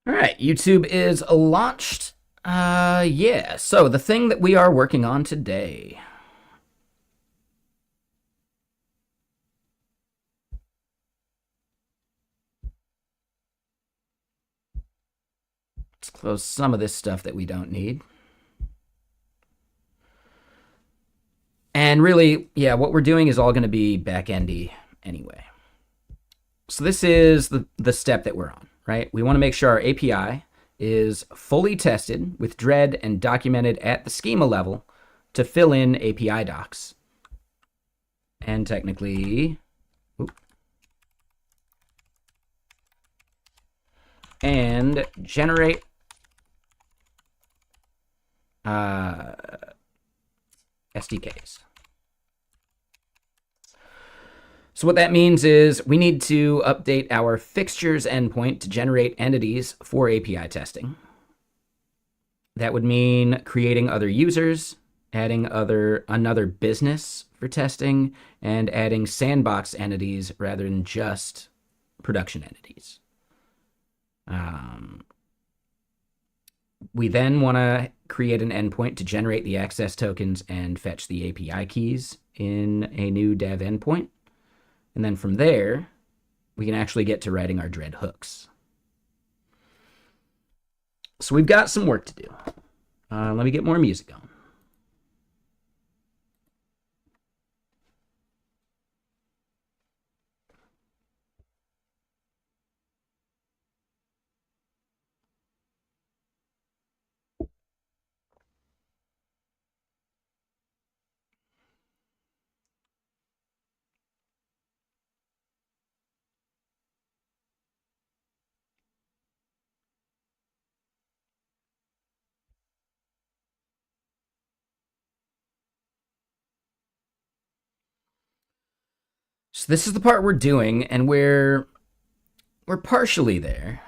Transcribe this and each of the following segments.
All right, YouTube is launched. Yeah. So the thing that we are working on today. Let's close some of this stuff that we don't need. And really, yeah, what we're doing is all going to be back-endy anyway. So this is the step that we're on, right? We want to make sure our API is fully tested with Dread and documented at the schema level to fill in API docs. And technically, and generate SDKs. So what that means is we need to update our fixtures endpoint to generate entities for API testing. That would mean creating other users, adding another business for testing, and adding sandbox entities rather than just production entities. We then want to create an endpoint to generate the access tokens and fetch the API keys in a new dev endpoint. And then from there, we can actually get to writing our Dread hooks. So we've got some work to do. Let me get more music on. So this is the part we're doing, and we're partially there.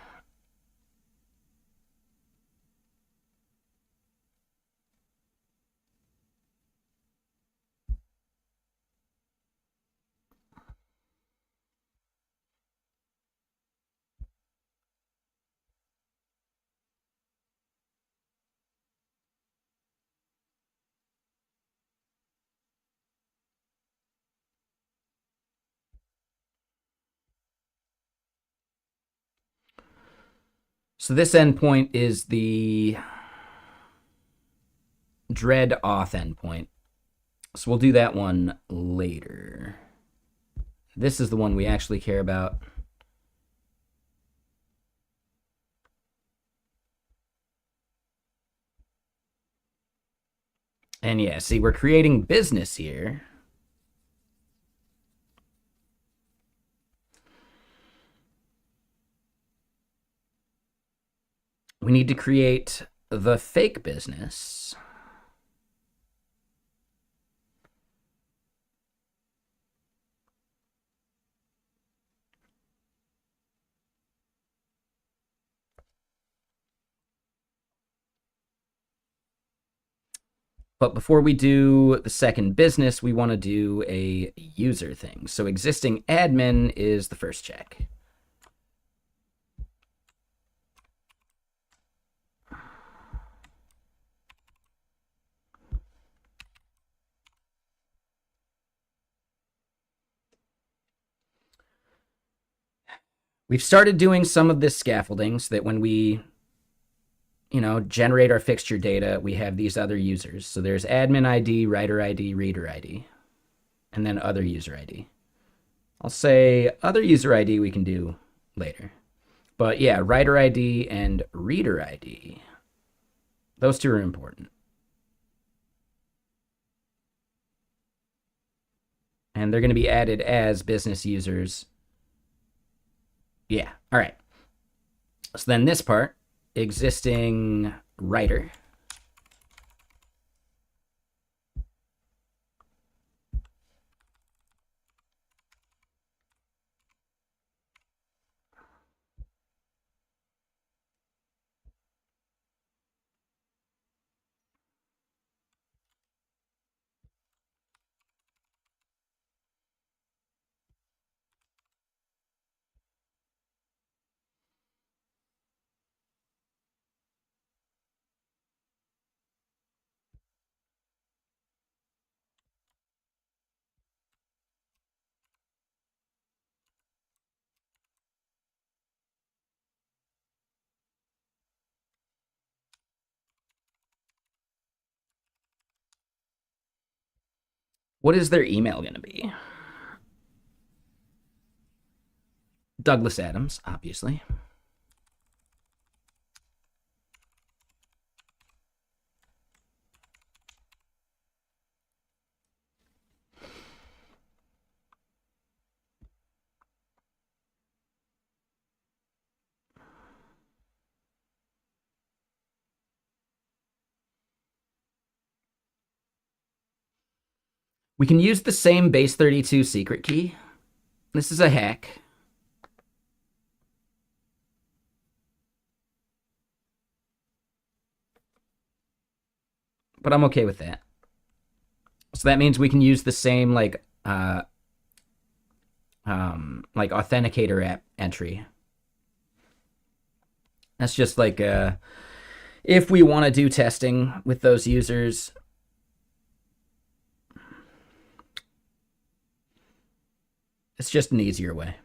So this endpoint is the Dread auth endpoint. So we'll do that one later. This is the one we actually care about. And yeah, see, we're creating business here. We need to create the fake business. But before we do the second business, we want to do a user thing. So existing admin is the first check. We've started doing some of this scaffolding so that when we generate our fixture data, we have these other users. So there's admin ID, writer ID, reader ID, and then other user ID. I'll say other user ID we can do later. But yeah, writer ID and reader ID, those two are important. And they're going to be added as business users. Yeah, all right. So then this part, existing writer. What is their email going to be? Douglas Adams, obviously. We can use the same base 32 secret key. This is a hack. But I'm okay with that. So that means we can use the same like authenticator app entry. That's just like if we want to do testing with those users. It's just an easier way.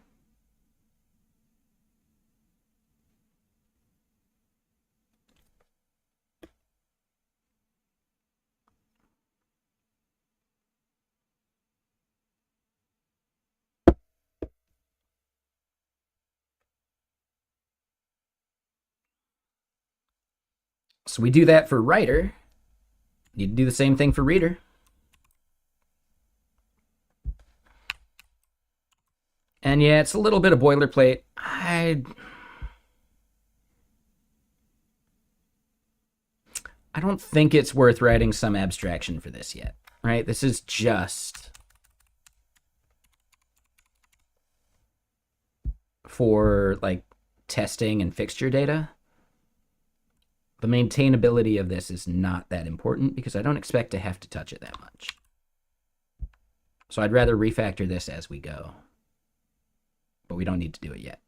So we do that for writer. You do the same thing for reader. And yeah, it's a little bit of boilerplate. I don't think it's worth writing some abstraction for this yet, right? This is just for like testing and fixture data. The maintainability of this is not that important because I don't expect to have to touch it that much. So I'd rather refactor this as we go. But we don't need to do it yet.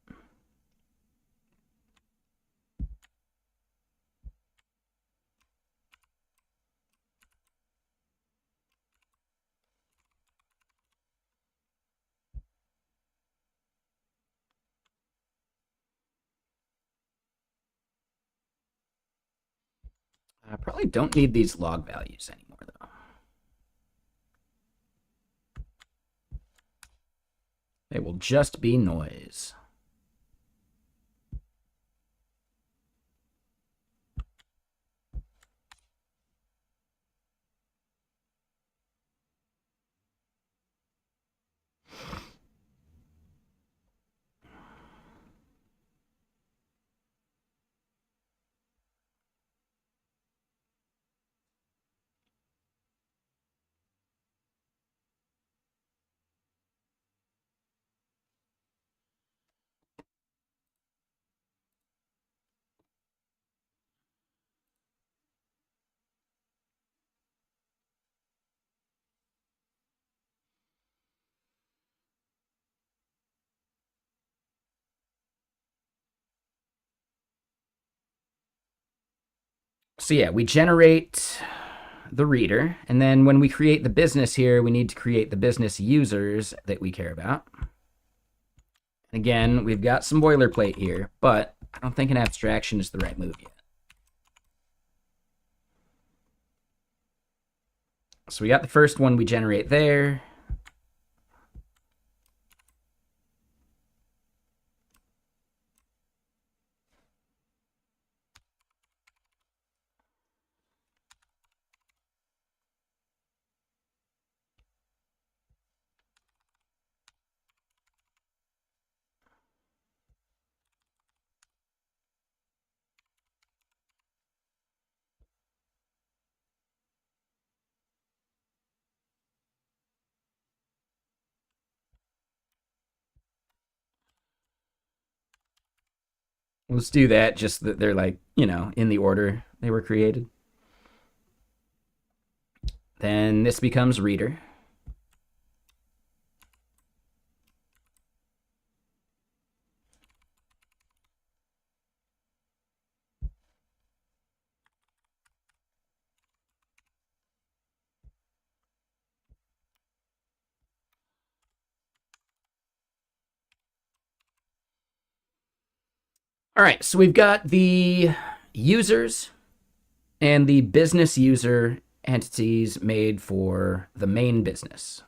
I probably don't need these log values anymore, though. They will just be noise. So yeah, we generate the reader, and then when we create the business here, we need to create the business users that we care about. Again, we've got some boilerplate here, but I don't think an abstraction is the right move yet. So we got the first one we generate there. Let's do that, just that they're like, in the order they were created. Then this becomes reader. All right, so we've got the users and the business user entities made for the main business.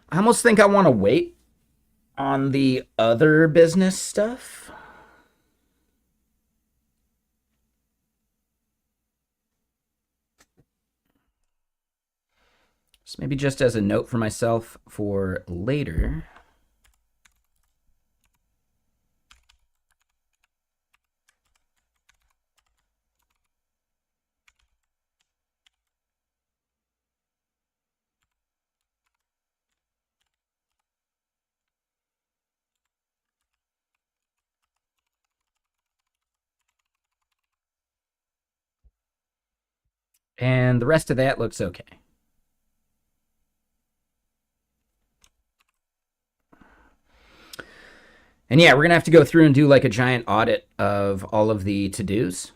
I almost think I want to wait on the other business stuff. So maybe just as a note for myself for later. And the rest of that looks okay. And yeah, we're going to have to go through and do like a giant audit of all of the to-dos.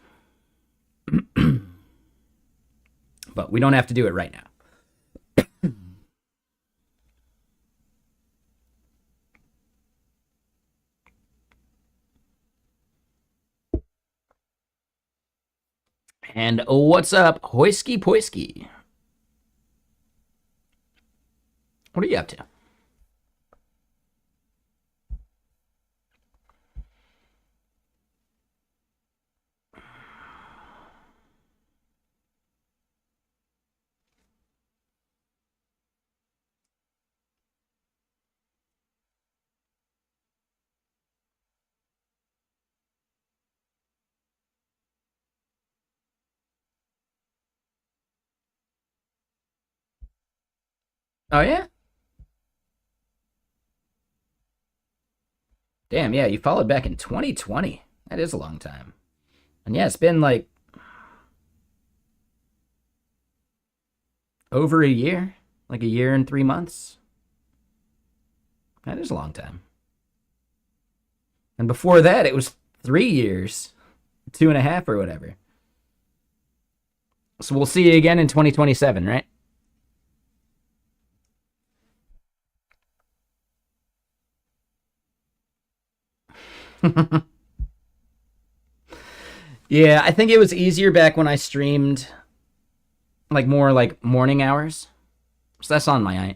But we don't have to do it right now. And what's up, Hoisky Poisky? What are you up to? Oh, yeah? Damn, yeah, you followed back in 2020. That is a long time. And yeah, it's been like over a year, like a year and 3 months. That is a long time. And before that, it was 3 years, 2.5 or whatever. So we'll see you again in 2027, right? Yeah, I think it was easier back when I streamed like more like morning hours. So that's on my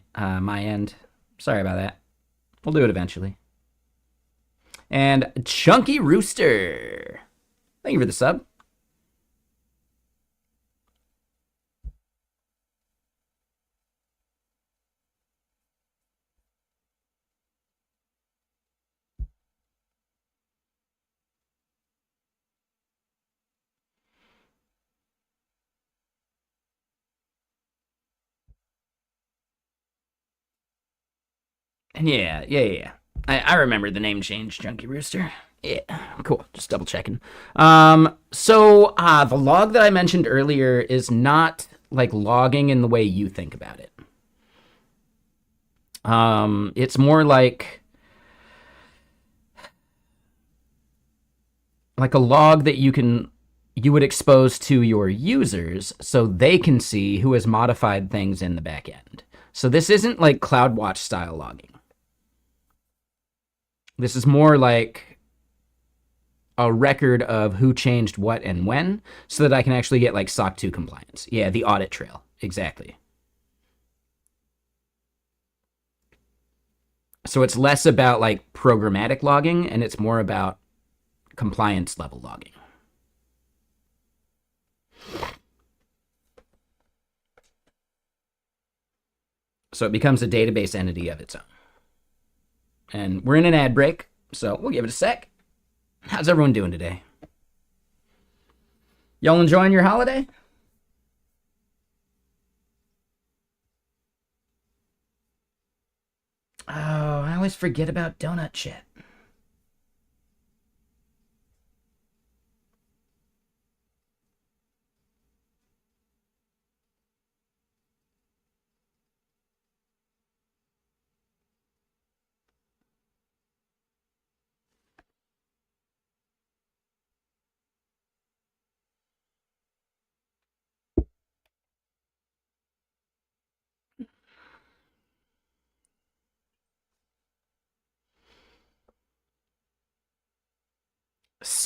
end. Sorry about that. We'll do it eventually. And Chunky Rooster, thank you for the sub. And yeah. I remember the name change, Chunky Rooster. Yeah, cool. Just double checking. So the log that I mentioned earlier is not like logging in the way you think about it. It's more like a log that you would expose to your users so they can see who has modified things in the back end. So this isn't like CloudWatch style logging. This is more like a record of who changed what and when so that I can actually get like SOC 2 compliance. Yeah, the audit trail. Exactly. So it's less about like programmatic logging and it's more about compliance level logging. So it becomes a database entity of its own. And we're in an ad break, so we'll give it a sec. How's everyone doing today? Y'all enjoying your holiday? Oh, I always forget about donut shit.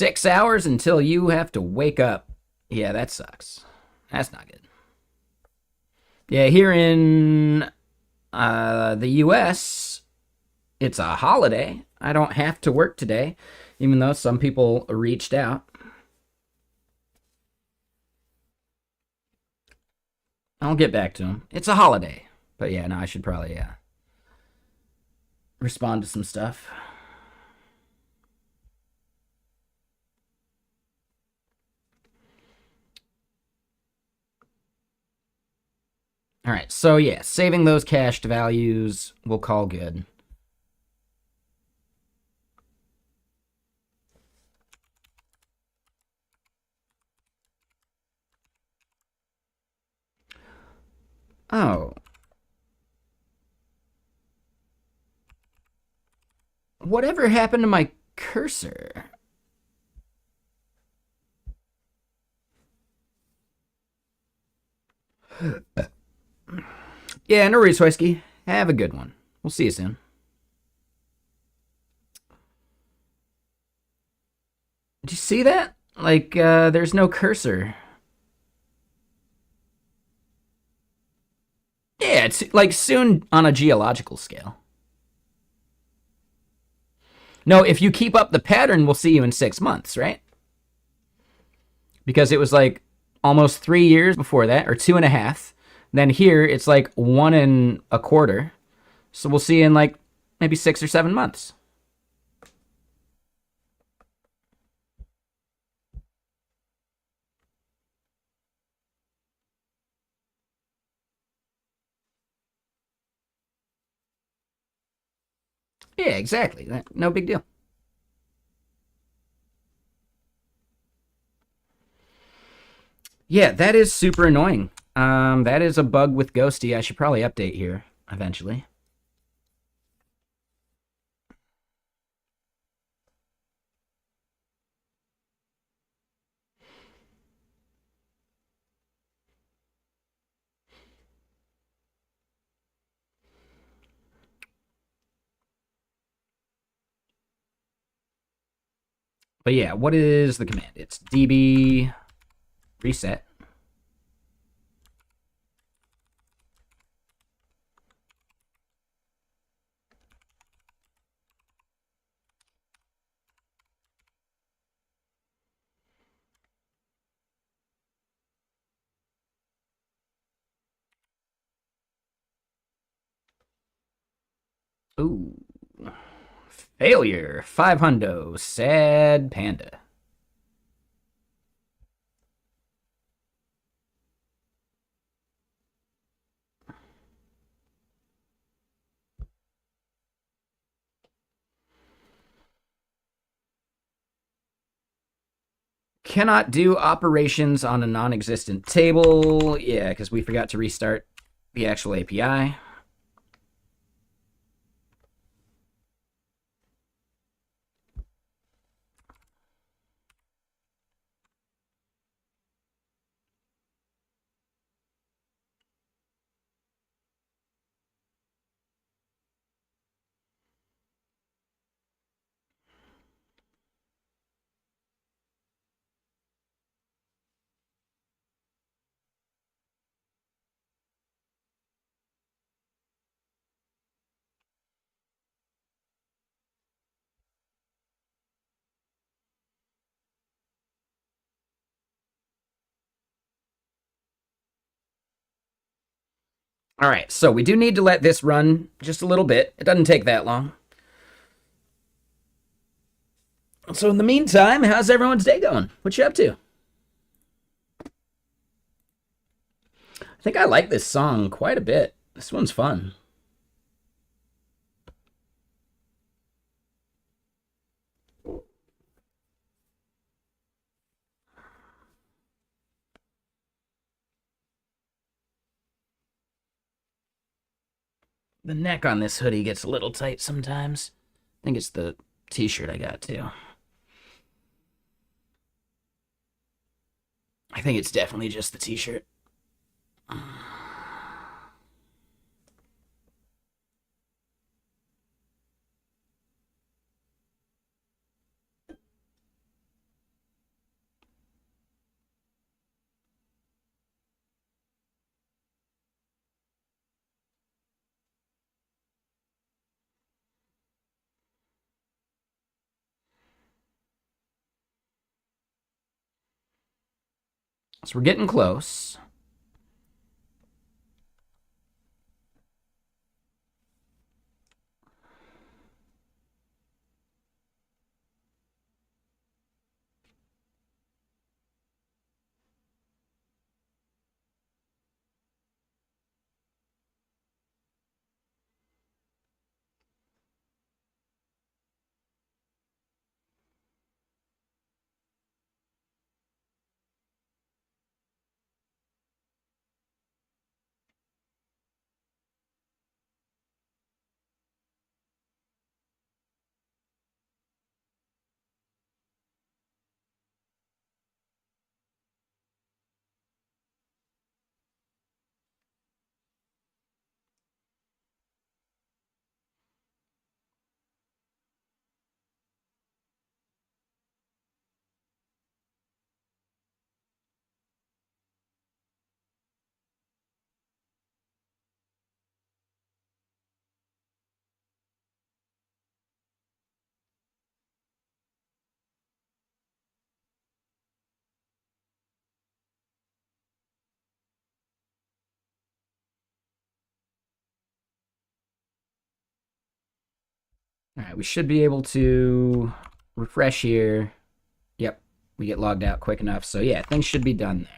6 hours until you have to wake up. Yeah, that sucks. That's not good. Yeah, here in the US, it's a holiday. I don't have to work today, even though some people reached out. I'll get back to them. It's a holiday. But yeah, no, I should probably respond to some stuff. All right, so yeah, saving those cached values we'll call good. Oh. Whatever happened to my cursor? Yeah, no worries, Whiskey. Have a good one. We'll see you soon. Did you see that? Like, there's no cursor. Yeah, it's like soon on a geological scale. No, if you keep up the pattern, we'll see you in 6 months, right? Because it was like almost 3 years before that, or 2.5. Then here, it's like 1.25. So we'll see you in like maybe 6 or 7 months. Yeah, exactly. No big deal. Yeah, that is super annoying. That is a bug with Ghosty. I should probably update here eventually. But yeah, what is the command? It's db reset. Ooh. Failure. 500. Sad panda. Cannot do operations on a non-existent table. Yeah, because we forgot to restart the actual API. All right, so we do need to let this run just a little bit. It doesn't take that long. So in the meantime, how's everyone's day going? What you up to? I think I like this song quite a bit. This one's fun. The neck on this hoodie gets a little tight sometimes. I think it's the t-shirt I got too. I think it's definitely just the t-shirt. So we're getting close. All right, we should be able to refresh here. Yep, we get logged out quick enough. So yeah, things should be done there.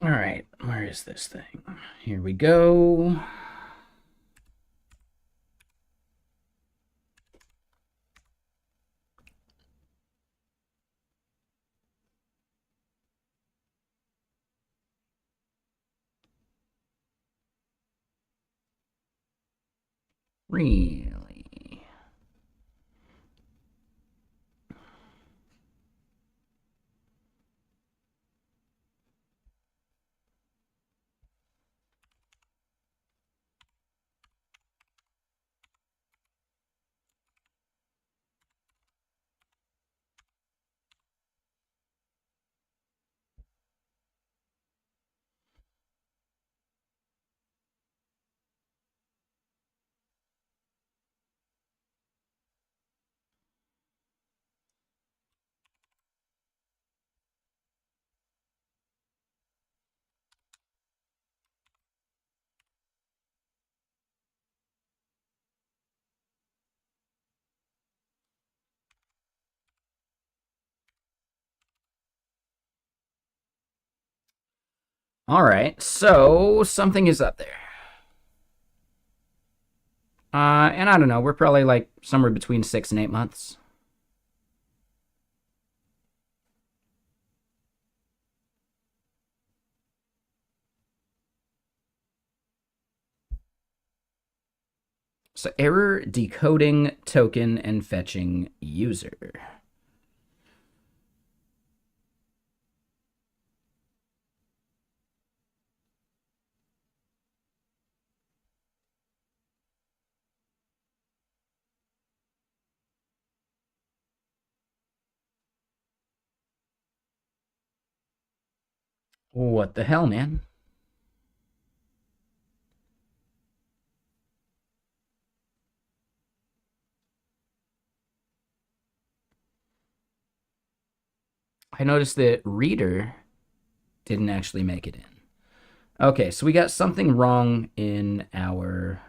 All right, where is this thing? Here we go. Really? All right, so something is up there. And I don't know, we're probably like somewhere between 6 and 8 months. So error decoding token and fetching user. What the hell, man? I noticed that reader Didn't actually make it in. Okay, so we got something wrong in our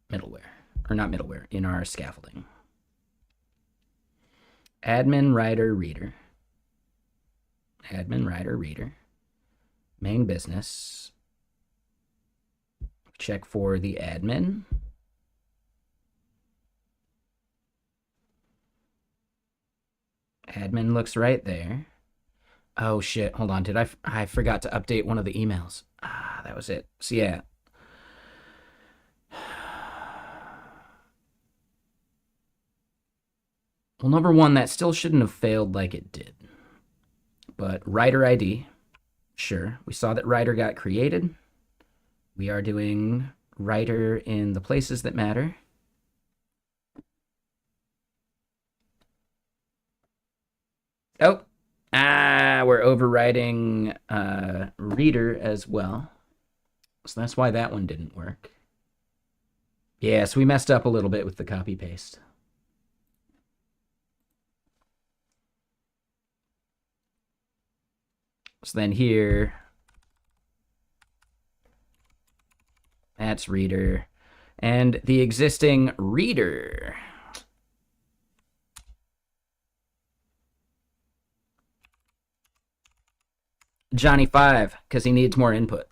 middleware. Or not middleware, in our scaffolding. Admin, writer, reader. Admin, writer, reader. Main business. Check for the admin. Admin looks right there. Oh shit, hold on. Did I forgot to update one of the emails. Ah, that was it. So yeah. Well, number one, that still shouldn't have failed like it did. But writer ID, sure. We saw that writer got created. We are doing writer in the places that matter. Oh, we're overriding reader as well. So that's why that one didn't work. Yeah, so we messed up a little bit with the copy paste. So then here, that's reader. And the existing reader. Johnny 5, because he needs more input.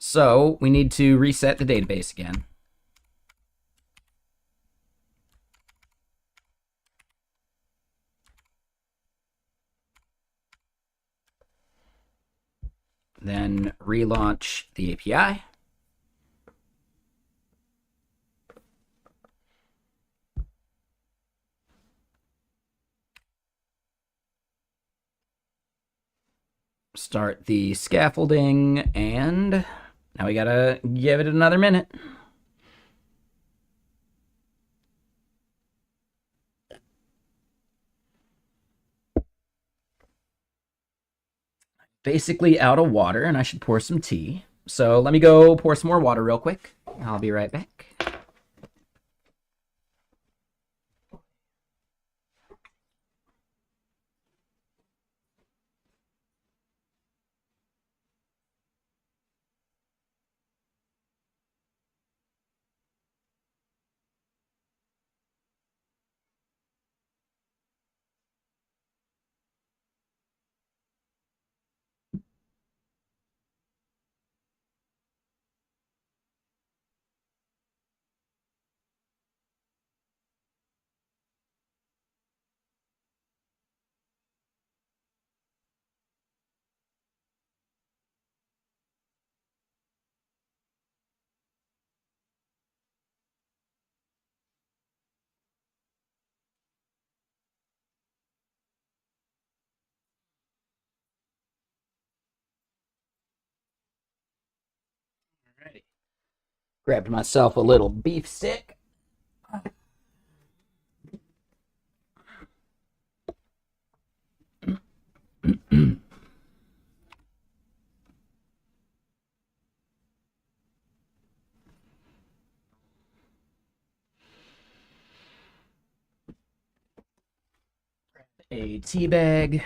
So we need to reset the database again. Then relaunch the API. Start the scaffolding, and now we gotta give it another minute. Basically out of water, and I should pour some tea. So let me go pour some more water real quick. I'll be right back. Alrighty. Grabbed myself a little beef stick. A tea bag.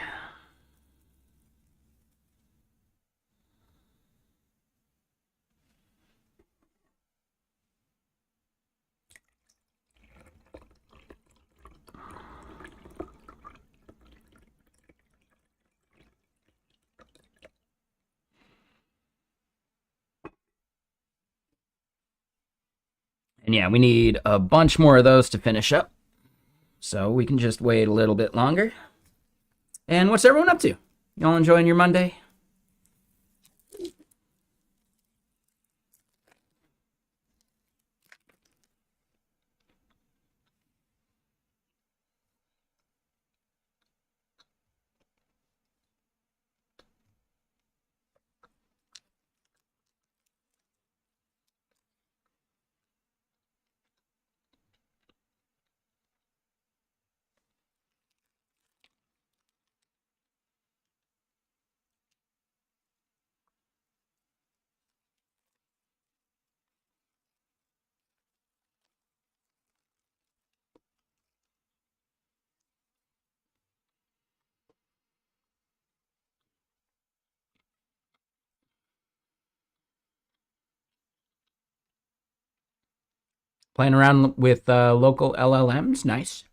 And yeah, we need a bunch more of those to finish up. So we can just wait a little bit longer. And what's everyone up to? Y'all enjoying your Monday? Playing around with local LLMs, nice.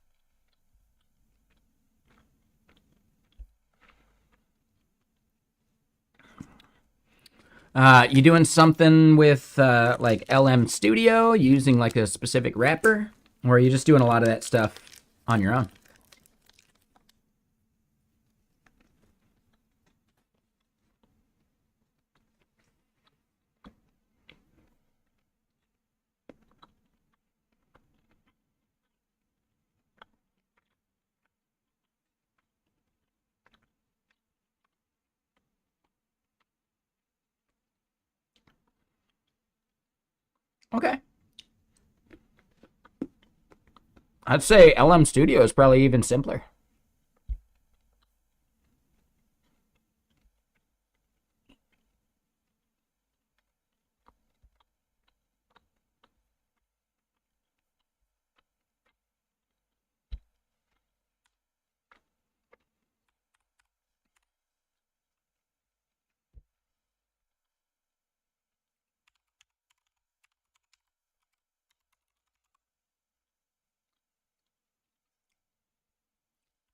You doing something with like LM Studio using like a specific wrapper? Or are you just doing a lot of that stuff on your own? Okay. I'd say LM Studio is probably even simpler.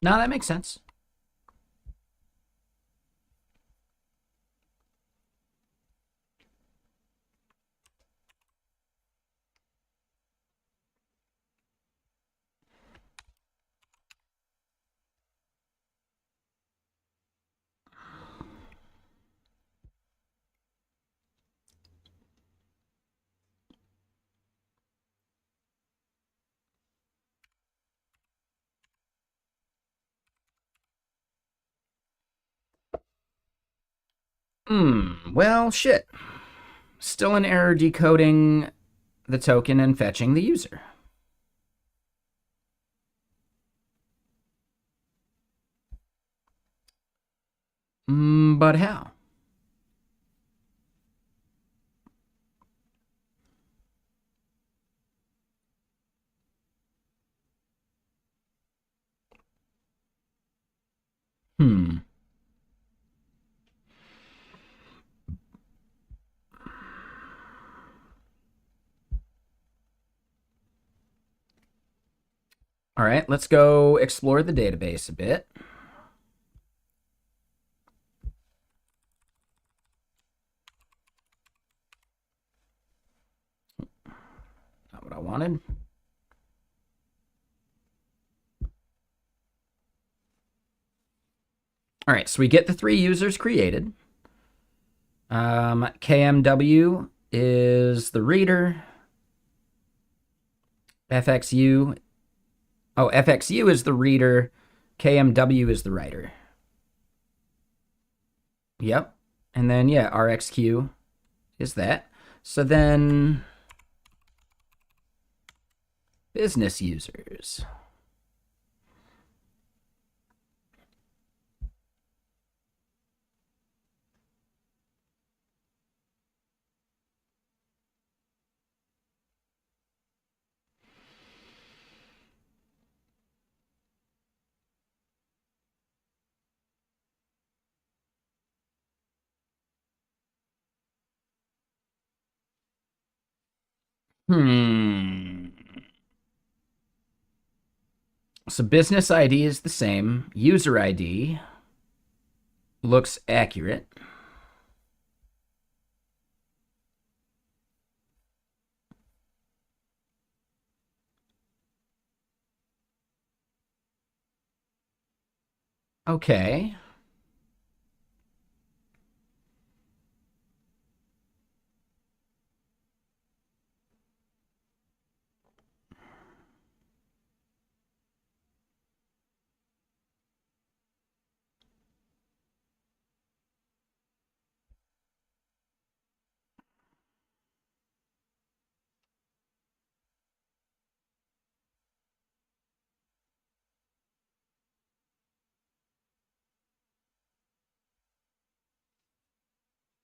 No, that makes sense. Well, shit. Still an error decoding the token and fetching the user. But how? Hmm. All right, let's go explore the database a bit. Not what I wanted. All right, so we get the 3 users created. KMW is the reader. FXU. Oh, FXU is the reader. KMW is the writer. Yep. And then, yeah, RXQ is that. So then, business users. Hmm. So business ID is the same. User ID looks accurate. Okay.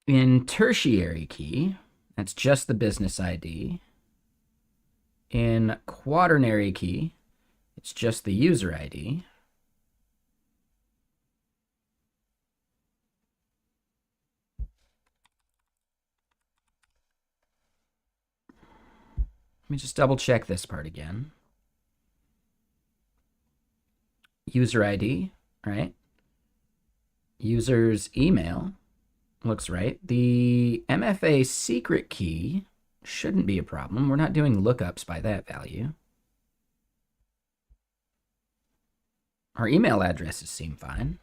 In tertiary key, that's just the business ID. In quaternary key, it's just the user ID. Let me just double check this part again. User ID, right? User's email looks right. The MFA secret key shouldn't be a problem. We're not doing lookups by that value. Our email addresses seem fine.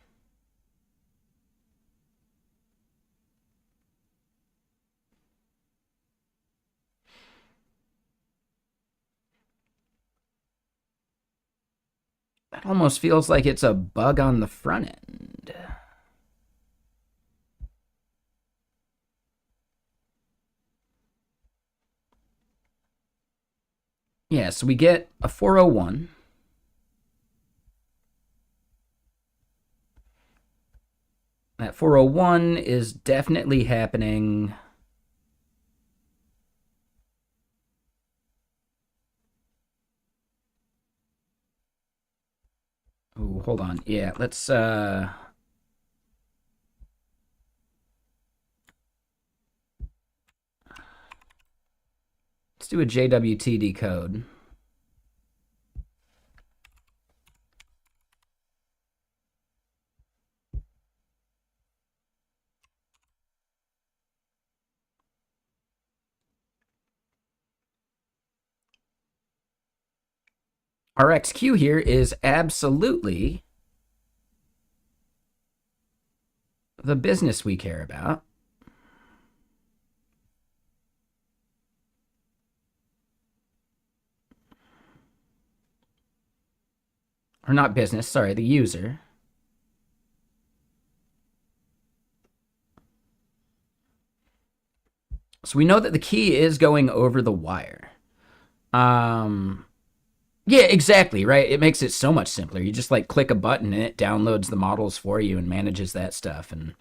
That almost feels like it's a bug on the front end. Yeah, so we get a 401. That 401 is definitely happening. Oh, hold on. Yeah, let's do a JWT code. Our XQ here is absolutely the business we care about. Or not business, sorry, the user. So we know that the key is going over the wire. Yeah, exactly, right? It makes it so much simpler. You just like click a button and it downloads the models for you and manages that stuff. And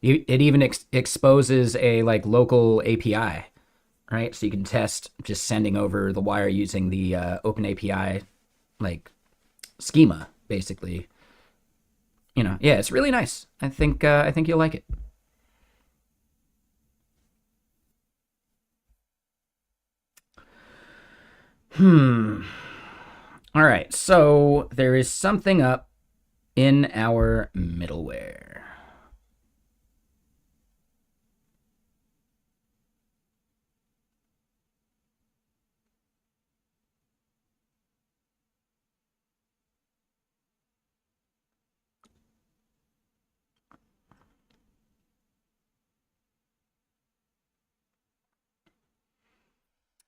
it even exposes a like local API, right? So you can test just sending over the wire using the Open API like schema, basically. You know, yeah, it's really nice. I think you'll like it. All right, so there is something up in our middleware.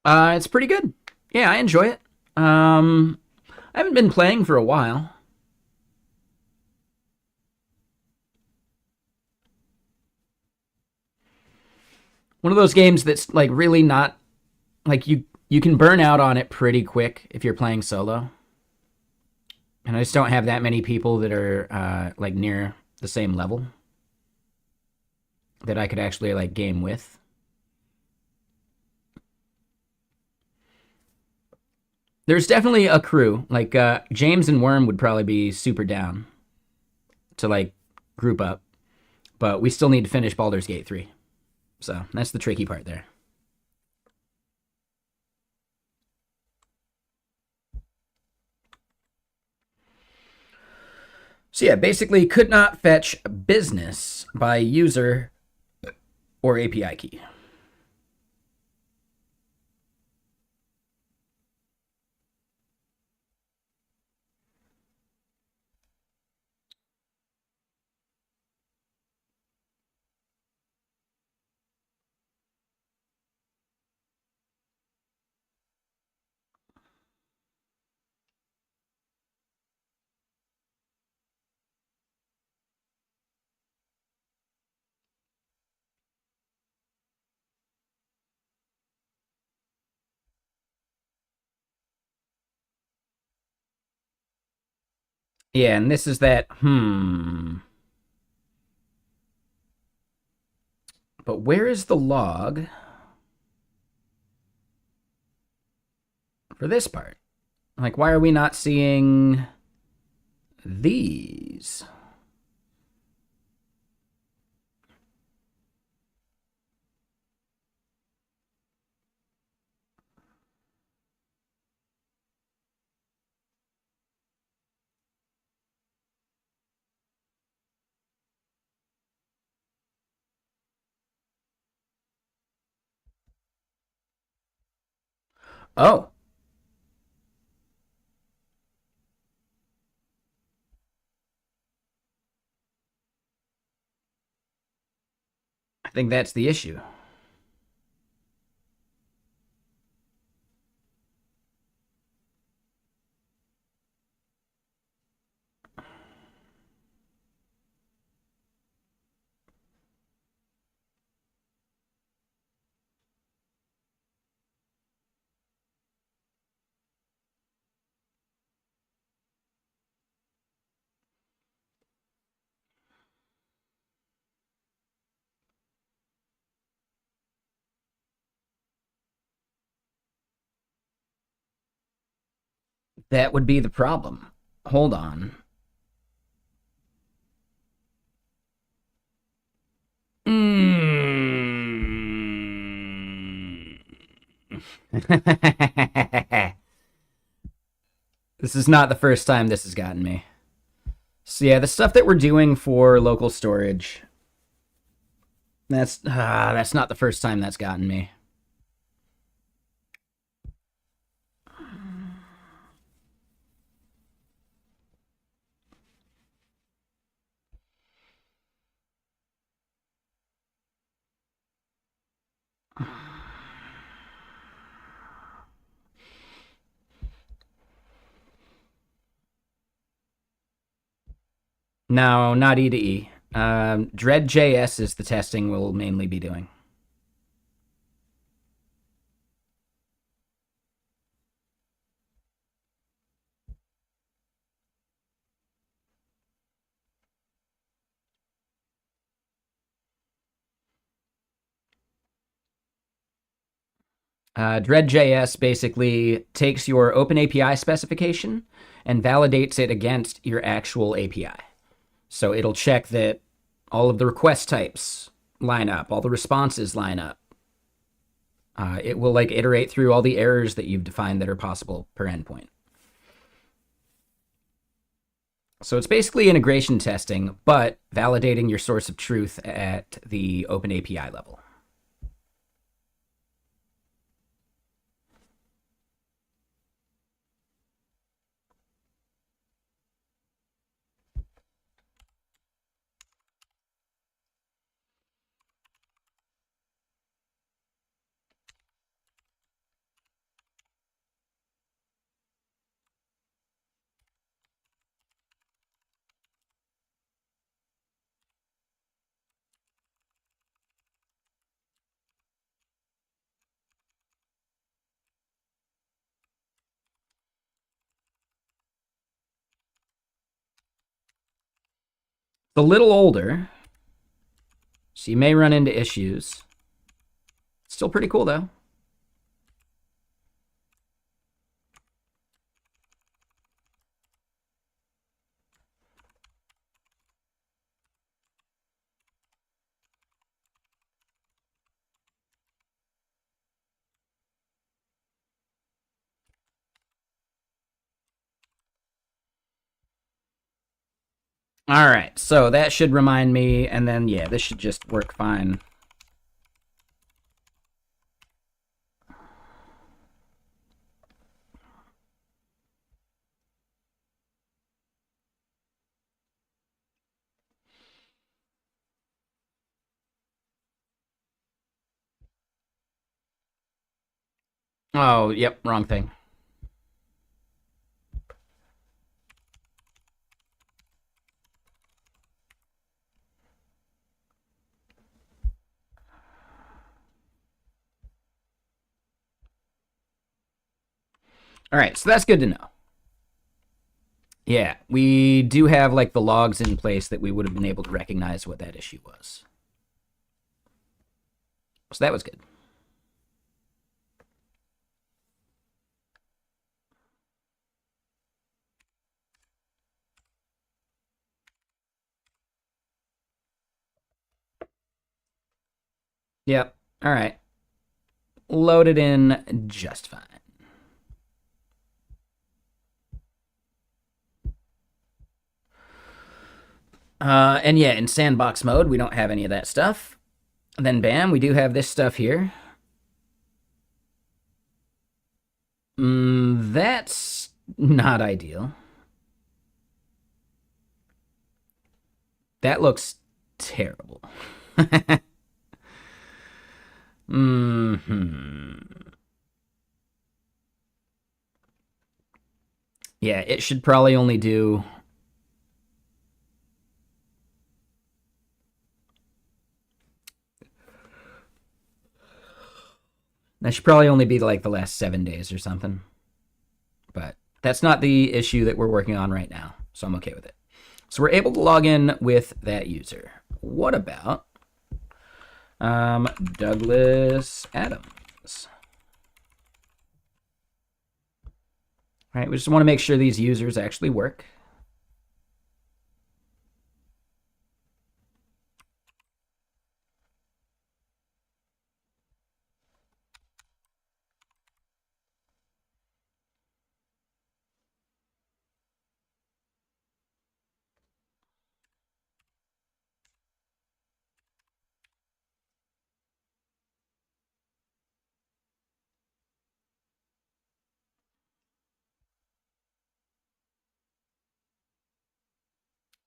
It's pretty good. Yeah, I enjoy it. I haven't been playing for a while. One of those games that's like really not like you can burn out on it pretty quick if you're playing solo. And I just don't have that many people that are like near the same level that I could actually like game with. There's definitely a crew. Like James and Worm would probably be super down to like group up, but we still need to finish Baldur's Gate 3. So that's the tricky part there. So yeah, basically could not fetch business by user or API key. Yeah, and this is that, But where is the log for this part? Like, why are we not seeing these? Oh, I think that's the issue. That would be the problem. Hold on. Mm. This is not the first time this has gotten me. So yeah, the stuff that we're doing for local storage, that's not the first time that's gotten me. No, not E to E. Dread.js is the testing we'll mainly be doing. Dread.js basically takes your OpenAPI specification and validates it against your actual API. So it'll check that all of the request types line up, all the responses line up. It will like iterate through all the errors that you've defined that are possible per endpoint. So it's basically integration testing, but validating your source of truth at the OpenAPI level. It's a little older, so you may run into issues. Still pretty cool though. All right, so that should remind me, and then yeah, this should just work fine. Oh, yep, wrong thing. All right, so that's good to know. Yeah, we do have like the logs in place that we would have been able to recognize what that issue was. So that was good. Yep. All right. Loaded in just fine. And yeah, in sandbox mode, we don't have any of that stuff. And then bam, we do have this stuff here. That's not ideal. That looks terrible. Yeah, it should probably only do. That should probably only be like the last 7 days or something. But that's not the issue that we're working on right now, so I'm okay with it. So we're able to log in with that user. What about Douglas Adams? All right, we just want to make sure these users actually work.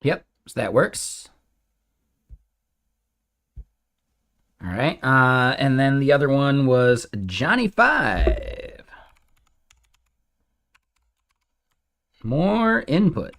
Yep, so that works. All right, and then the other one was Johnny5. More input.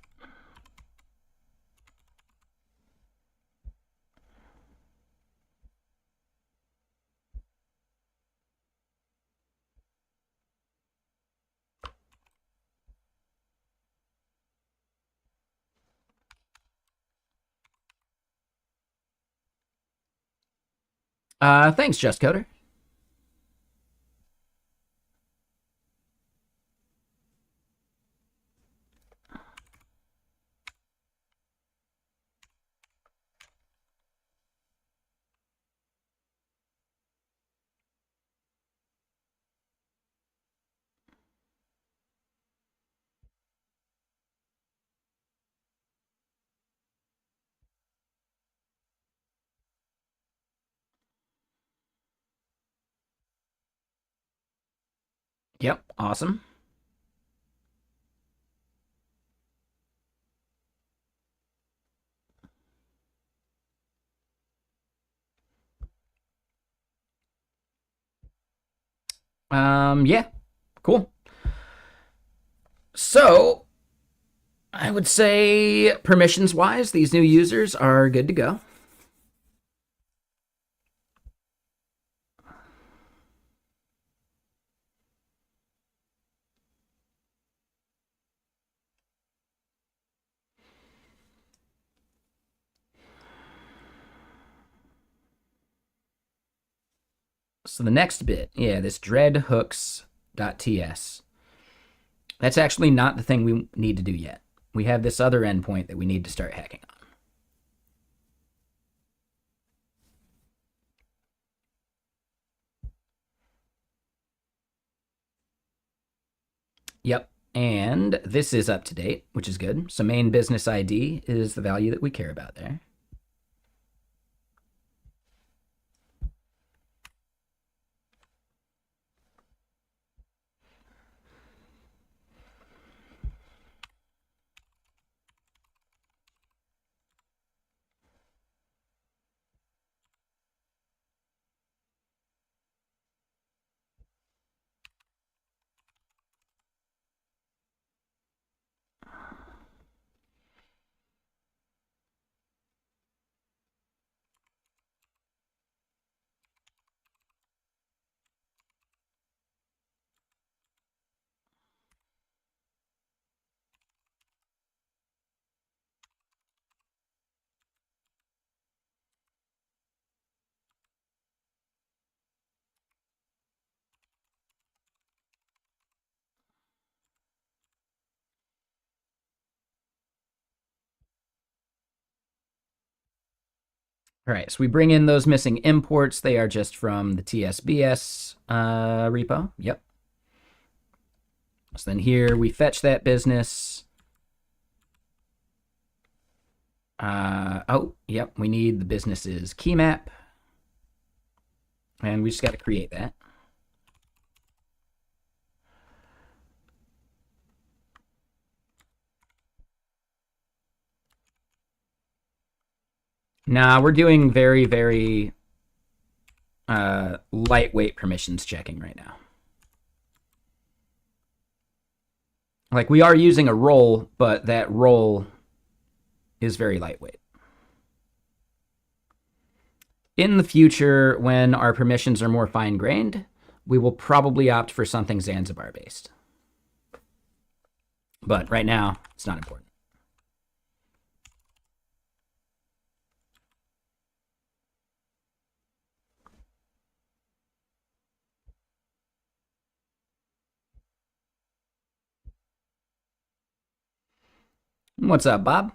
Thanks, Just Coder. Yep, awesome. Yeah, cool. So I would say permissions wise, these new users are good to go. So the next bit, yeah, this dreadhooks.ts. That's actually not the thing we need to do yet. We have this other endpoint that we need to start hacking on. Yep. And this is up to date, which is good. So main business ID is the value that we care about there. All right, so we bring in those missing imports. They are just from the TSBS repo. Yep. So then here we fetch that business. Yep, we need the business's key map. And we just got to create that. Nah, we're doing very, very lightweight permissions checking right now. Like, we are using a role, but that role is very lightweight. In the future, when our permissions are more fine-grained, we will probably opt for something Zanzibar-based. But right now, it's not important. What's up, Bob?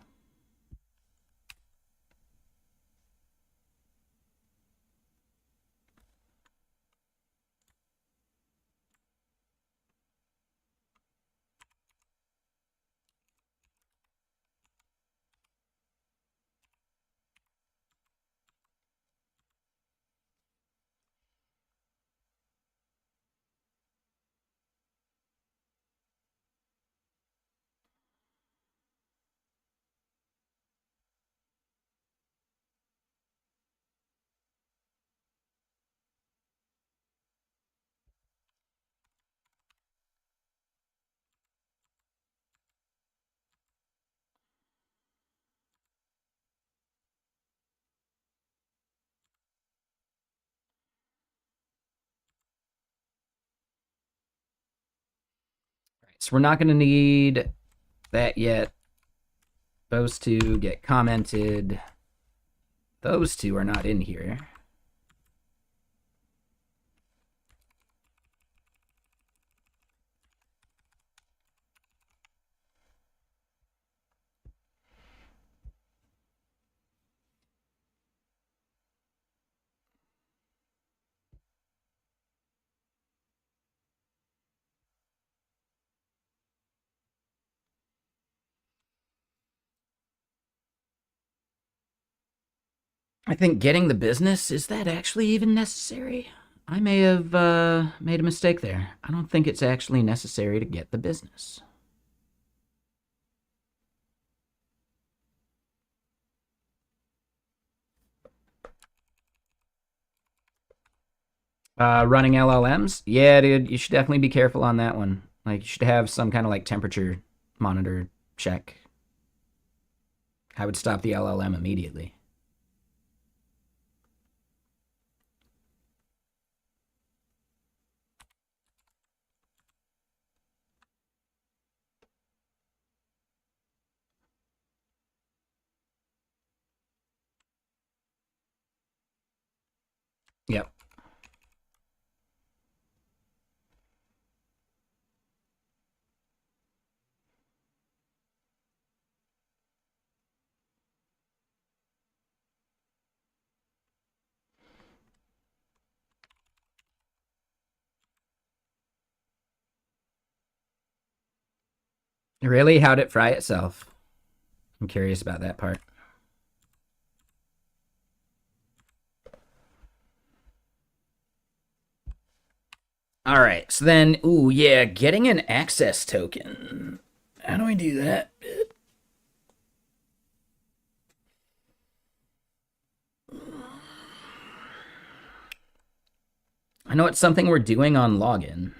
So we're not going to need that yet. Those two get commented. Those two are not in here. I think getting the business, is that actually even necessary? I may have made a mistake there. I don't think it's actually necessary to get the business. Running LLMs? Yeah, dude, you should definitely be careful on that one. Like, you should have some kind of like temperature monitor check. I would stop the LLM immediately. Yep. Really? How'd it fry itself? I'm curious about that part. All right, so then, ooh, yeah, getting an access token. How do I do that? I know it's something we're doing on login.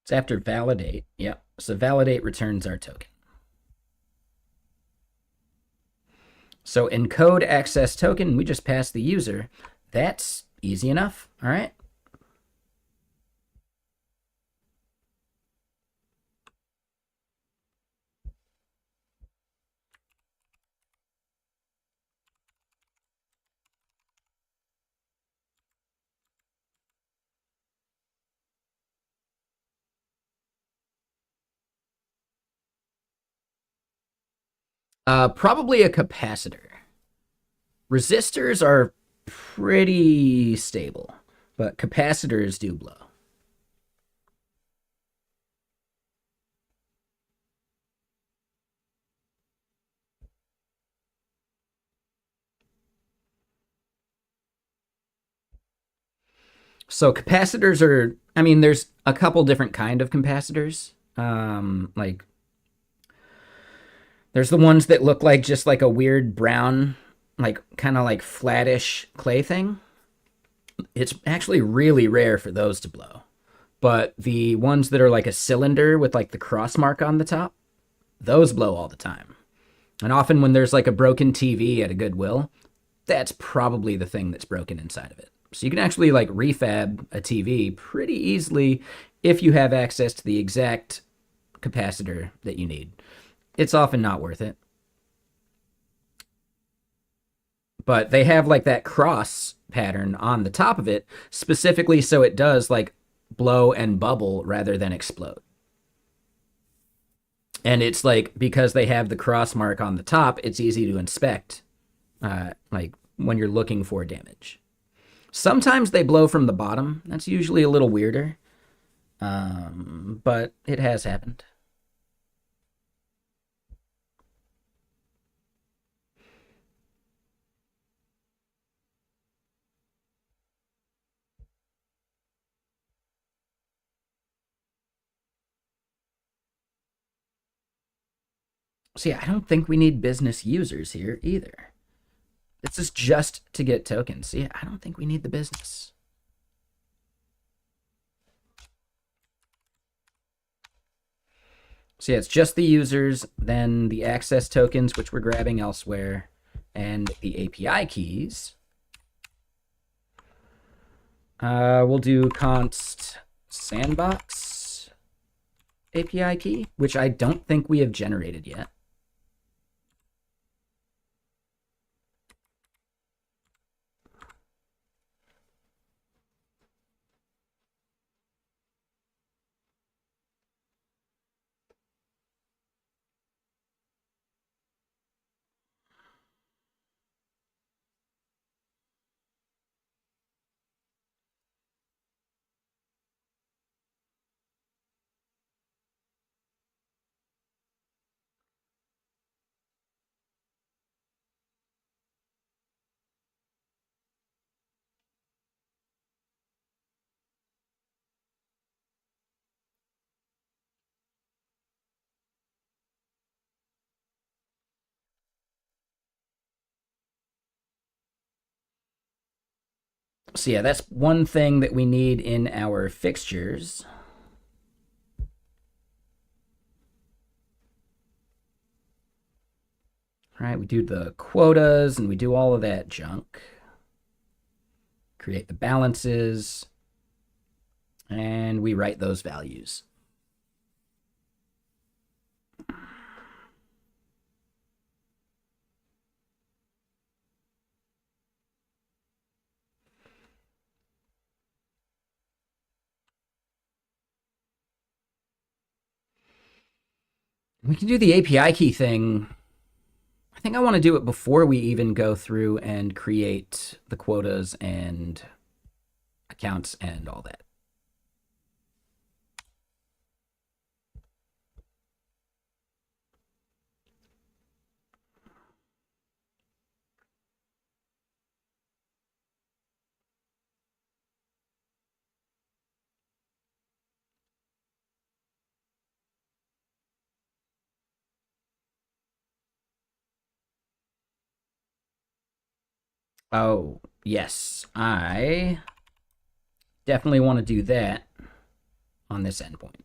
It's after validate. Yep. So validate returns our token. So encode access token, we just pass the user. That's easy enough. All right. Probably a capacitor. Resistors are pretty stable, but capacitors do blow. So capacitors are, I mean, there's a couple different kind of capacitors. Like there's the ones that look like just like a weird brown, like kind of like flattish clay thing. It's actually really rare for those to blow. But the ones that are like a cylinder with like the cross mark on the top, those blow all the time. And often when there's like a broken TV at a Goodwill, that's probably the thing that's broken inside of it. So you can actually like refab a TV pretty easily if you have access to the exact capacitor that you need. It's often not worth it. But they have like that cross pattern on the top of it specifically so it does like blow and bubble rather than explode. And it's like because they have the cross mark on the top, it's easy to inspect like when you're looking for damage. Sometimes they blow from the bottom. That's usually a little weirder, but it has happened. So yeah, I don't think we need business users here either. This is just to get tokens. So yeah, I don't think we need the business. So yeah, it's just the users, then the access tokens, which we're grabbing elsewhere, and the API keys. We'll do const sandbox API key, which I don't think we have generated yet. So yeah, that's one thing that we need in our fixtures. All right, we do the quotas and we do all of that junk. Create the balances, and we write those values. We can do the API key thing. I think I want to do it before we even go through and create the quotas and accounts and all that. Oh, yes. I definitely want to do that on this endpoint.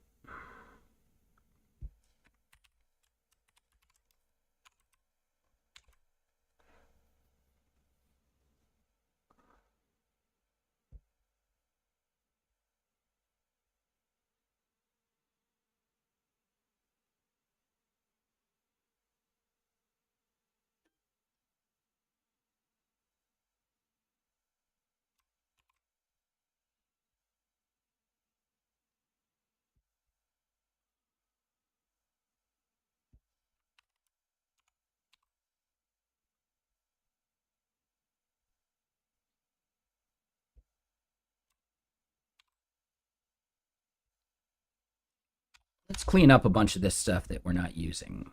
Let's clean up a bunch of this stuff that we're not using.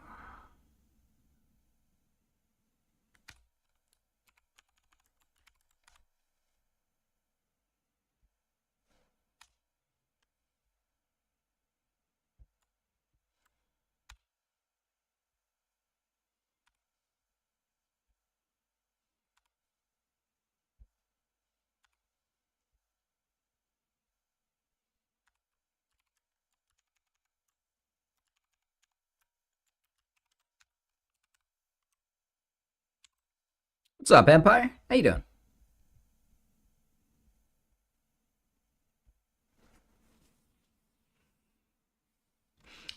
What's up, Empire? How you doing?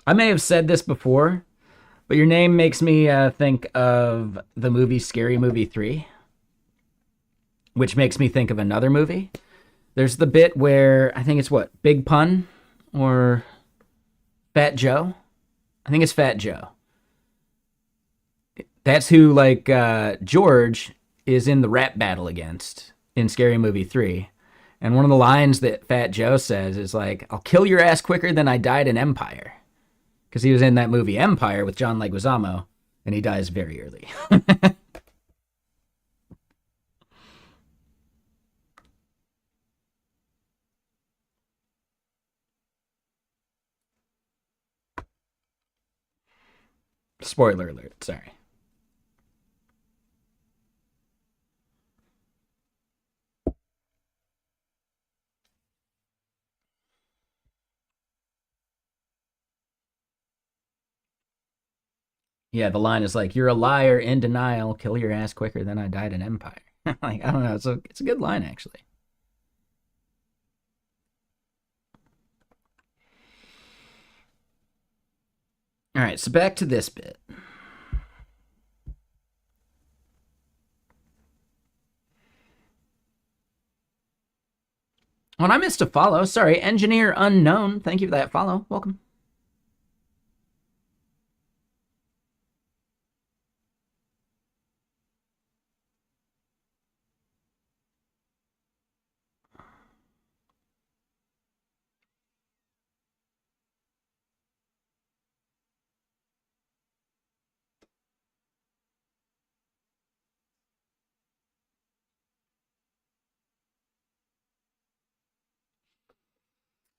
I may have said this before, but your name makes me think of the movie Scary Movie 3, which makes me think of another movie. There's the bit where I think it's what? Big Pun or Fat Joe? I think it's Fat Joe. That's who, like, George is in the rap battle against in Scary Movie 3. And one of the lines that Fat Joe says is, like, I'll kill your ass quicker than I died in Empire. Because he was in that movie Empire with John Leguizamo, and he dies very early. Spoiler alert, sorry. Yeah, the line is like, "You're a liar in denial. Kill your ass quicker than I died in Empire." Like, I don't know. It's a good line actually. All right, so back to this bit. Oh, and I missed a follow. Sorry, Engineer Unknown. Thank you for that follow. Welcome.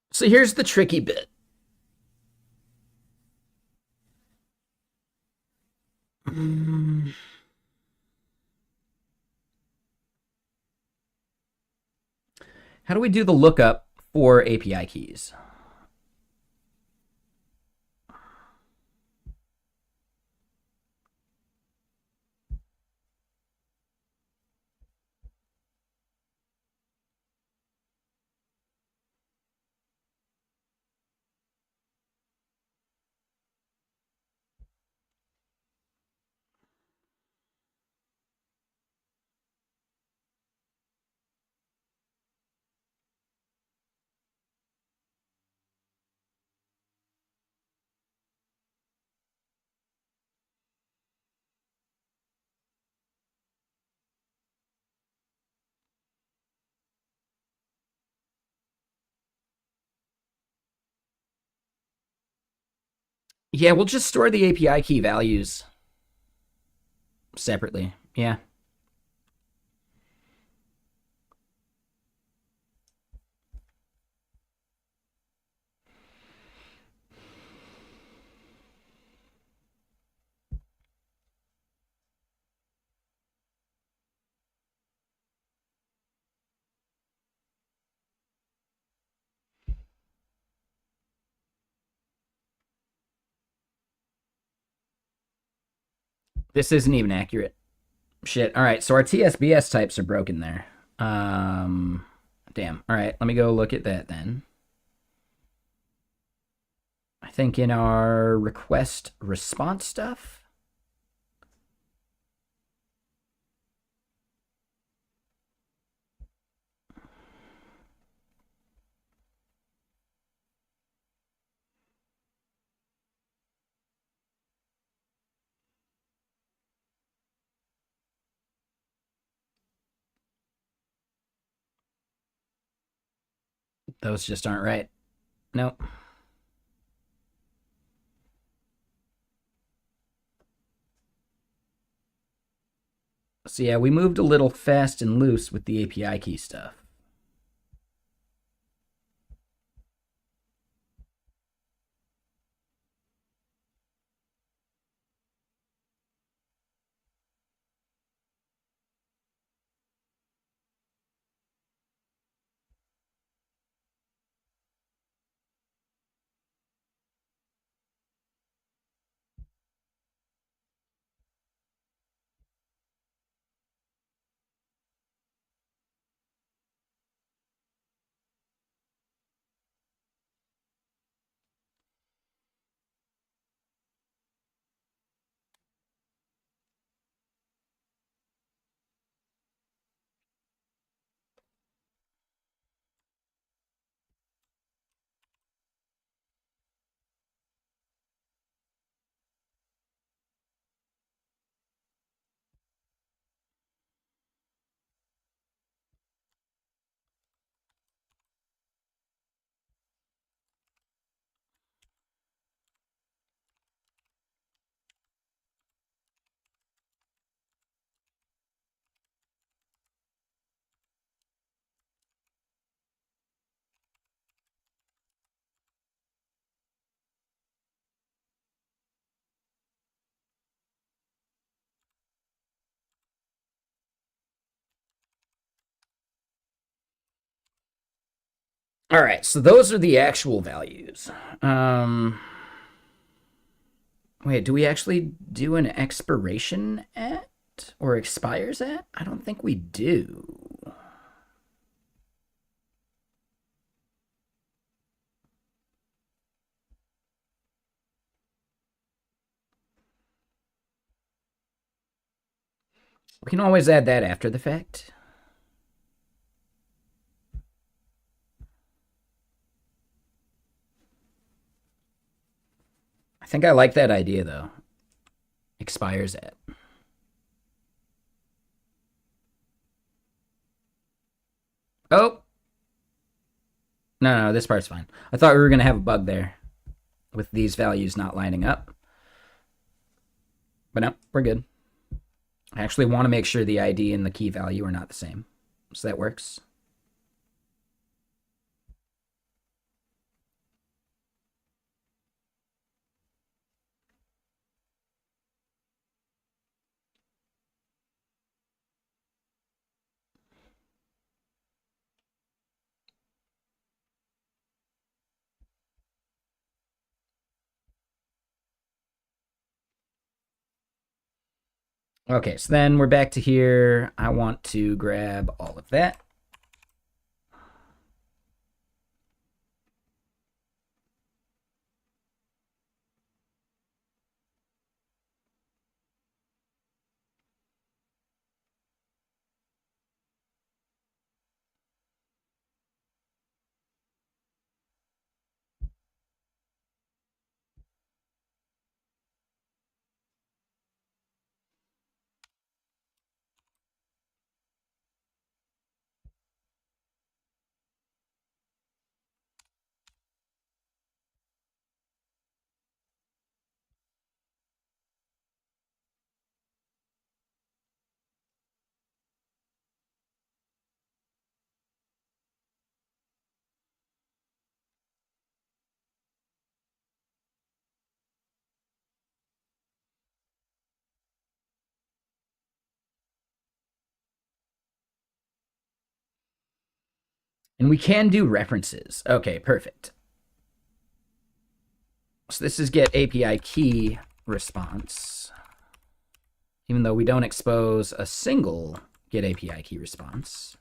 So here's the tricky bit. How do we do the lookup for API keys? Yeah, we'll just store the API key values separately. Yeah. This isn't even accurate. Shit. All right, so our TSBS types are broken there. Damn. All right, let me go look at that then. I think in our request response stuff. Those just aren't right. Nope. So yeah, we moved a little fast and loose with the API key stuff. All right, so those are the actual values. Wait, do we actually do an expiration at or expires at? I don't think we do. We can always add that after the fact. I think I like that idea though. Expires at. Oh, no, this part's fine. I thought we were going to have a bug there with these values not lining up. But no, we're good. I actually want to make sure the ID and the key value are not the same. So that works. Okay, so then we're back to here. I want to grab all of that. And we can do references. Okay, perfect. So this is get API key response. Even though we don't expose a single get API key response.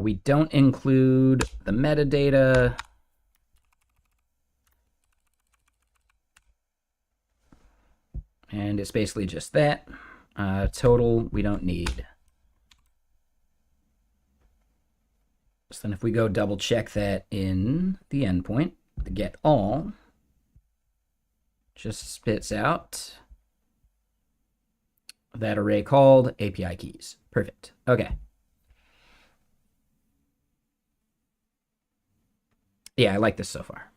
We don't include the metadata. And it's basically just that. Total, we don't need. So then if we go double check that in the endpoint, the get all just spits out that array called API keys. Perfect. Okay. Yeah, I like this so far.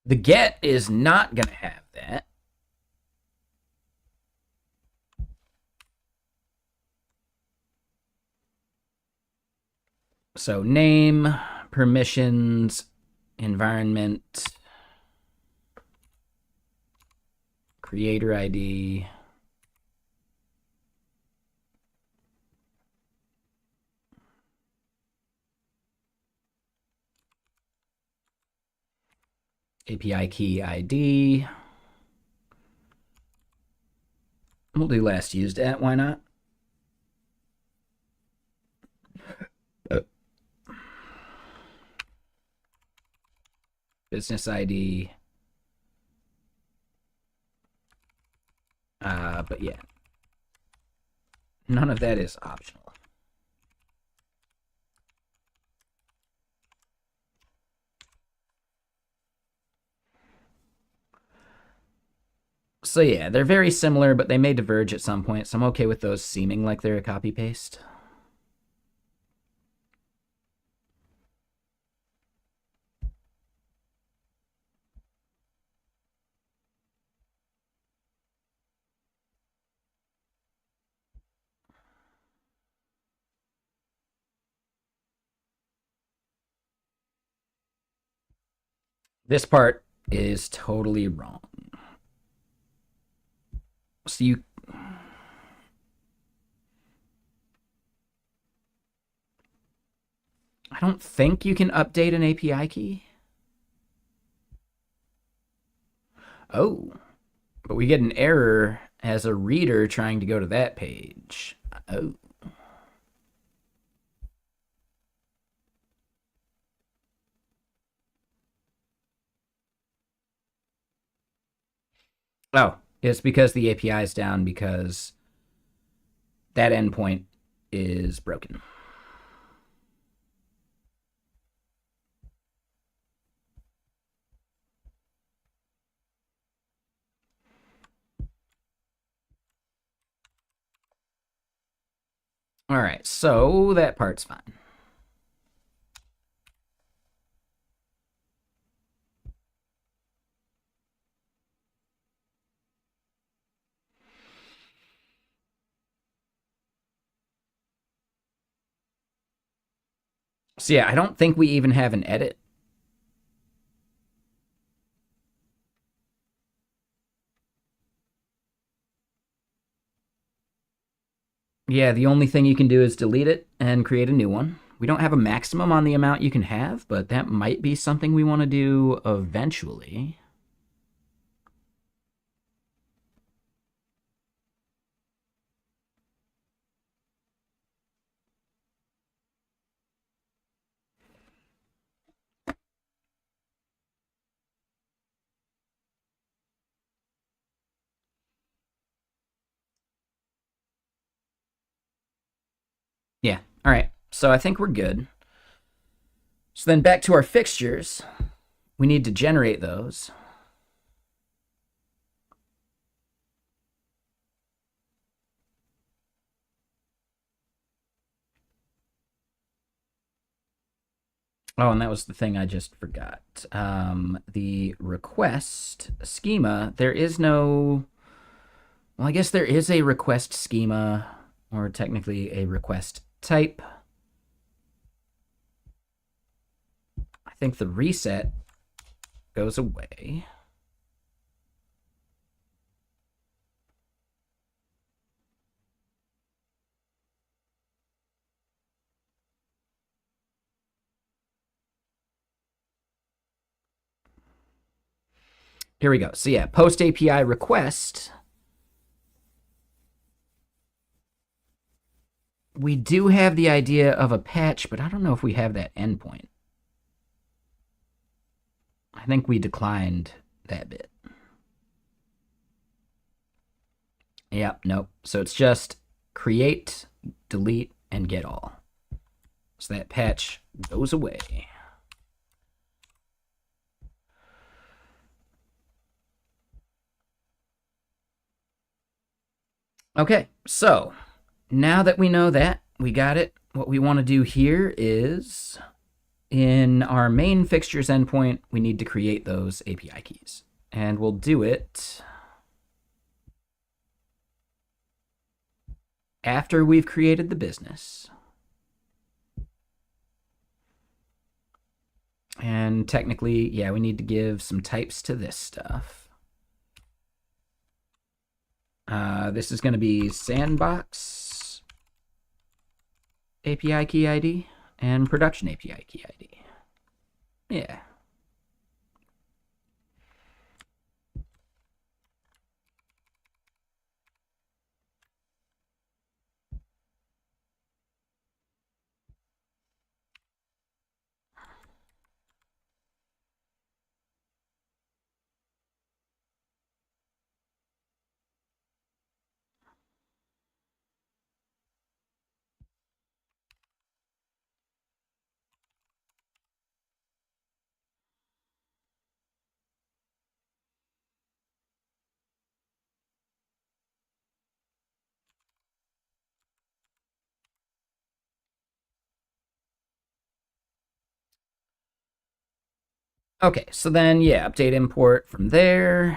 The get is not going to have that. So name, permissions, environment, creator ID. API key ID. We'll do last used at, why not? Business ID. But yeah, none of that is optional. So yeah, they're very similar, but they may diverge at some point. So I'm okay with those seeming like they're a copy paste. This part is totally wrong. So I don't think you can update an API key. Oh, but we get an error as a reader trying to go to that page. Oh. Oh, it's because the API is down because that endpoint is broken. All right, so that part's fine. So yeah, I don't think we even have an edit. Yeah, the only thing you can do is delete it and create a new one. We don't have a maximum on the amount you can have, but that might be something we want to do eventually. Yeah, all right. So I think we're good. So then back to our fixtures. We need to generate those. Oh, and that was the thing I just forgot. The request schema, there is no. Well, I guess there is a request schema, or technically a request type. I think the reset goes away. here we go. So yeah, post API request. We do have the idea of a patch, but I don't know if we have that endpoint. I think we declined that bit. Yep, nope. So it's just create, delete, and get all. So that patch goes away. Okay, so now that we know that, we got it. What we want to do here is in our main fixtures endpoint, we need to create those API keys. And we'll do it after we've created the business. And technically, yeah, we need to give some types to this stuff. This is going to be sandbox API key ID and production API key ID. Yeah. Okay, so then, yeah, update import from there.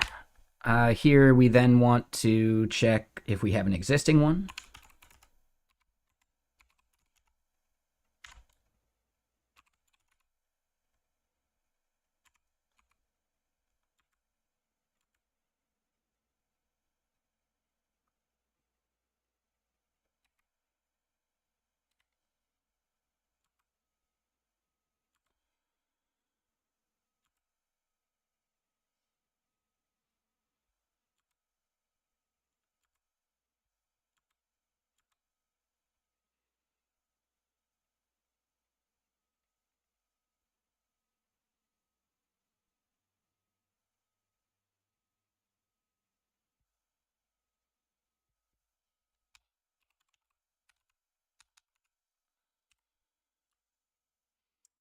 Here we then want to check if we have an existing one.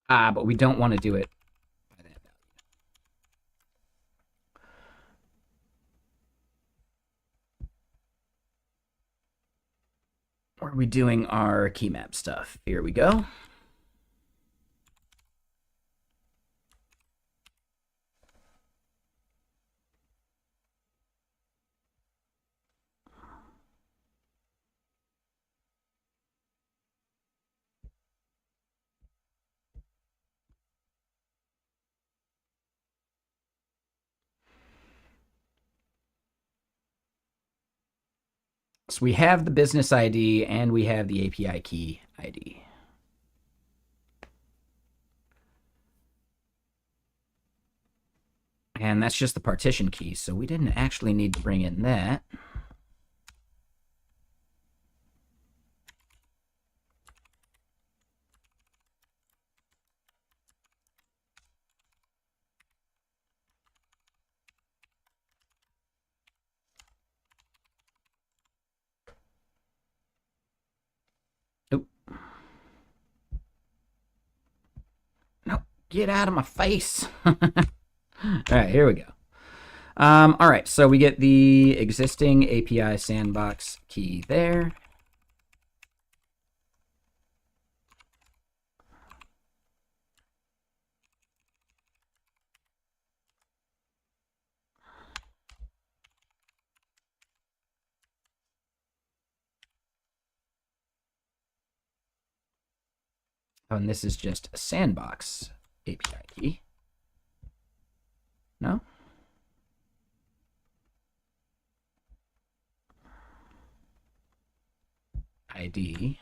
But we don't want to do it by that value. Where are we doing our key map stuff? Here we go. So we have the business ID and we have the API key ID. And that's just the partition key, so we didn't actually need to bring in that. Nope. No, get out of my face. All right, here we go. All right, so we get the existing API sandbox key there. Oh, and this is just a sandbox API key. No? ID.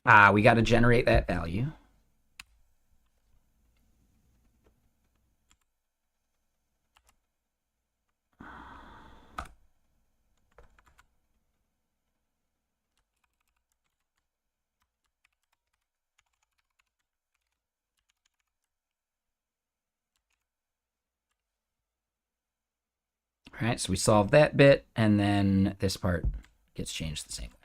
We got to generate that value. All right, so we solve that bit, and then this part gets changed the same way.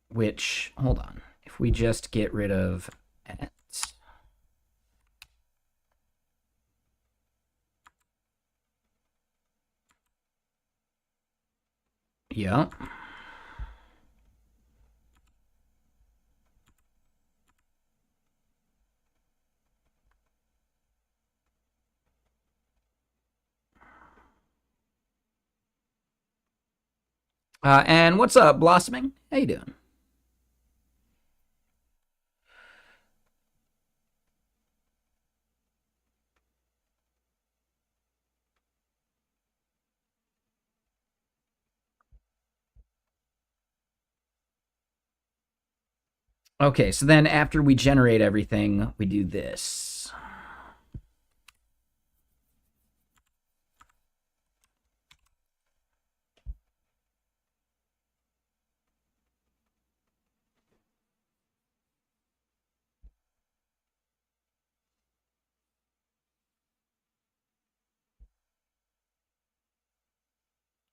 Which, hold on, if we just get rid of at, yeah. And what's up, Blossoming? How you doing? Okay, so then after we generate everything, we do this.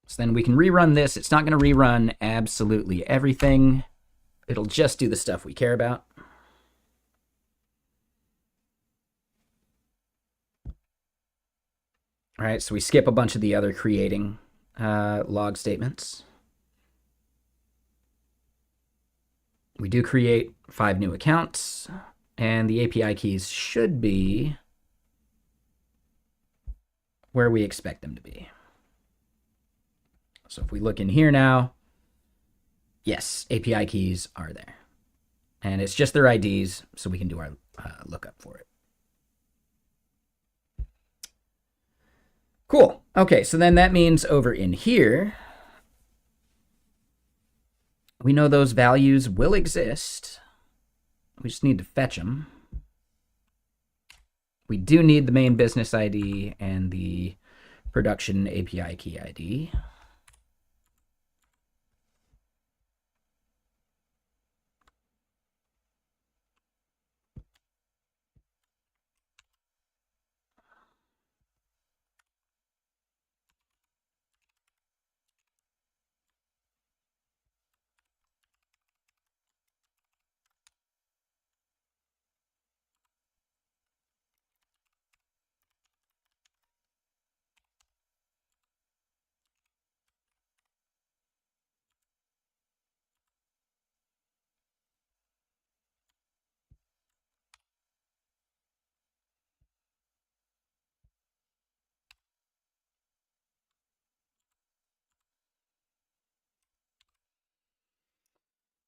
So then we can rerun this. It's not going to rerun absolutely everything. It'll just do the stuff we care about. All right, so we skip a bunch of the other creating log statements. We do create 5 new accounts, and the API keys should be where we expect them to be. So if we look in here now, yes, API keys are there. And it's just their IDs, so we can do our lookup for it. Cool. Okay, so then that means over in here, we know those values will exist. We just need to fetch them. We do need the main business ID and the production API key ID.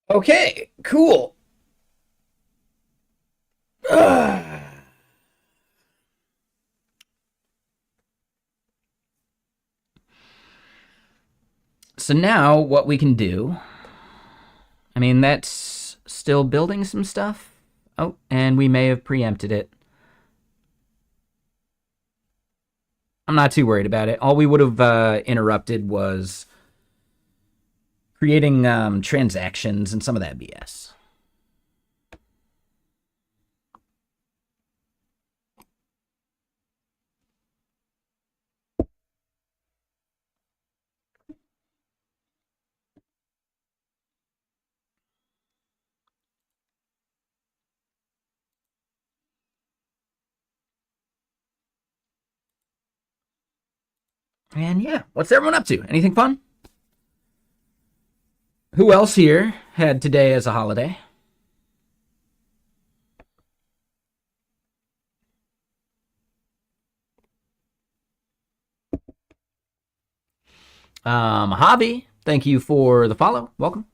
Okay, cool. So now what we can do, I mean, that's still building some stuff. Oh, and we may have preempted it. I'm not too worried about it. All we would have interrupted was creating transactions and some of that BS. And yeah, what's everyone up to? Anything fun? Who else here had today as a holiday? Javi, thank you for the follow. Welcome.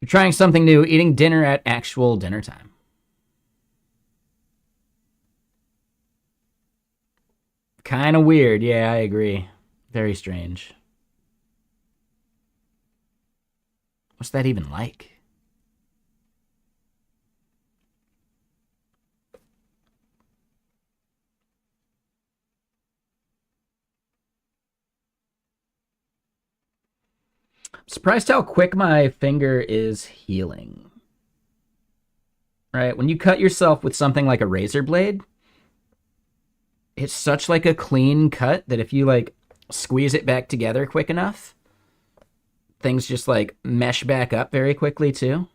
You're trying something new, eating dinner at actual dinner time. Kind of weird. Yeah, I agree. Very strange. What's that even like? I'm surprised how quick my finger is healing. Right? When you cut yourself with something like a razor blade, it's such like a clean cut that if you like squeeze it back together quick enough, things just like mesh back up very quickly too.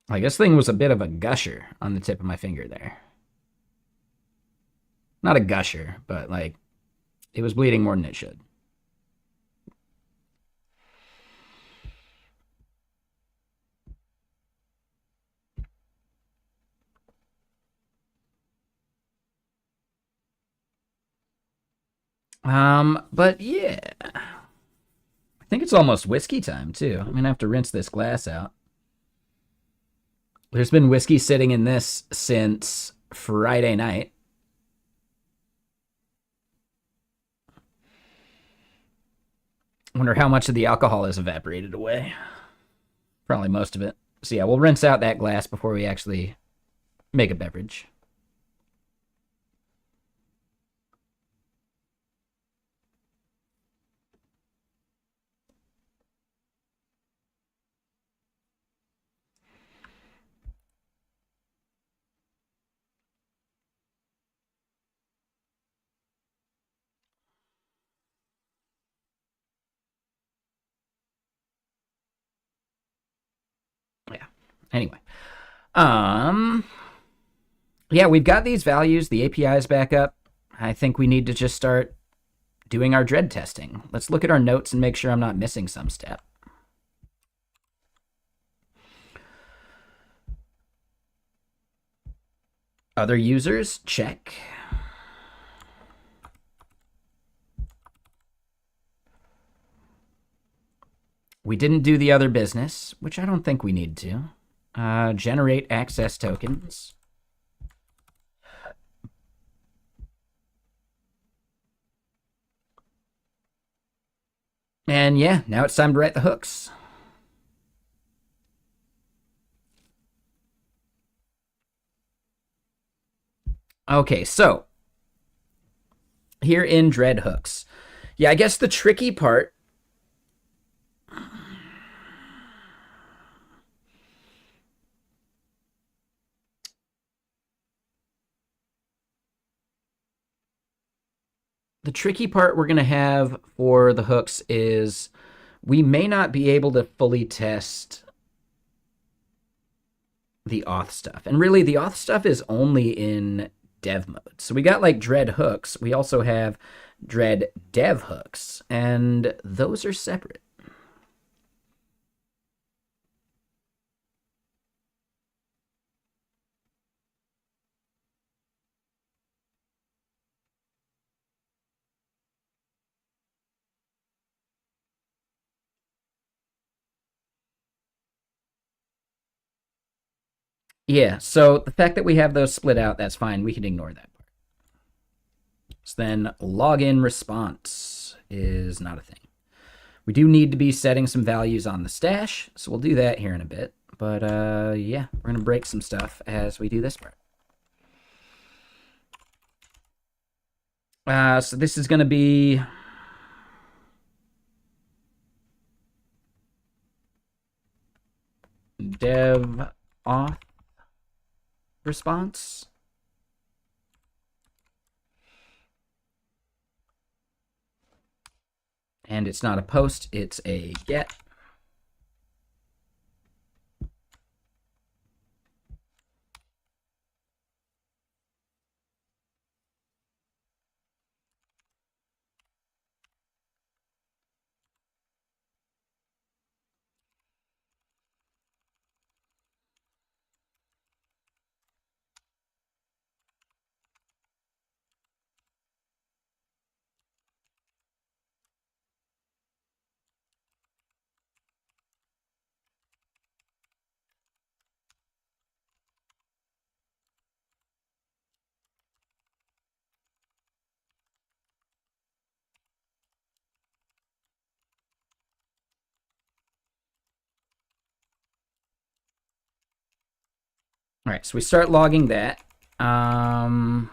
Like this thing was a bit of a gusher on the tip of my finger there. Not a gusher, but like it was bleeding more than it should. But yeah, I think it's almost whiskey time too. I'm gonna have to rinse this glass out. There's been whiskey sitting in this since Friday night. Wonder how much of the alcohol has evaporated away. Probably most of it. So yeah, we'll rinse out that glass before we actually make a beverage. Yeah. Anyway. Um yeah, we've got these values, the APIs back up. I think we need to just start doing our dread testing. Let's look at our notes and make sure I'm not missing some step. Other users, check. We didn't do the other business, which I don't think we need to. Generate access tokens. And yeah, now it's time to write the hooks. Okay, so here in Dread Hooks. Yeah, I guess the tricky part. The tricky part we're going to have for the hooks is we may not be able to fully test the auth stuff. And really, the auth stuff is only in dev mode. So we got like Dread hooks. We also have Dread dev hooks, and those are separate. Yeah, so the fact that we have those split out, that's fine. We can ignore that part. So then login response is not a thing. We do need to be setting some values on the stash, so we'll do that here in a bit. But yeah, we're going to break some stuff as we do this part. So this is going to be dev auth response. And it's not a post, it's a get. All right, so we start logging that. Um,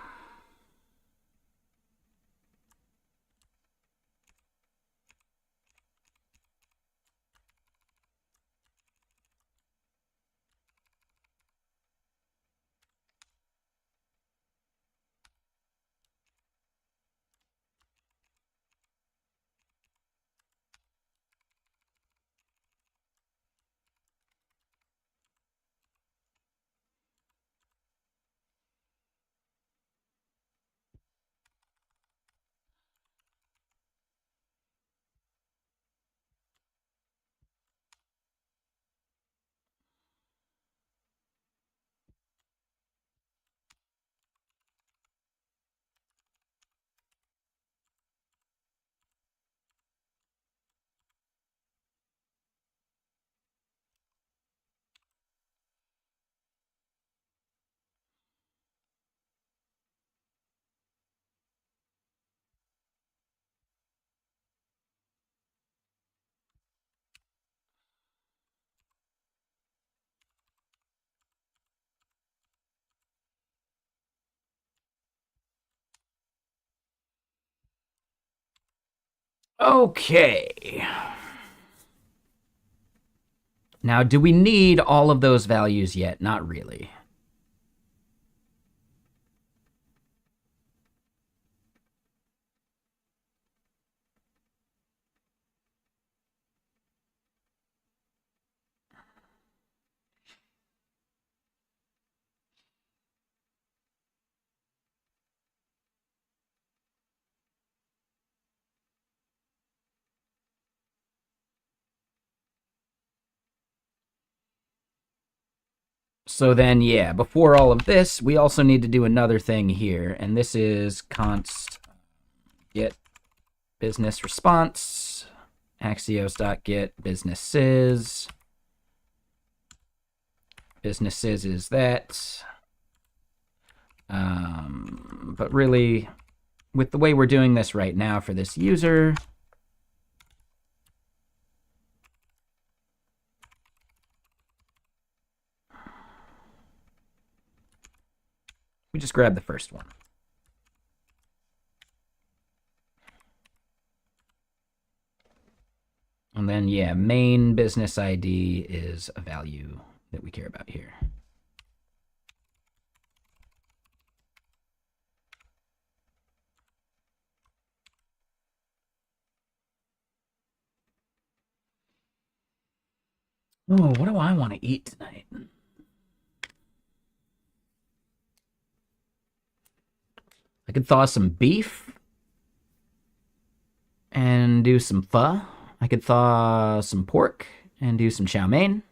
okay. Now, do we need all of those values yet? Not really. So then, yeah, before all of this, we also need to do another thing here, and this is const get business response, axios.get businesses. Businesses is that. But really, with the way we're doing this right now for this user, we just grab the first one. And then, yeah, main business ID is a value that we care about here. Oh, what do I want to eat tonight? I could thaw some beef and do some pho. I could thaw some pork and do some chow mein.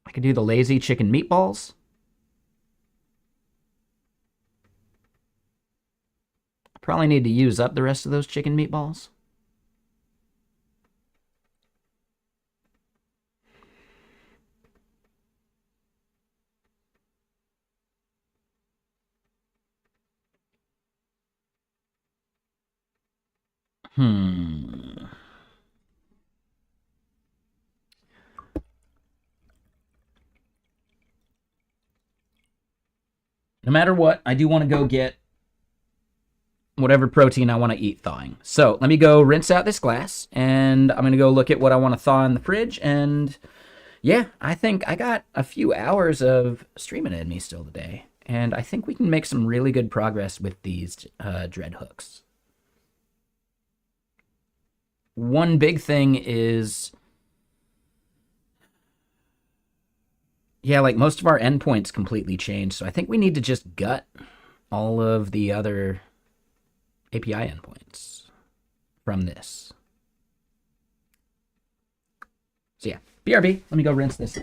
I could do the lazy chicken meatballs. Probably need to use up the rest of those chicken meatballs. Hmm. No matter what, I do want to go get whatever protein I want to eat thawing. So let me go rinse out this glass, and I'm going to go look at what I want to thaw in the fridge. And yeah, I think I got a few hours of streaming in me still today. And I think we can make some really good progress with these dread hooks. One big thing is, yeah, like most of our endpoints completely changed. So I think we need to just gut all of the other API endpoints from this. So yeah, BRB, let me go rinse this.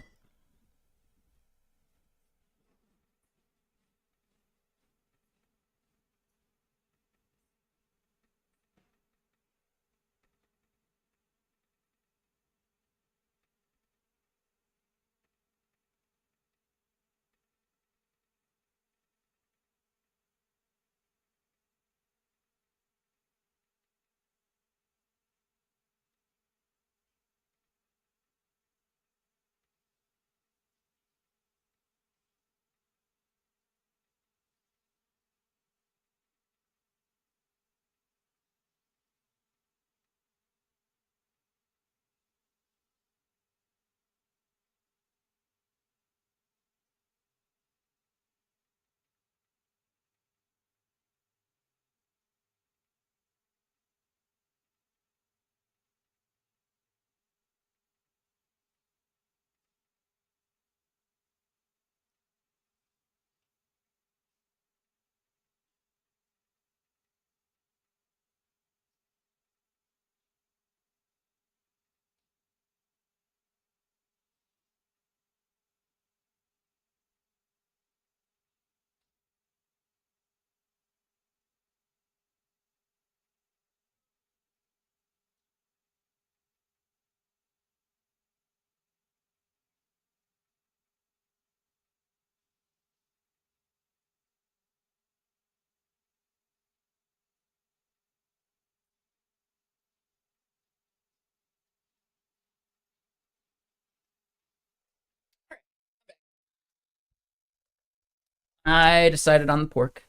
I decided on the pork.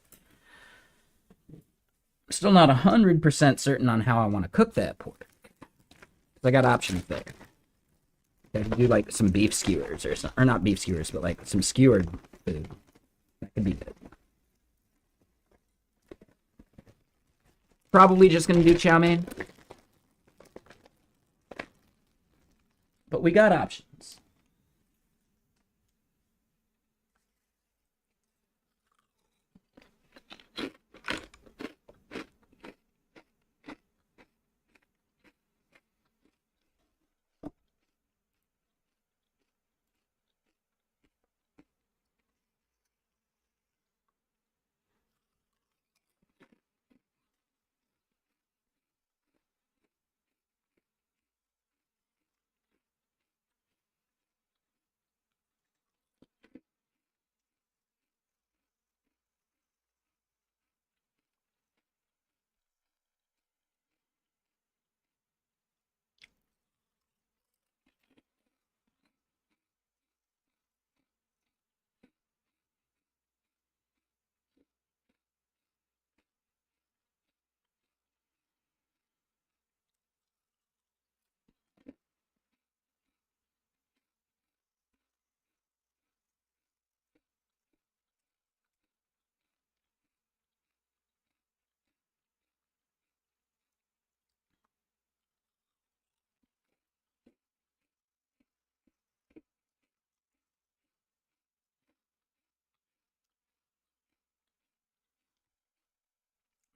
Still not 100% certain on how I want to cook that pork. I got options there. I could do like some beef skewers or something, or not beef skewers, but like some skewered food. That could be good. Probably just gonna do chow mein, but we got options.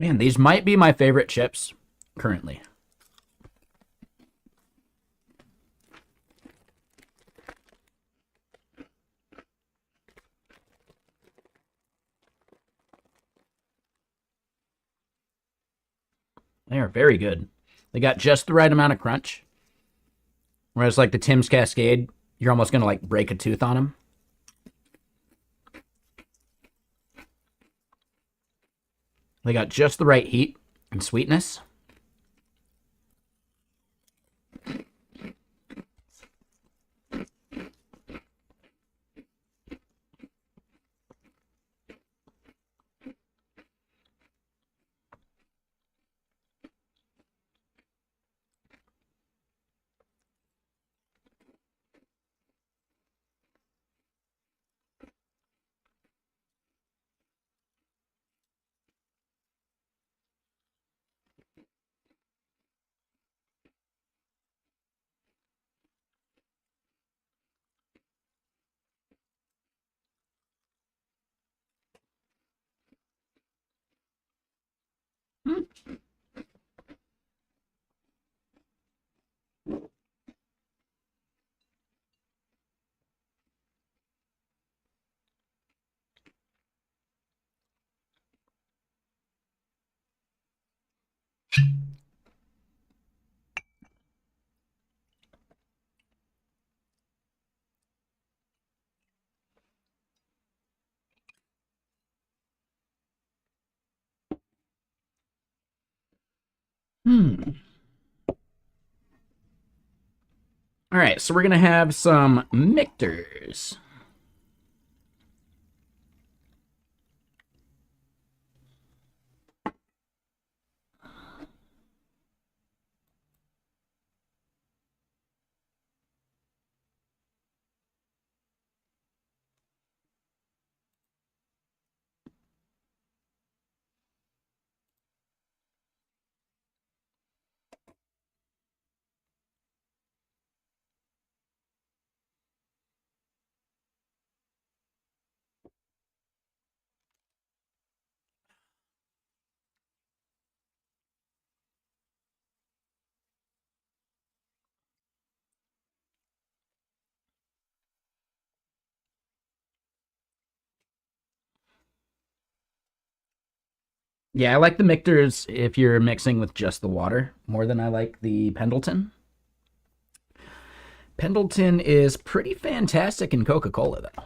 Man, these might be my favorite chips currently. They are very good. They got just the right amount of crunch. Whereas like the Tim's Cascade, you're almost gonna like break a tooth on them. They got just the right heat and sweetness. All right, so we're gonna have some Mictors. Yeah, I like the Mictors if you're mixing with just the water more than I like the Pendleton. Pendleton is pretty fantastic in Coca-Cola, though.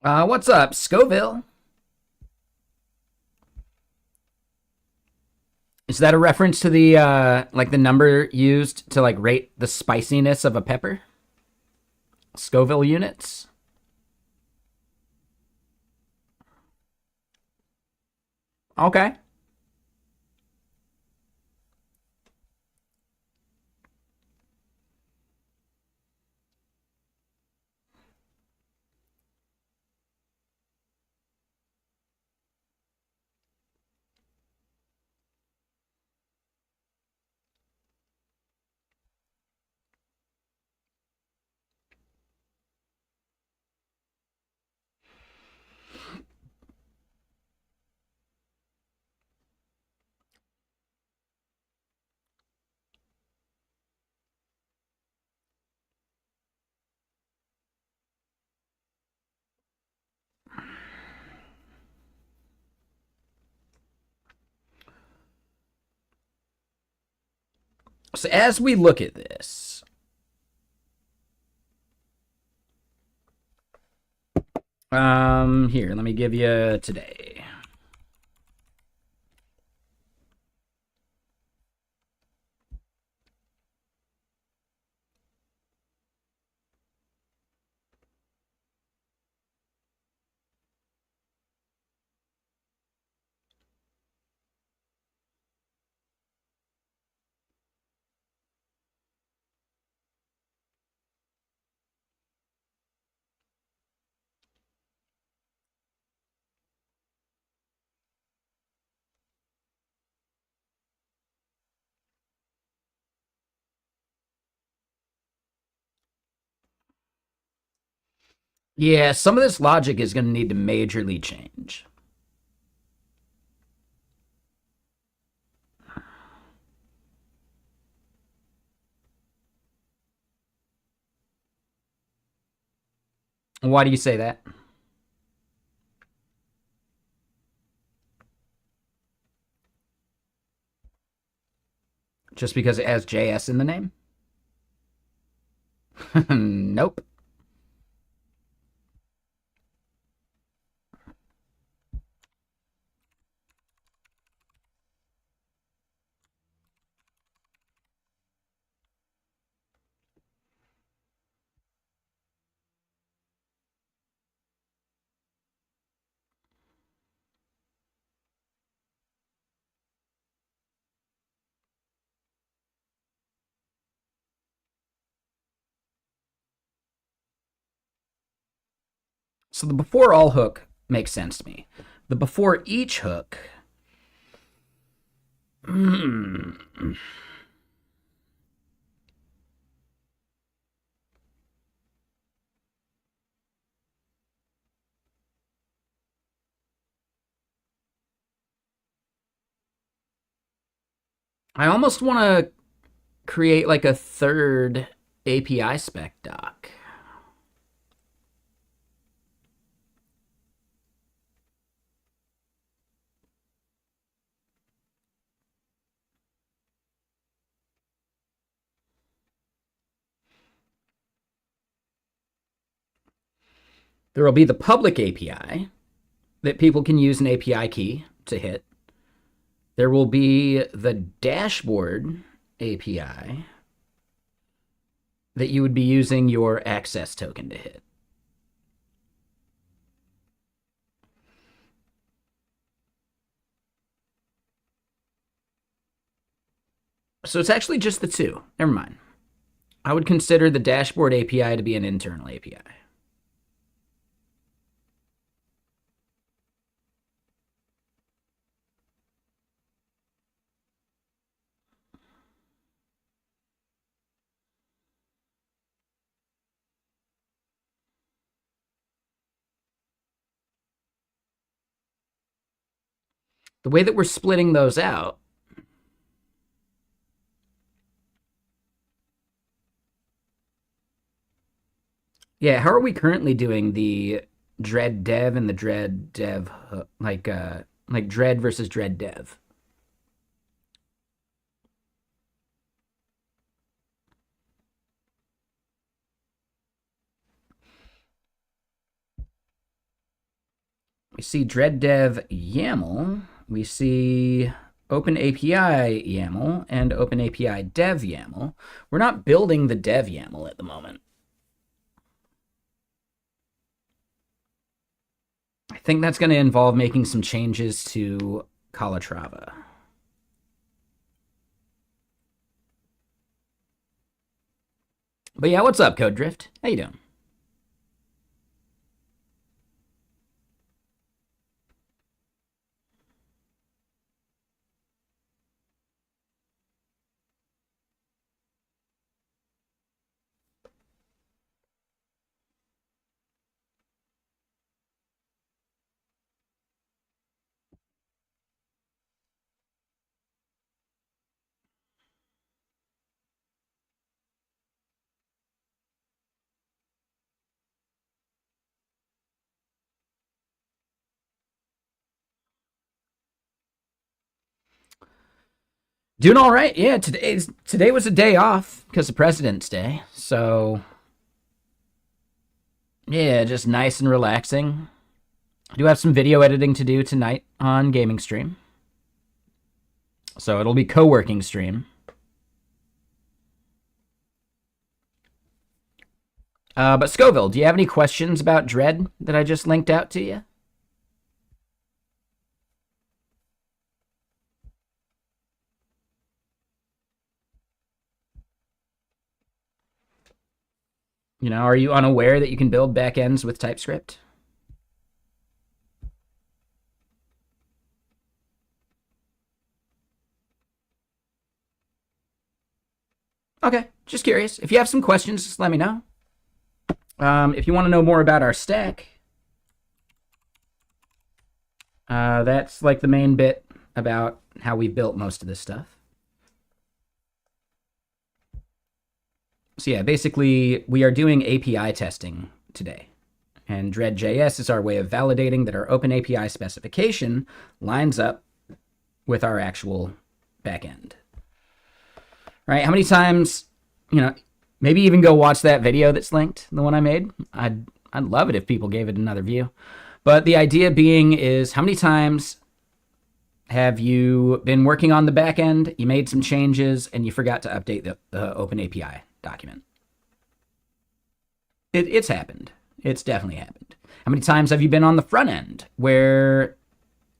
What's up, Scoville? Is that a reference to the like the number used to like rate the spiciness of a pepper? Scoville units? Okay. So as we look at this, here, let me give you today. Yeah, some of this logic is going to need to majorly change. Why do you say that? Just because it has JS in the name? Nope. So the before all hook makes sense to me. The before each hook. I almost want to create like a third API spec doc. There will be the public API that people can use an API key to hit. There will be the dashboard API that you would be using your access token to hit. So it's actually just the two. Never mind. I would consider the dashboard API to be an internal API. The way that we're splitting those out, yeah, how are we currently doing the dread dev and the dread dev like dread versus dread dev? We see dread dev YAML. We see OpenAPI YAML and OpenAPI dev YAML. We're not building the dev YAML at the moment. I think that's going to involve making some changes to Calatrava. But yeah, what's up, Code Drift? How you doing? Doing all right. Yeah, today was a day off because of President's Day. So, yeah, just nice and relaxing. I do have some video editing to do tonight on Gaming Stream. So, it'll be co-working stream. But Scoville, do you have any questions about Dread that I just linked out to you? You know, are you unaware that you can build backends with TypeScript? Okay, just curious. If you have some questions, just let me know. If you want to know more about our stack, that's like the main bit about how we built most of this stuff. So yeah, basically we are doing API testing today. And Dread.js is our way of validating that our OpenAPI specification lines up with our actual backend. Right? How many times, maybe even go watch that video that's linked, the one I made. I'd love it if people gave it another view. But the idea being is, how many times have you been working on the back end, you made some changes, and you forgot to update the OpenAPI document? It's happened. It's definitely happened. How many times have you been on the front end where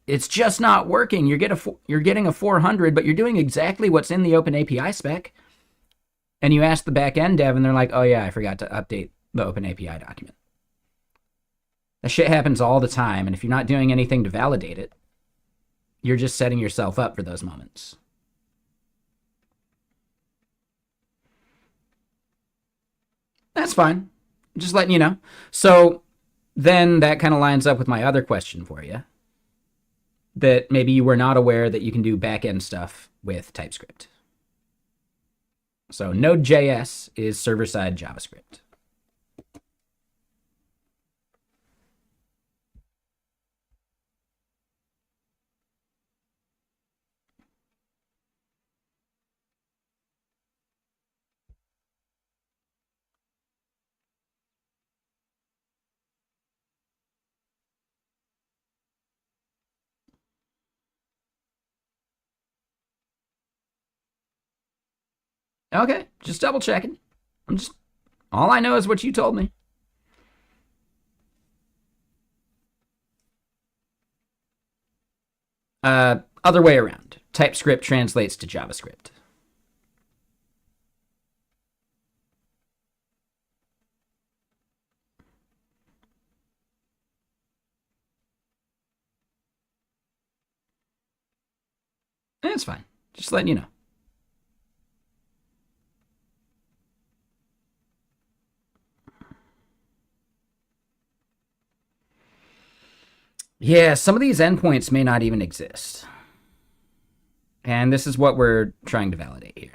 it's just not working? You're getting a 400, but you're doing exactly what's in the OpenAPI spec, and you ask the back end dev, and they're like, "Oh yeah, I forgot to update the OpenAPI document." That shit happens all the time, and if you're not doing anything to validate it, you're just setting yourself up for those moments. That's fine. Just letting you know. So then that kind of lines up with my other question for you, that maybe you were not aware that you can do back-end stuff with TypeScript. So Node.js is server-side JavaScript. Okay, just double checking. All I know is what you told me. Other way around. TypeScript translates to JavaScript. It's fine. Just letting you know. Yeah, some of these endpoints may not even exist. And this is what we're trying to validate here.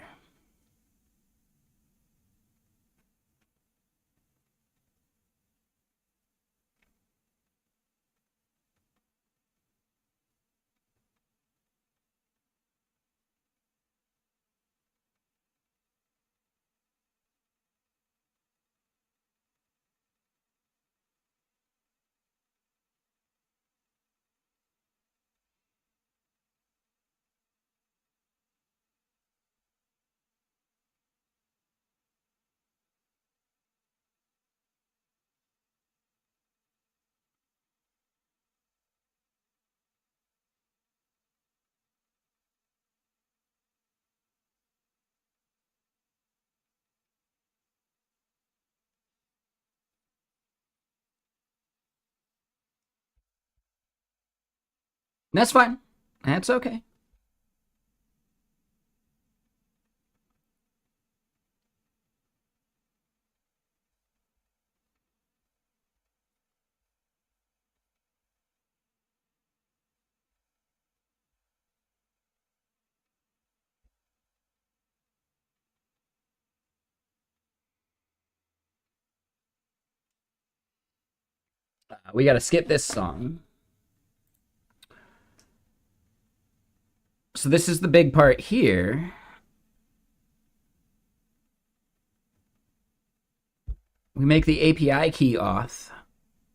That's fine. That's okay. We got to skip this song. So this is the big part here. We make the API key auth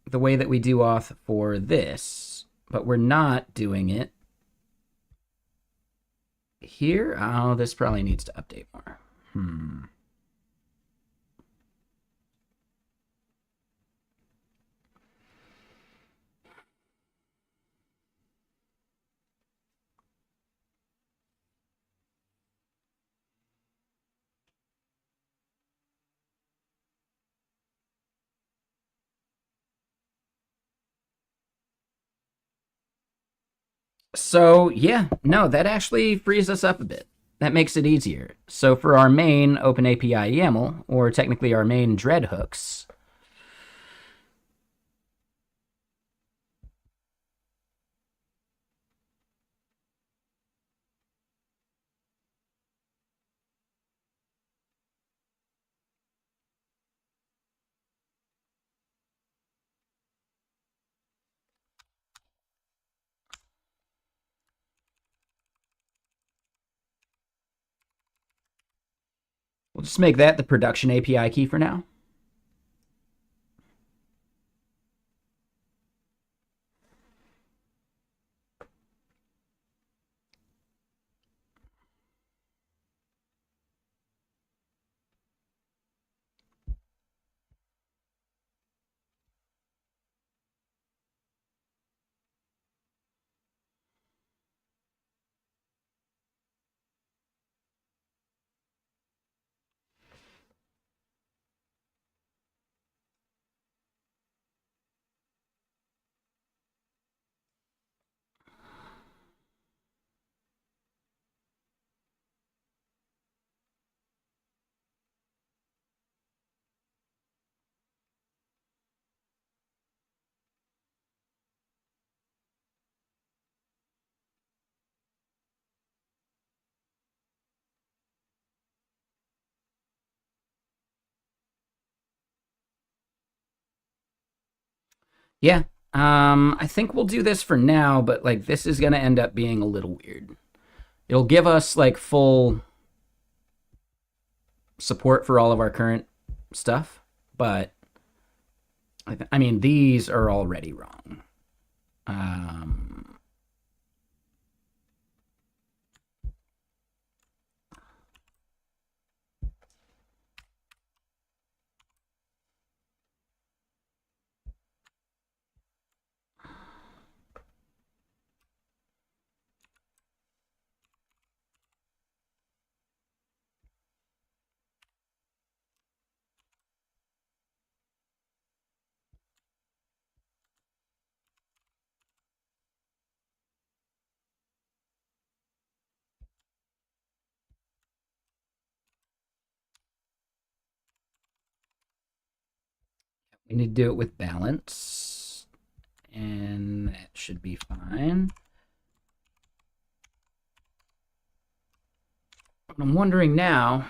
the way that we do auth for this, but we're not doing it here. Oh, this probably needs to update more. So yeah, no, that actually frees us up a bit. That makes it easier. So for our main OpenAPI YAML, or technically our main dread hooks, we'll just make that the production API key for now. Yeah. I think we'll do this for now, but like this is gonna end up being a little weird. It'll give us like full support for all of our current stuff, but I mean these are already wrong. Um, we need to do it with balance, and that should be fine. But I'm wondering now.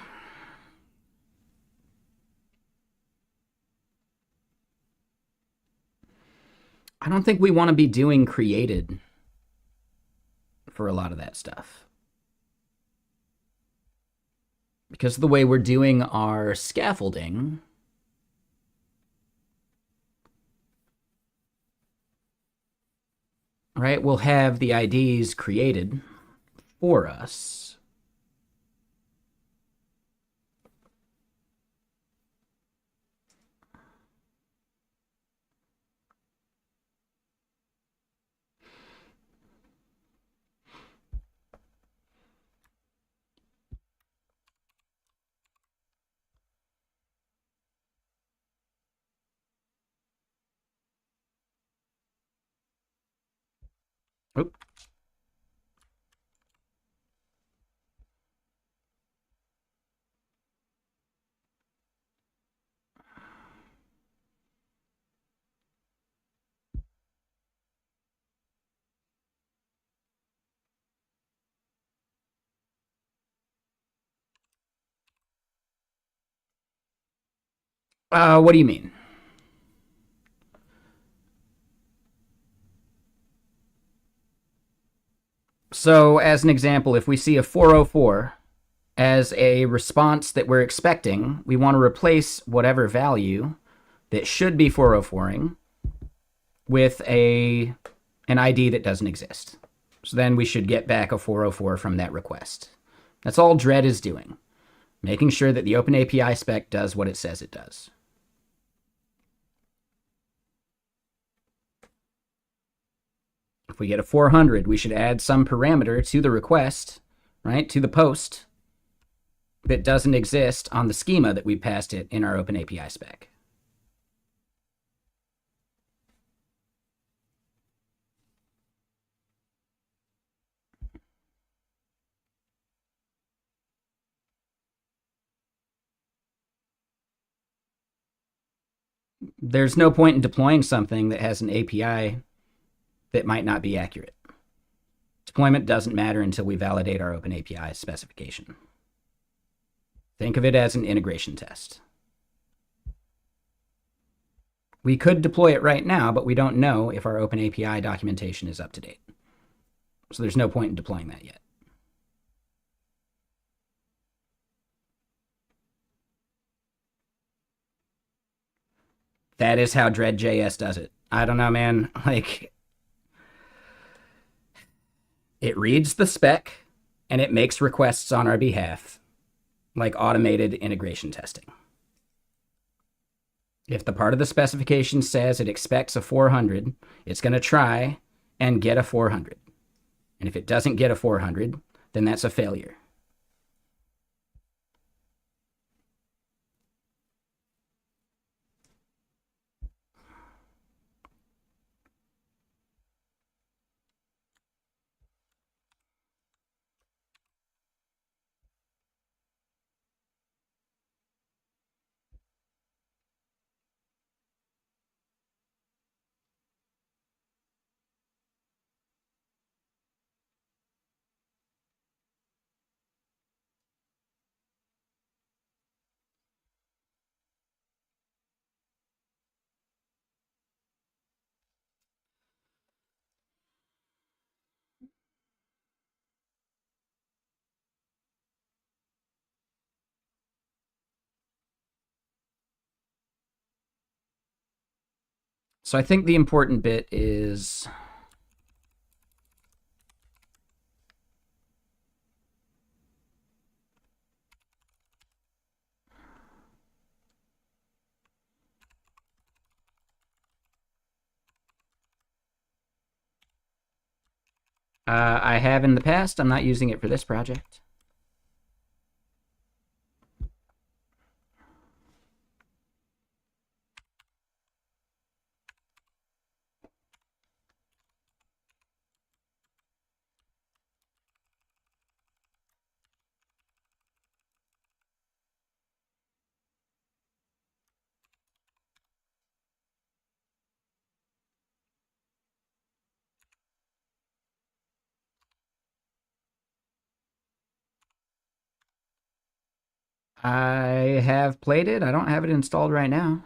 I don't think we want to be doing created for a lot of that stuff. Because of the way we're doing our scaffolding, right, we'll have the IDs created for us. Oop. What do you mean? So, as an example, if we see a 404 as a response that we're expecting, we want to replace whatever value that should be 404ing with an ID that doesn't exist. So then we should get back a 404 from that request. That's all Dread is doing, making sure that the OpenAPI spec does what it says it does. If we get a 400, we should add some parameter to the request, right, to the post that doesn't exist on the schema that we passed it in our OpenAPI spec. There's no point in deploying something that has an API that might not be accurate. Deployment doesn't matter until we validate our OpenAPI specification. Think of it as an integration test. We could deploy it right now, but we don't know if our OpenAPI documentation is up to date. So there's no point in deploying that yet. That is how Dread.js does it. I don't know, man. Like, it reads the spec and it makes requests on our behalf, like automated integration testing. If the part of the specification says it expects a 400, it's going to try and get a 400. And if it doesn't get a 400, then that's a failure. So I think the important bit is I have in the past. I'm not using it for this project. I have played it. I don't have it installed right now.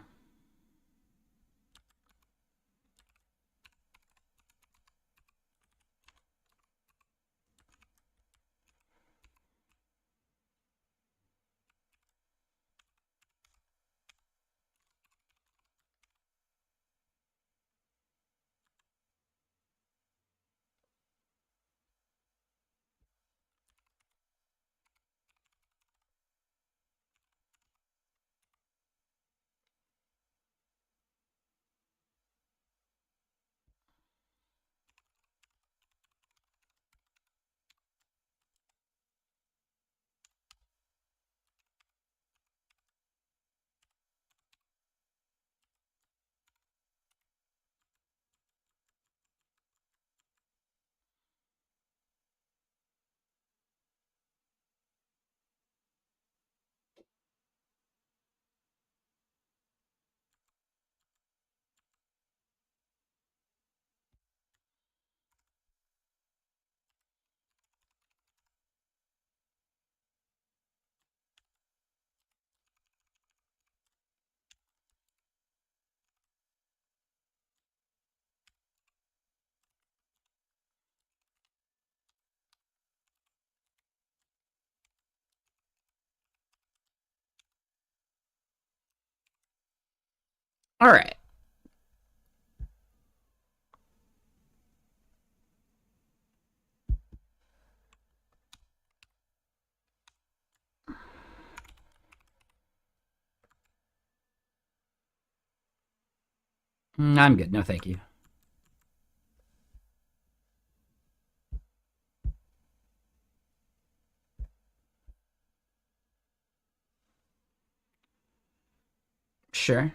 All right. I'm good. No, thank you. Sure.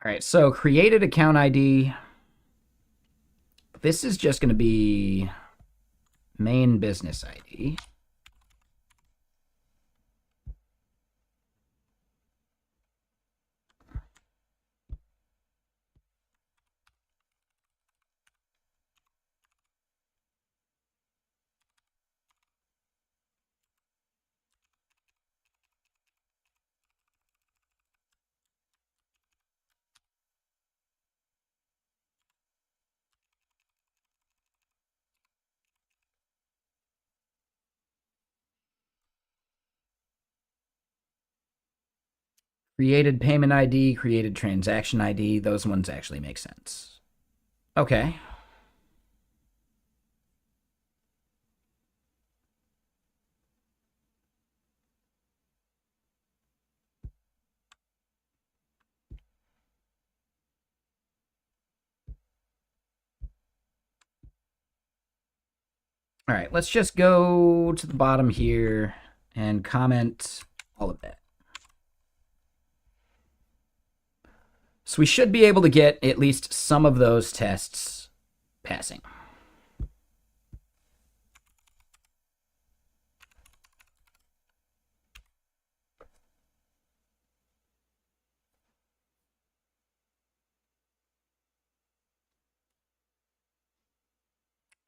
All right. So created account ID. This is just going to be main business ID. Created payment ID, created transaction ID. Those ones actually make sense. Okay. All right, let's just go to the bottom here and comment all of that. So we should be able to get at least some of those tests passing.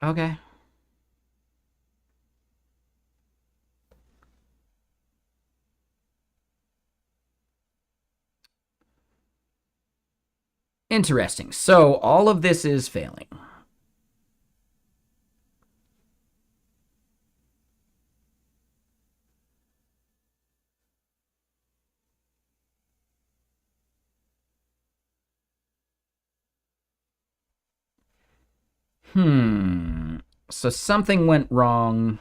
Okay. Interesting. So all of this is failing. So something went wrong.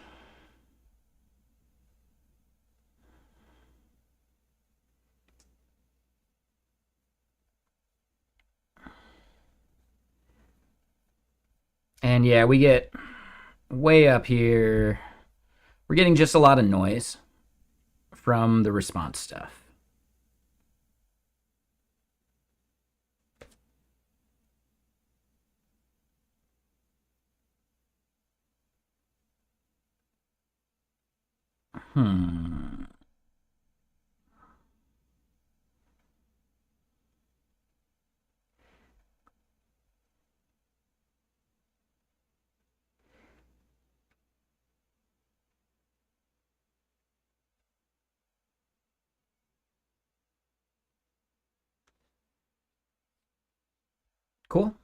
And yeah, we get way up here. We're getting just a lot of noise from the response stuff. Cool.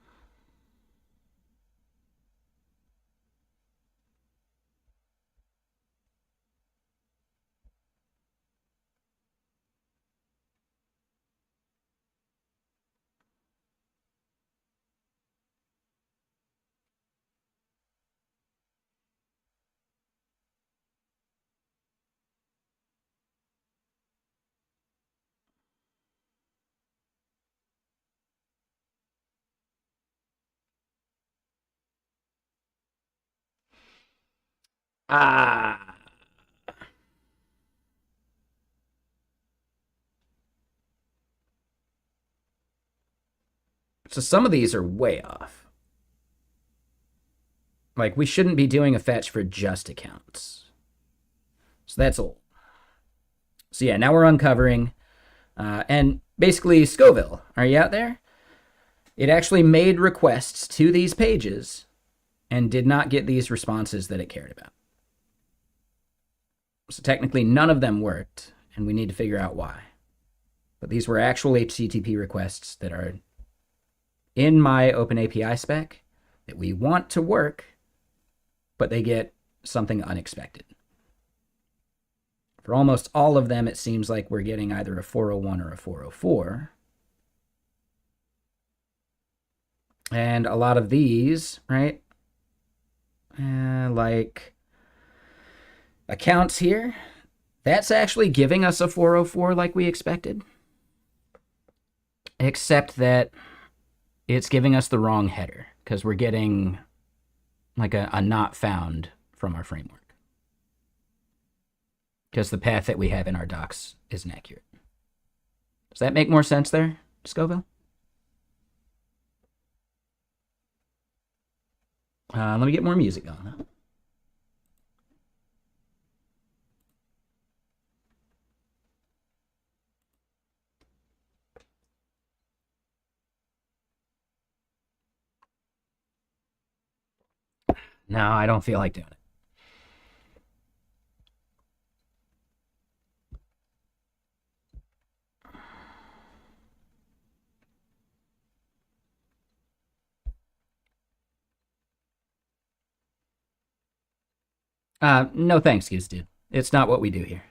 Ah. So some of these are way off. Like, we shouldn't be doing a fetch for just accounts. So that's old. So yeah, now we're uncovering. And basically, Scoville, are you out there? It actually made requests to these pages and did not get these responses that it cared about. So technically, none of them worked, and we need to figure out why. But these were actual HTTP requests that are in my OpenAPI spec that we want to work, but they get something unexpected. For almost all of them, it seems like we're getting either a 401 or a 404. And a lot of these, right? Like accounts here, that's actually giving us a 404 like we expected. Except that it's giving us the wrong header because we're getting like a not found from our framework. Because the path that we have in our docs isn't accurate. Does that make more sense there, Scoville? Let me get more music going, though. No, I don't feel like doing it. No thanks, Goose Dude. It's not what we do here.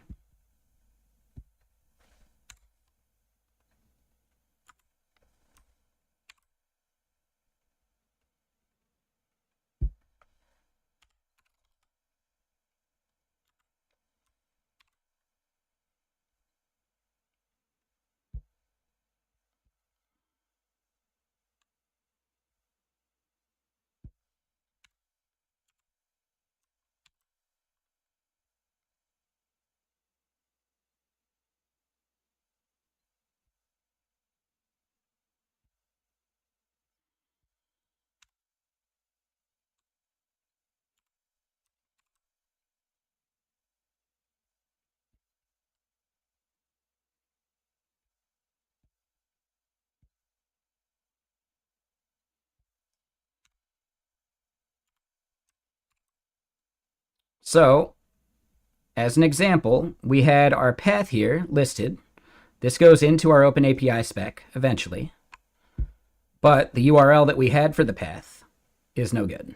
So, as an example, we had our path here listed. This goes into our OpenAPI spec eventually. But the URL that we had for the path is no good.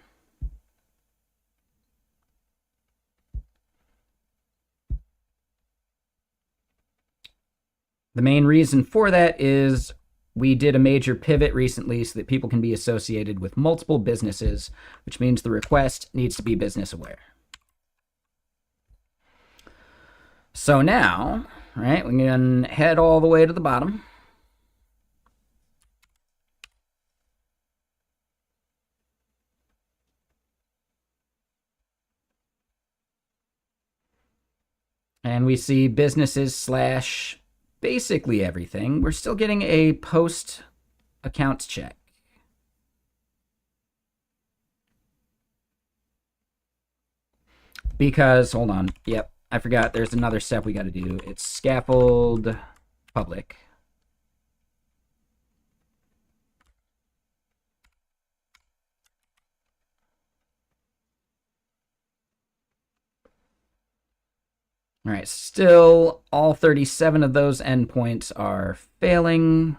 The main reason for that is we did a major pivot recently so that people can be associated with multiple businesses, which means the request needs to be business aware. So now, right, we can head all the way to the bottom. And we see businesses slash basically everything. We're still getting a post accounts check. Because, hold on, yep, I forgot there's another step we got to do. It's scaffold public. All right, still all 37 of those endpoints are failing.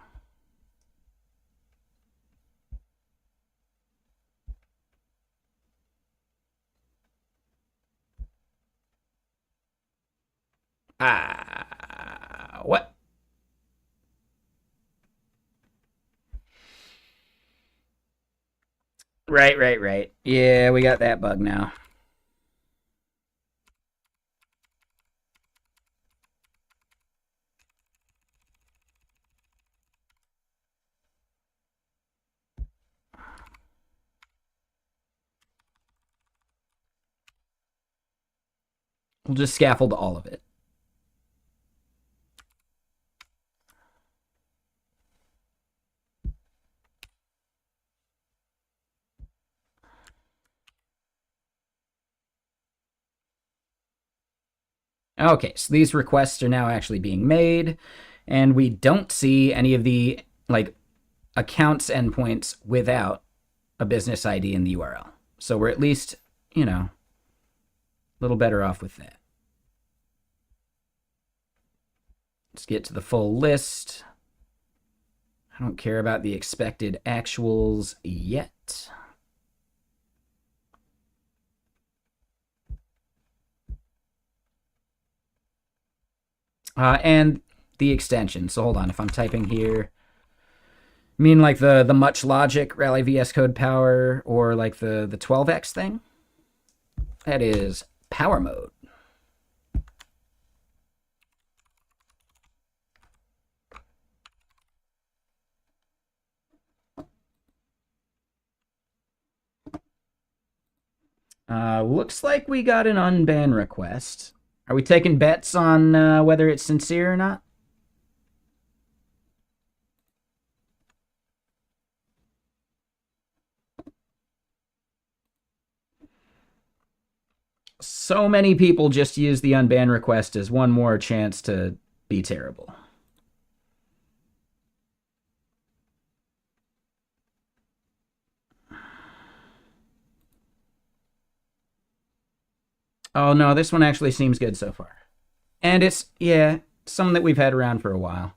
What? Right. Yeah, we got that bug now. We'll just scaffold all of it. Okay, so these requests are now actually being made, and we don't see any of the like accounts endpoints without a business ID in the URL. So we're at least, a little better off with that. Let's get to the full list. I don't care about the expected actuals yet. And the extension. So hold on, if I'm typing here, I mean like the much logic Rally VS Code power or like the 12x thing? That is power mode. Looks like we got an unban request. Are we taking bets on whether it's sincere or not? So many people just use the unban request as one more chance to be terrible. Oh no, this one actually seems good so far. And it's, yeah, something that we've had around for a while.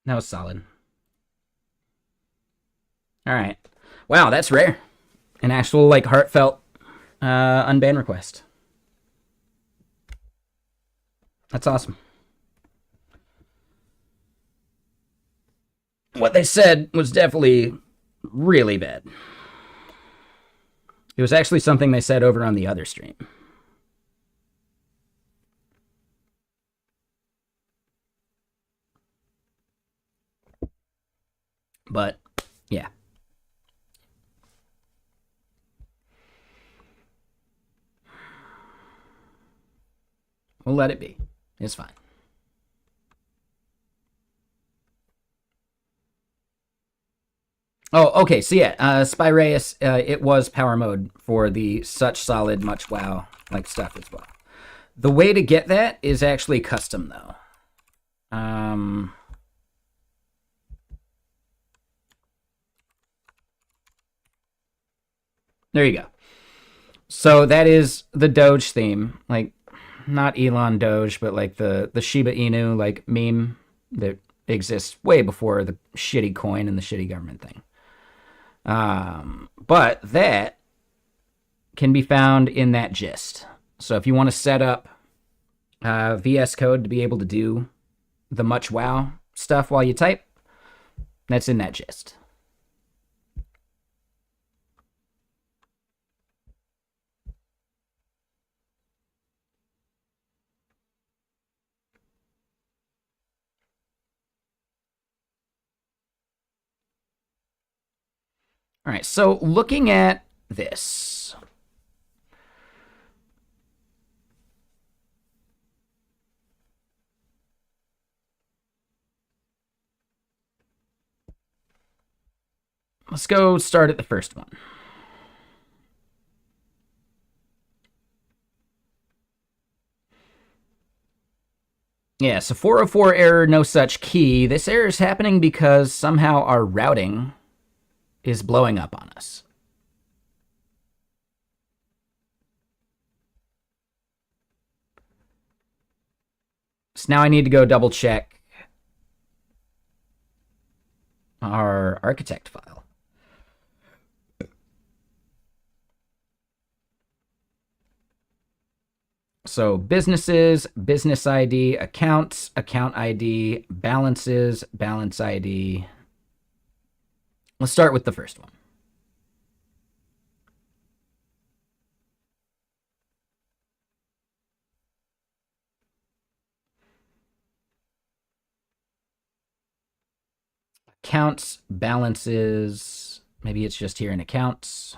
That was solid. All right. Wow, that's rare. An actual, like, heartfelt unban request. That's awesome. What they said was definitely really bad. It was actually something they said over on the other stream. But, yeah. We'll let it be. It's fine. Oh, okay. So yeah, Spyreus, it was power mode for the such solid, much wow like stuff as well. The way to get that is actually custom though. There you go. So that is the Doge theme, like not Elon Doge, but like the Shiba Inu like meme that exists way before the shitty coin and the shitty government thing. But that can be found in that gist. So if you want to set up VS Code to be able to do the much wow stuff while you type, that's in that gist. All right, so looking at this. Let's go start at the first one. Yeah, so 404 error, no such key. This error is happening because somehow our routing is blowing up on us. So now I need to go double check our architect file. So businesses, business ID, accounts, account ID, balances, balance ID. Let's start with the first one. Accounts, balances. Maybe it's just here in accounts.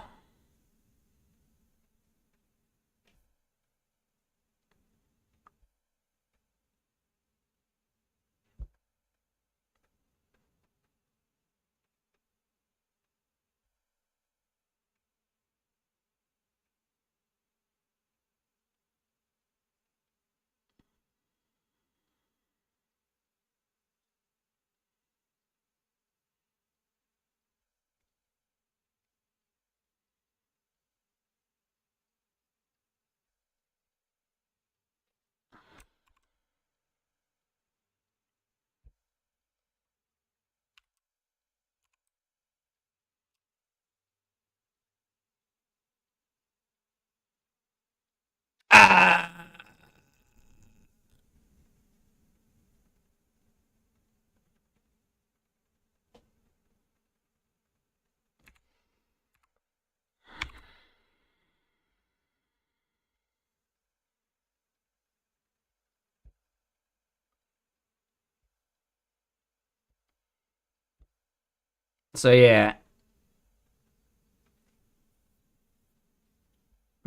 So yeah,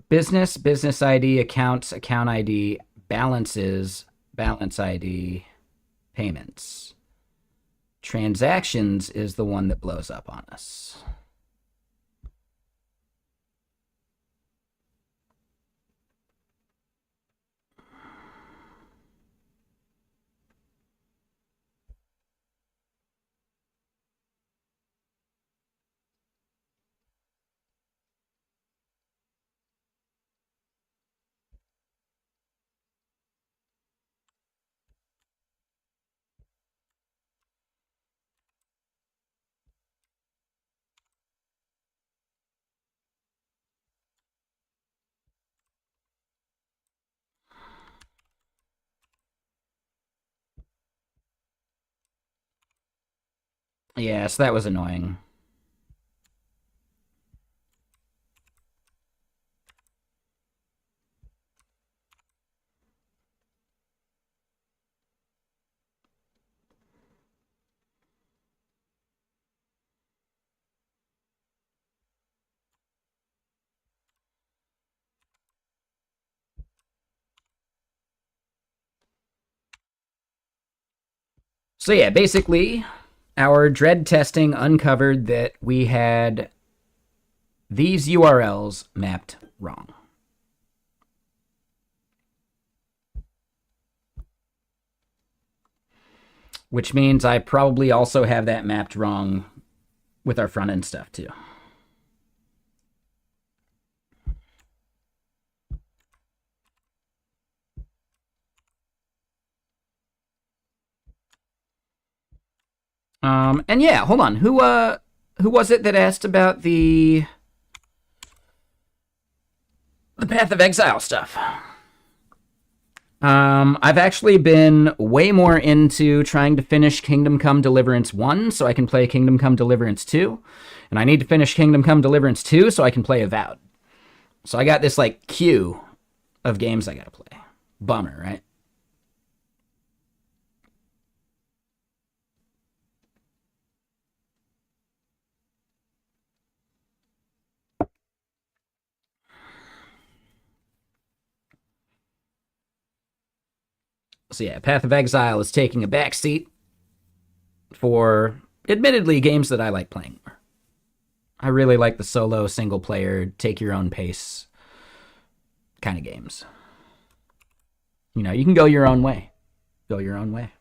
business ID, accounts, account ID, balances, balance ID, payments. Transactions is the one that blows up on us. Yeah, so that was annoying. So yeah, basically, our dread testing uncovered that we had these URLs mapped wrong. Which means I probably also have that mapped wrong with our front end stuff too. And yeah, hold on. Who was it that asked about the Path of Exile stuff? I've actually been way more into trying to finish Kingdom Come Deliverance 1 so I can play Kingdom Come Deliverance 2. And I need to finish Kingdom Come Deliverance 2 so I can play Avowed. So I got this like queue of games I gotta play. Bummer, right? So yeah, Path of Exile is taking a backseat for admittedly games that I like playing more. I really like the solo, single player, take your own pace kind of games. You know, you can go your own way. Go your own way.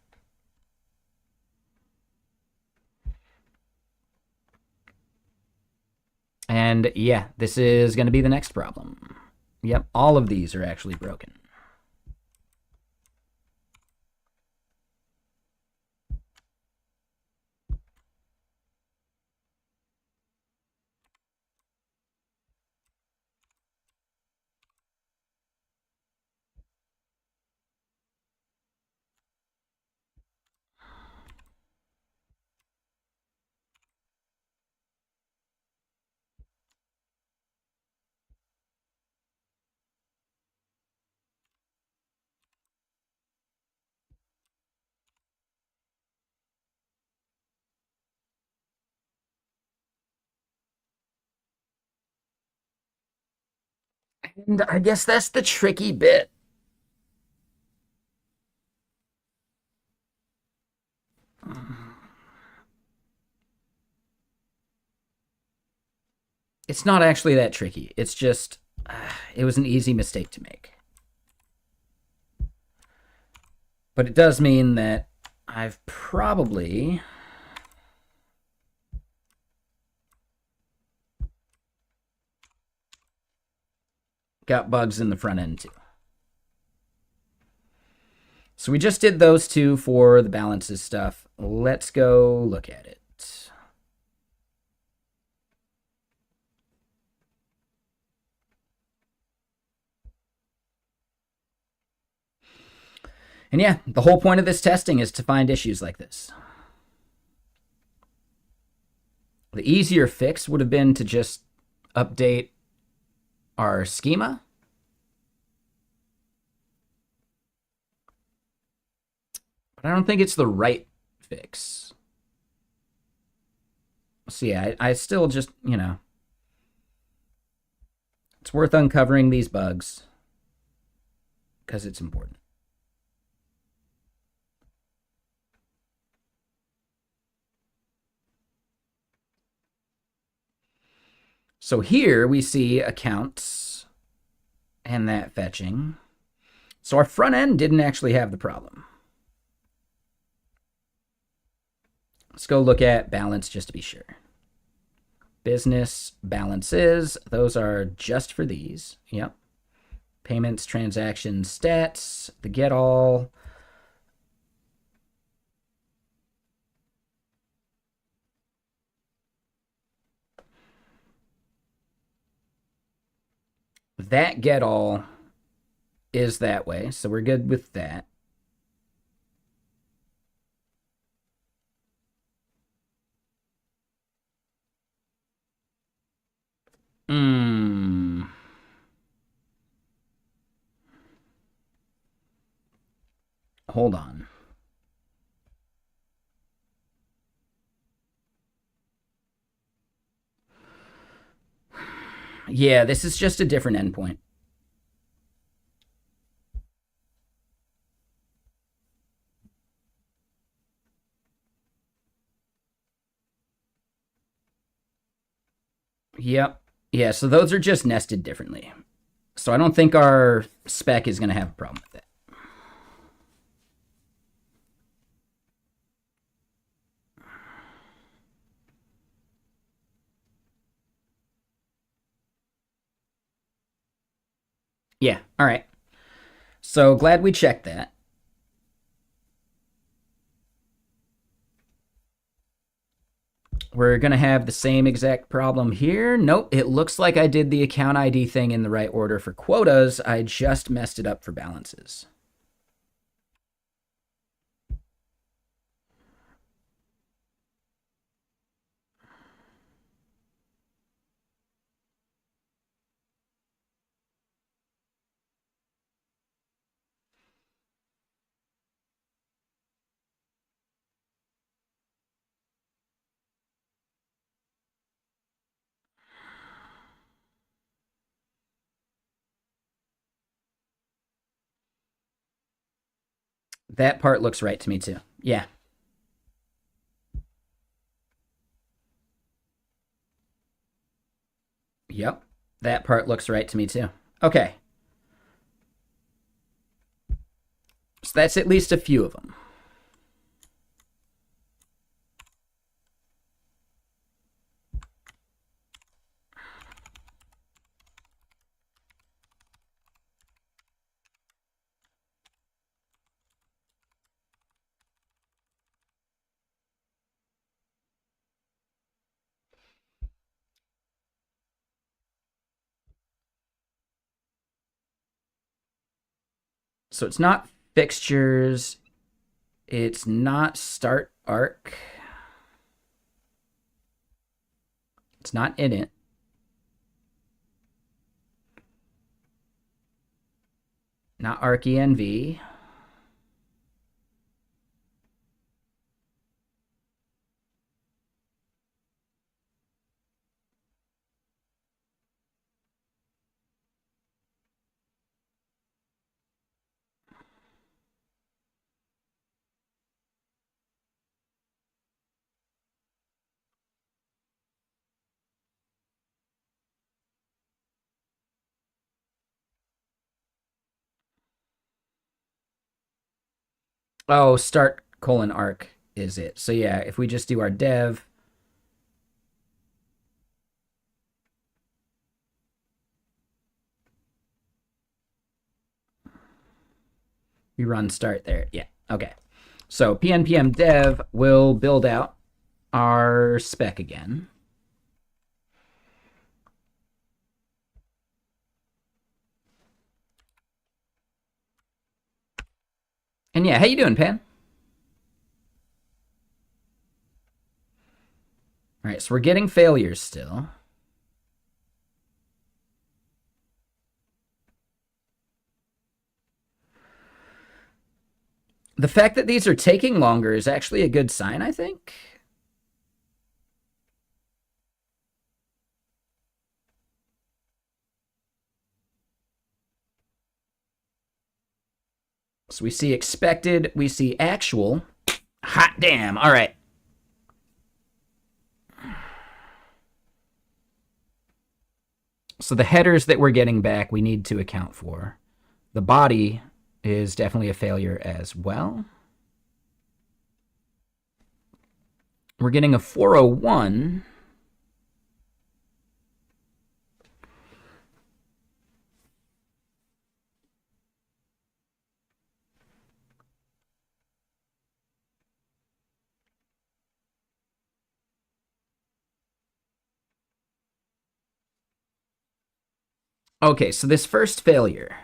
And yeah, this is going to be the next problem. Yep, all of these are actually broken. And I guess that's the tricky bit. It's not actually that tricky. It's just, it was an easy mistake to make. But it does mean that I've probably got bugs in the front end too. So we just did those two for the balances stuff. Let's go look at it. And yeah, the whole point of this testing is to find issues like this. The easier fix would have been to just update our schema. But I don't think it's the right fix. So yeah, I still just, it's worth uncovering these bugs because it's important. So here we see accounts and that fetching. So our front end didn't actually have the problem. Let's go look at balance just to be sure. Business balances, those are just for these. Yep. Payments, transactions, stats, the get all. That get all is that way, so we're good with that. Hmm. Hold on. Yeah, this is just a different endpoint. Yep. Yeah, so those are just nested differently. So I don't think our spec is going to have a problem with it. Yeah, all right. So glad we checked that. We're going to have the same exact problem here. Nope, it looks like I did the account ID thing in the right order for quotas. I just messed it up for balances. That part looks right to me too. Yeah. Yep. That part looks right to me too. Okay. So that's at least a few of them. So it's not fixtures. It's not start arc. It's not in it. Not arc env. Oh, start colon arc is it. So yeah, if we just do our dev, we run start there. Yeah. Okay. So pnpm dev will build out our spec again. And yeah, how you doing, Pan? All right, so we're getting failures still. The fact that these are taking longer is actually a good sign, I think. So we see expected, we see actual. Hot damn. All right. So the headers that we're getting back, we need to account for. The body is definitely a failure as well. We're getting a 401. Okay, so this first failure.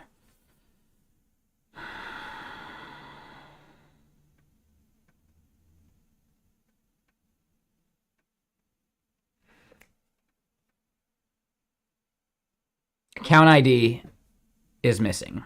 Account ID is missing.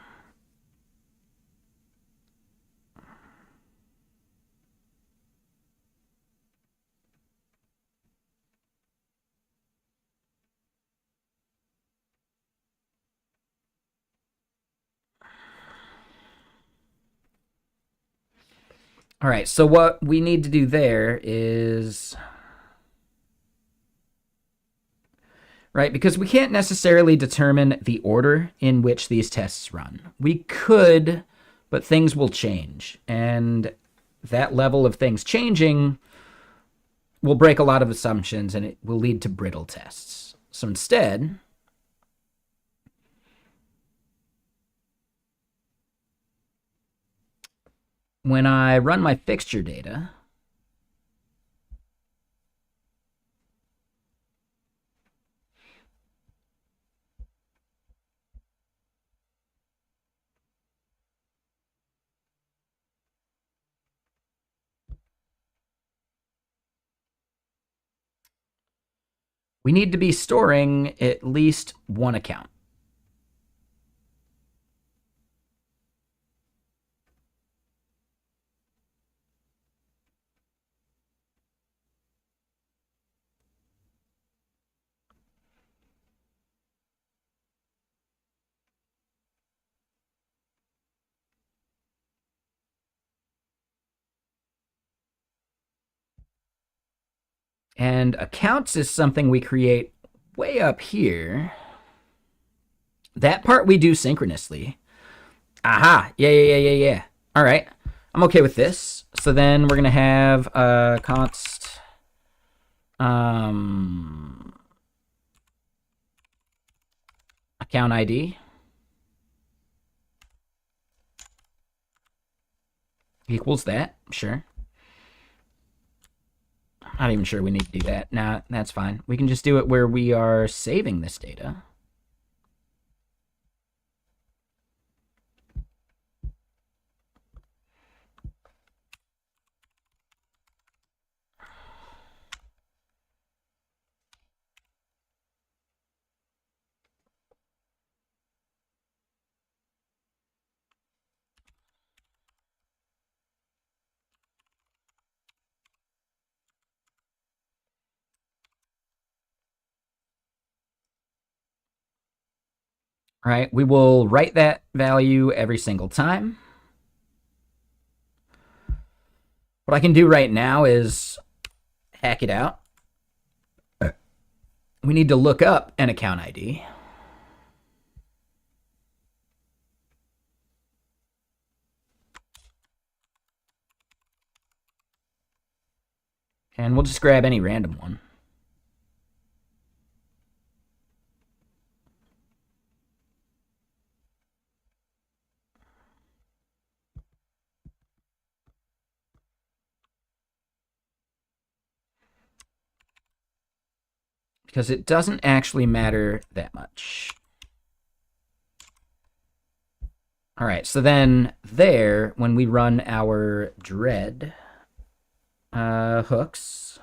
All right, so what we need to do there is, right, because we can't necessarily determine the order in which these tests run. We could, but things will change. And that level of things changing will break a lot of assumptions and it will lead to brittle tests. So instead, when I run my fixture data, we need to be storing at least one account. And accounts is something we create way up here. That part we do synchronously. Aha. Yeah. All right. I'm okay with this. So then we're going to have const account ID equals that. Sure. Not even sure we need to do that. Nah, that's fine. We can just do it where we are saving this data. All right, we will write that value every single time. What I can do right now is hack it out. We need to look up an account ID. And we'll just grab any random one. Because it doesn't actually matter that much. All right, so then there, when we run our dread hooks,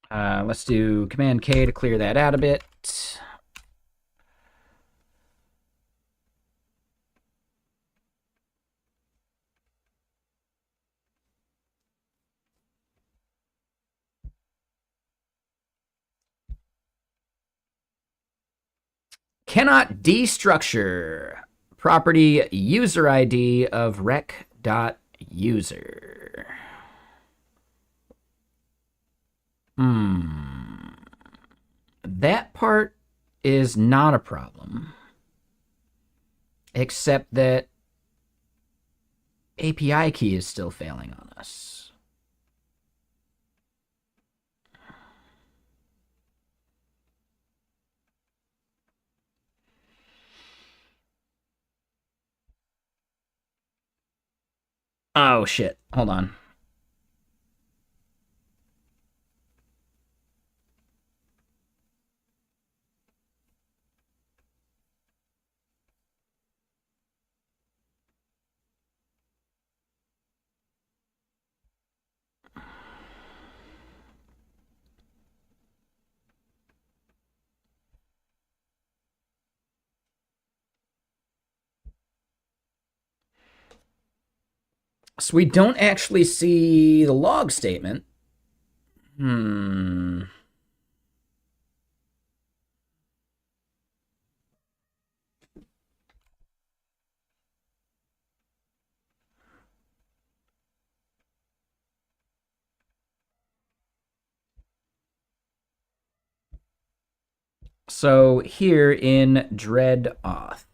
Let's do Command K to clear that out a bit. Cannot destructure property user ID of rec.user. That part is not a problem, except that API key is still failing on us. Oh, shit. Hold on. So we don't actually see the log statement. So here in dread auth,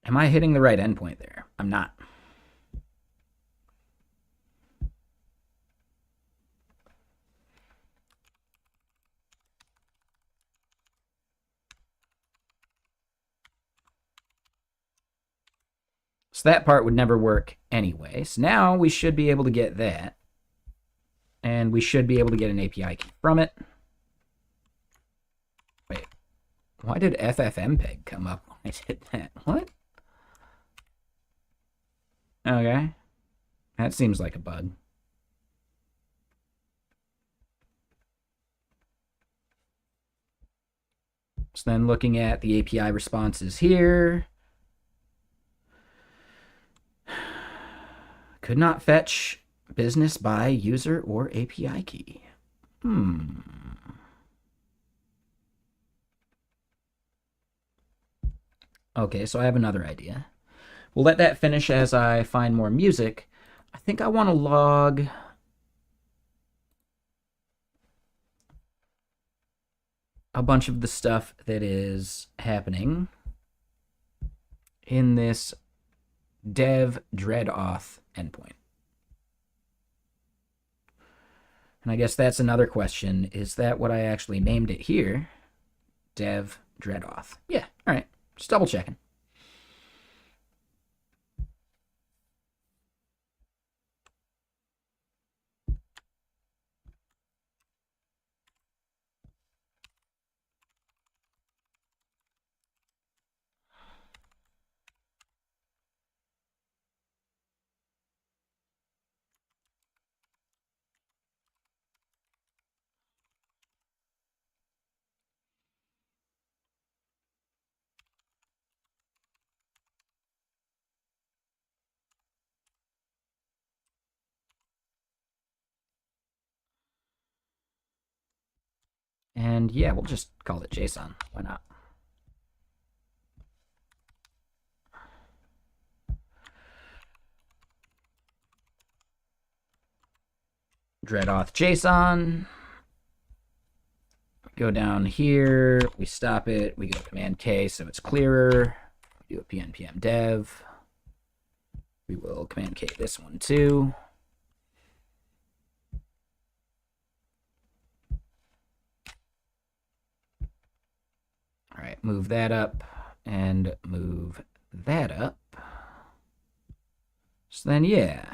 am I hitting the right endpoint there? I'm not. So that part would never work anyway. So now we should be able to get that. And we should be able to get an API key from it. Wait, why did FFmpeg come up when I did that? What? Okay. That seems like a bug. So then looking at the API responses here, could not fetch business by user or API key. Okay, so I have another idea. We'll let that finish as I find more music. I think I want to log a bunch of the stuff that is happening in this dev dread auth endpoint. And I guess that's another question. Is that what I actually named it here? Dev dread auth. Yeah, all right. Just double checking. And yeah, we'll just call it JSON. Why not? Dread auth JSON. Go down here, we stop it, we go Command K so it's clearer. We do a pnpm dev. We will Command K this one too. All right, move that up and move that up. So then, yeah.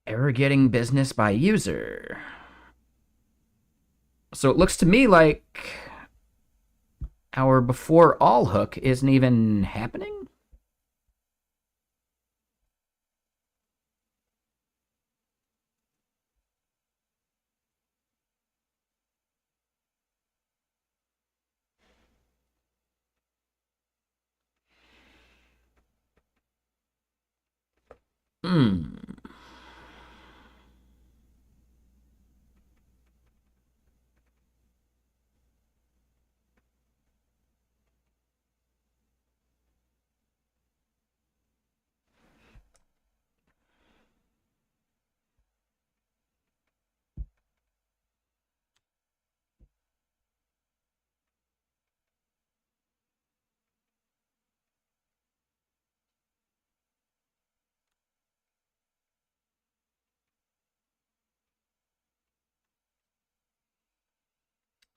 Error getting business by user. So it looks to me like our before all hook isn't even happening. Hmm.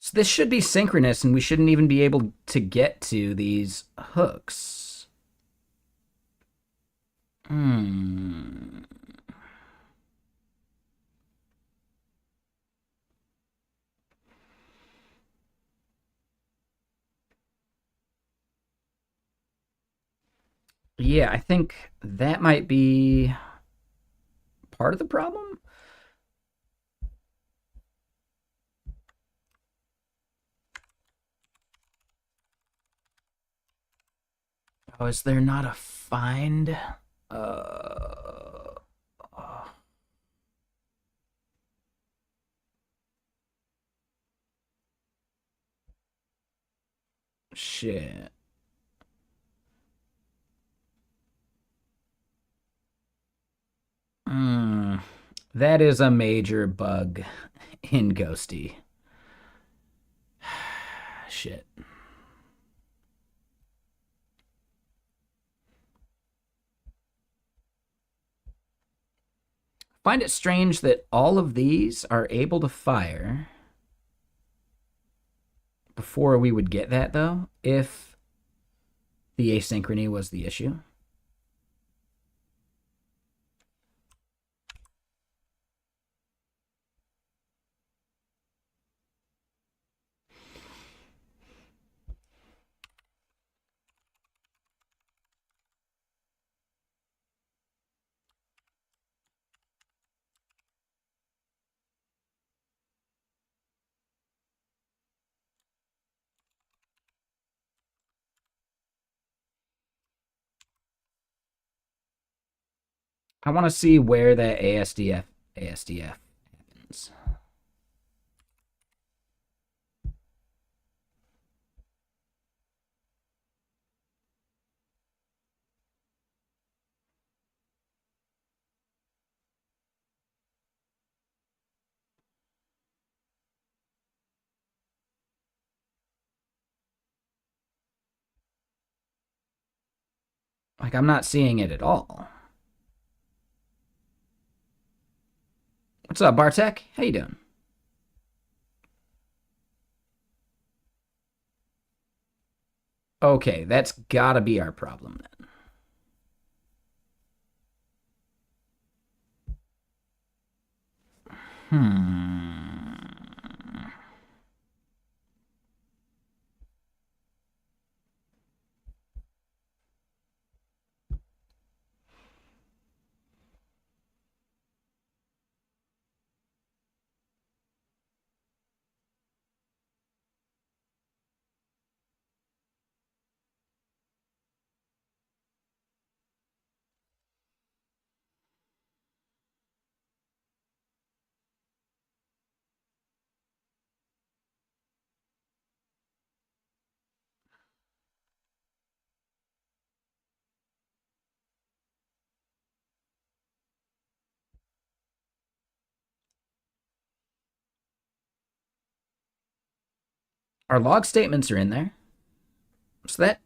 So this should be synchronous, and we shouldn't even be able to get to these hooks. Hmm. Yeah, I think that might be part of the problem. Oh, is there not a find? Uh, oh, shit. Hmm. That is a major bug in Ghosty. Shit. Find it strange that all of these are able to fire before we would get that, though, if the asynchrony was the issue. I want to see where that ASDF happens. Like, I'm not seeing it at all. What's up, Bartek? How you doing? Okay, that's gotta be our problem then. Hmm. Our log statements are in there. So that.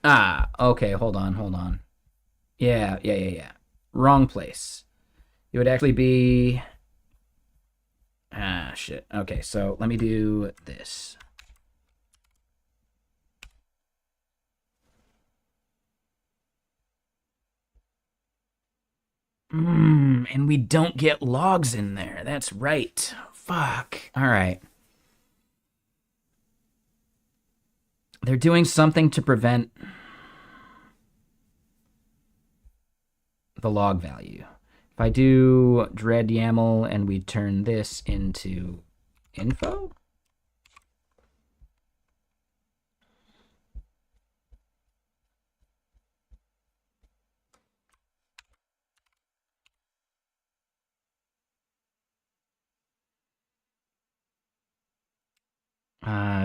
Ah, okay, hold on. Yeah. Wrong place. It would actually be. Ah, shit. Okay, so let me do this. And we don't get logs in there. That's right. Fuck. All right. They're doing something to prevent the log value. If I do dread YAML and we turn this into info,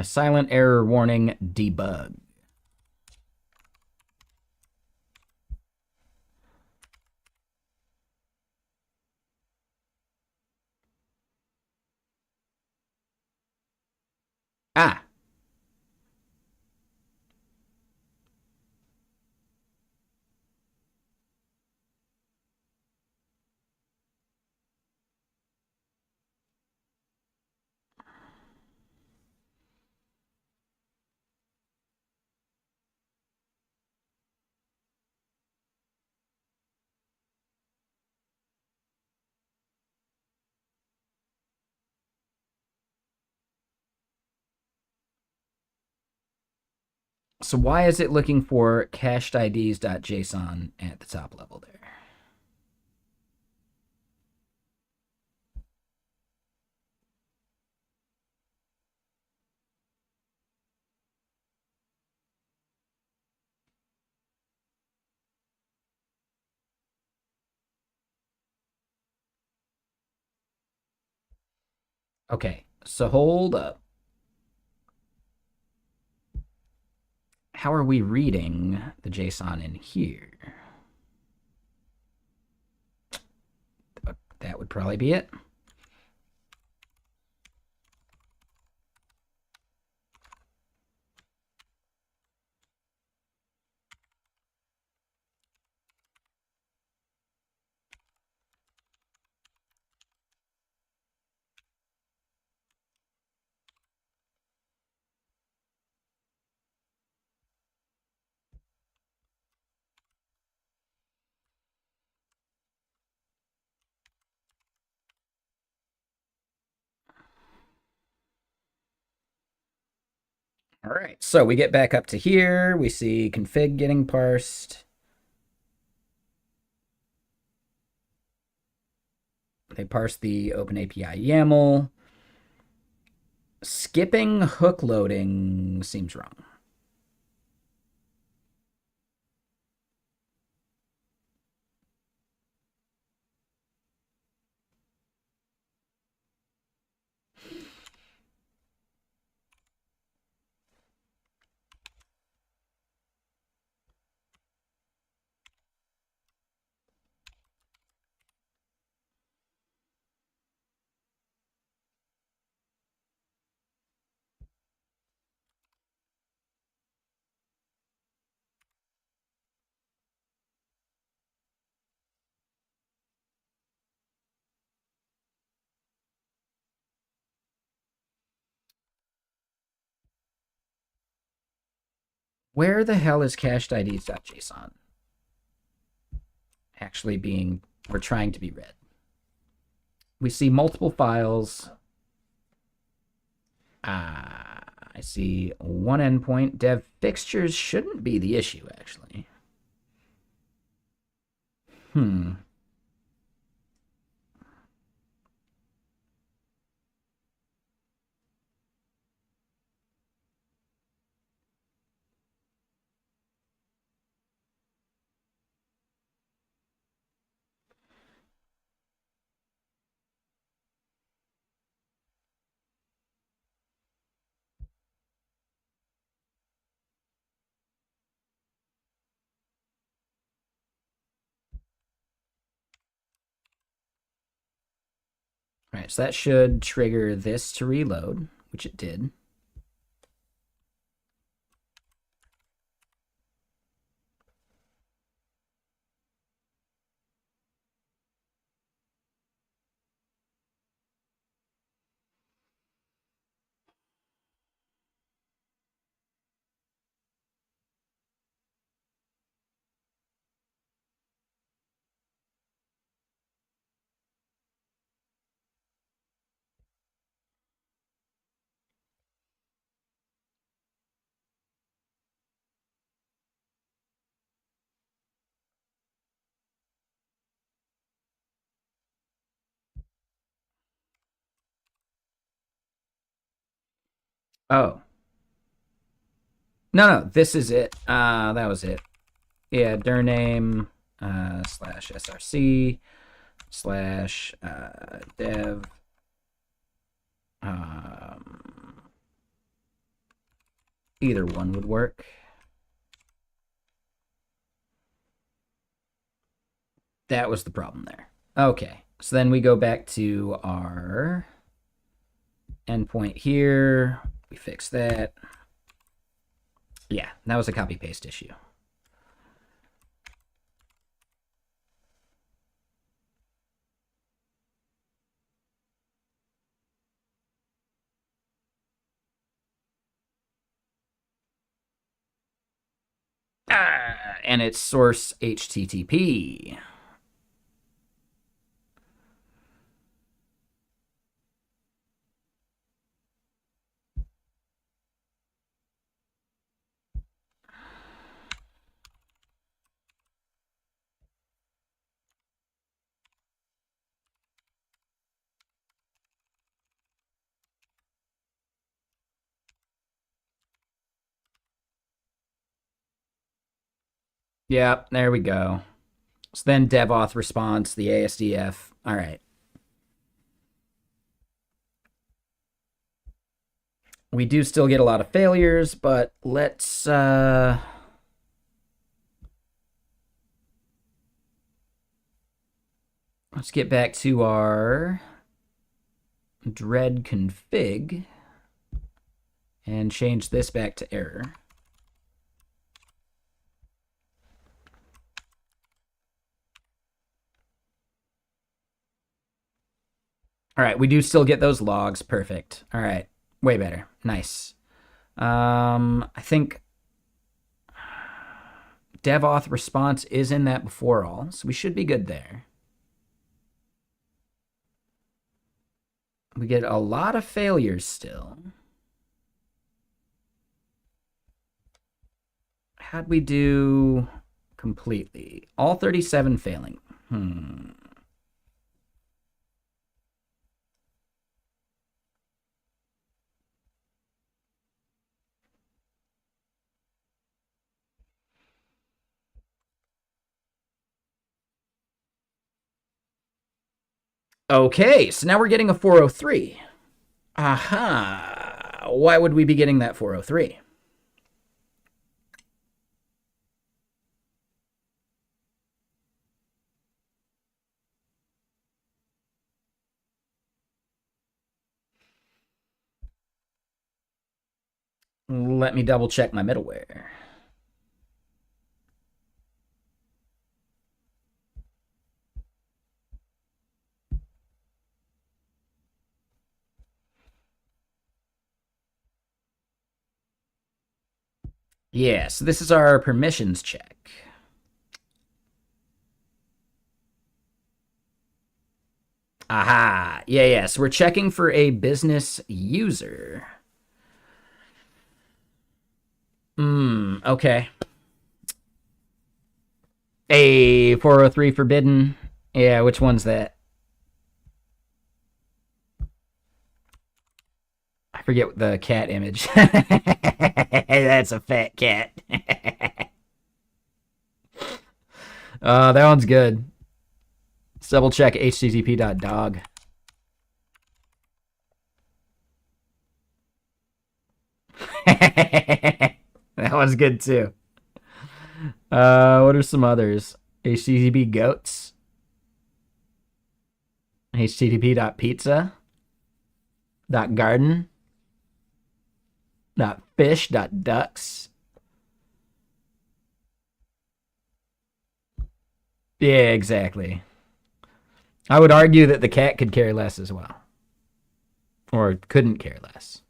silent error warning debug. Ah. So why is it looking for cached IDs.json at the top level there? Okay, so hold up. How are we reading the JSON in here? That would probably be it. All right, so we get back up to here. We see config getting parsed. They parse the OpenAPI YAML. Skipping hook loading seems wrong. Where the hell is cached IDs.json actually being, or trying to be read? We see multiple files. I see one endpoint. Dev fixtures shouldn't be the issue, actually. Hmm. All right, so that should trigger this to reload, which it did. Oh. No, this is it. That was it. Yeah, dir name slash src slash dev either one would work. That was the problem there. Okay, so then we go back to our endpoint here. We fix that. Yeah, that was a copy paste issue. And it's source HTTP. Yep, there we go. So then devauth response, the ASDF. All right. We do still get a lot of failures, but let's get back to our dread config and change this back to error. All right, we do still get those logs. Perfect. All right, way better. Nice. I think devauth response is in that before all, so we should be good there. We get a lot of failures still. How'd we do completely? All 37 failing. Okay, so now we're getting a 403. Aha. Why would we be getting that 403? Let me double check my middleware. Yeah, so this is our permissions check. Aha. Yeah. So we're checking for a business user. Okay. A 403 forbidden. Yeah, which one's that? I forget the cat image. That's a fat cat. That one's good. Let's double check http.dog. That one's good too. What are some others? HTTP goats. http.pizza. .garden. .fish. .ducks. Yeah, exactly. I would argue that the cat could care less as well. Or couldn't care less.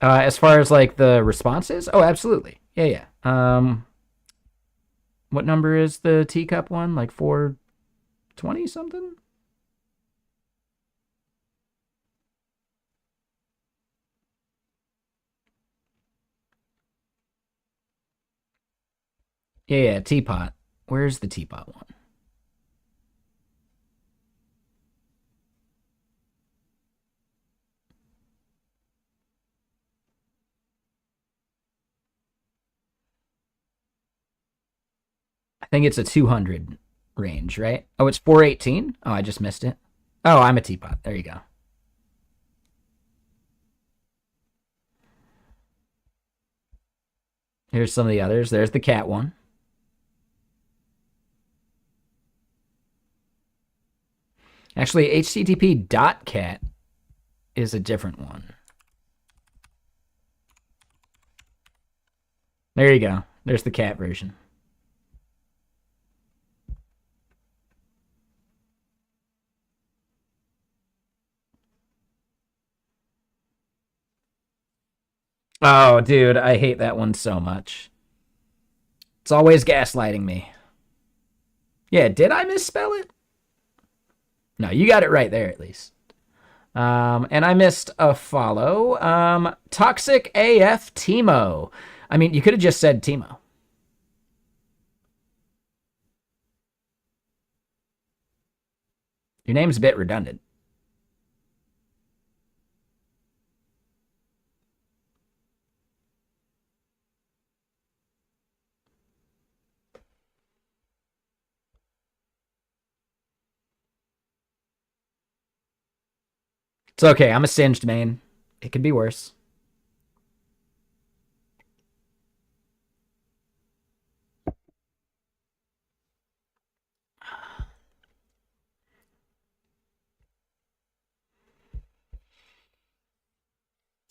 As far as like the responses, oh, absolutely. Yeah. What number is the teacup one? Like 420 something? Yeah, teapot. Where's the teapot one? I think it's a 200 range, right? Oh, it's 418? Oh, I just missed it. Oh, I'm a teapot. There you go. Here's some of the others. There's the cat one. Actually, http.cat is a different one. There you go. There's the cat version. Oh, dude, I hate that one so much. It's always gaslighting me. Yeah, did I misspell it? No, you got it right there at least. And I missed a follow. Toxic AF Timo. I mean, you could have just said Timo. Your name's a bit redundant. It's okay. I'm a singed main. It could be worse.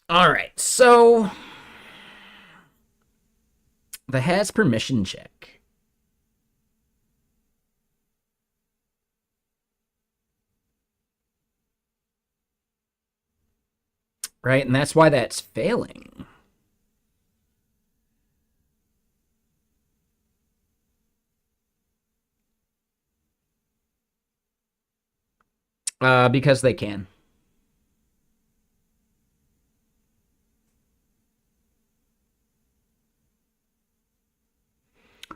All right. So the has permission check. Right? And that's why that's failing. Because they can.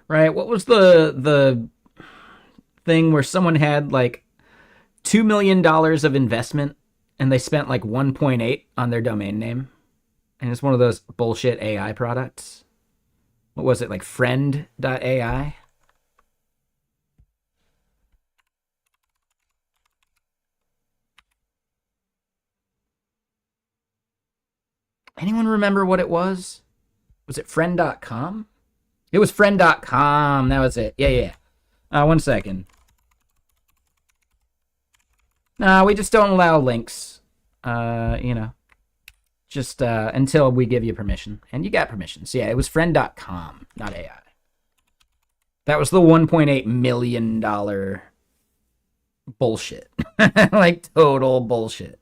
Right? What was the thing where someone had like $2 million of investment and they spent like 1.8 on their domain name? And it's one of those bullshit AI products. What was it, like friend.ai? Anyone remember what it was? Was it friend.com? It was friend.com. That was it. Yeah, yeah. 1 second. No, we just don't allow links. You know, just until we give you permission. And you got permission. So yeah, it was friend.com, not AI. That was the $1.8 million bullshit. Like total bullshit.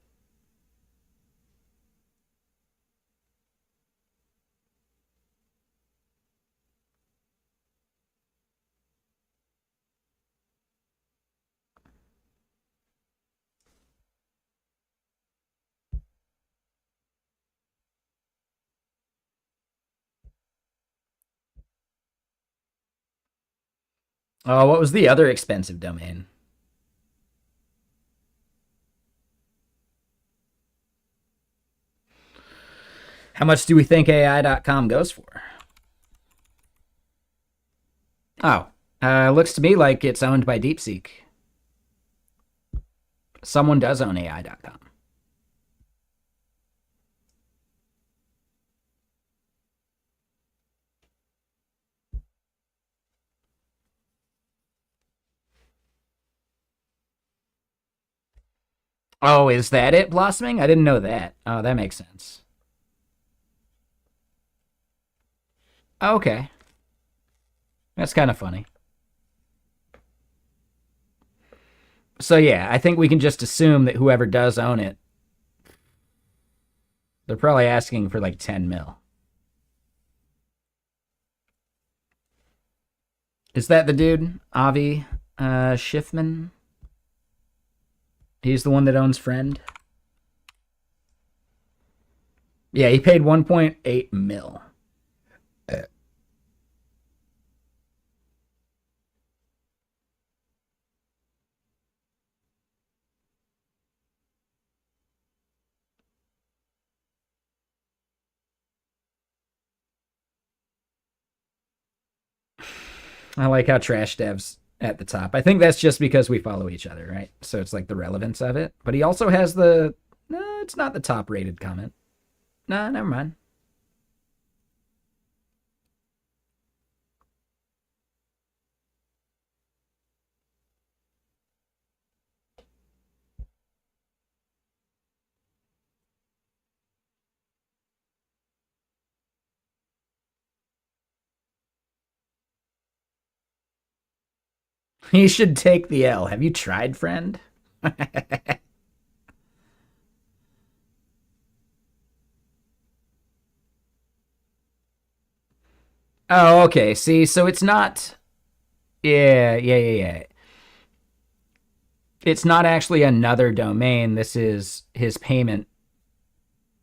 Oh, what was the other expensive domain? How much do we think AI.com goes for? Oh, looks to me like it's owned by DeepSeek. Someone does own AI.com. Oh, is that it, Blossoming? I didn't know that. Oh, that makes sense. Okay. That's kind of funny. So, yeah, I think we can just assume that whoever does own it, they're probably asking for like 10 mil. Is that the dude? Avi Schiffman? He's the one that owns Friend? Yeah, he paid 1.8 mil. I like how trash devs at the top. I think that's just because we follow each other, right? So it's like the relevance of it. But he also has the, no, it's not the top rated comment. No, never mind. He should take the L. Have you tried, friend? Oh, okay. See, so it's not. Yeah. It's not actually another domain. This is his payment.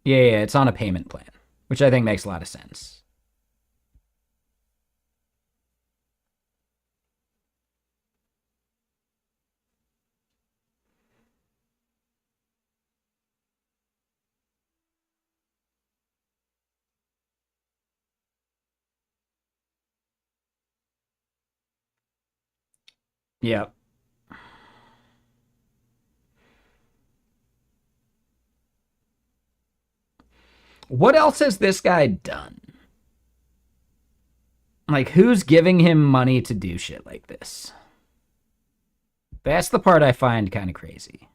Yeah, it's on a payment plan, which I think makes a lot of sense. Yeah. What else has this guy done? Like, who's giving him money to do shit like this? That's the part I find kind of crazy.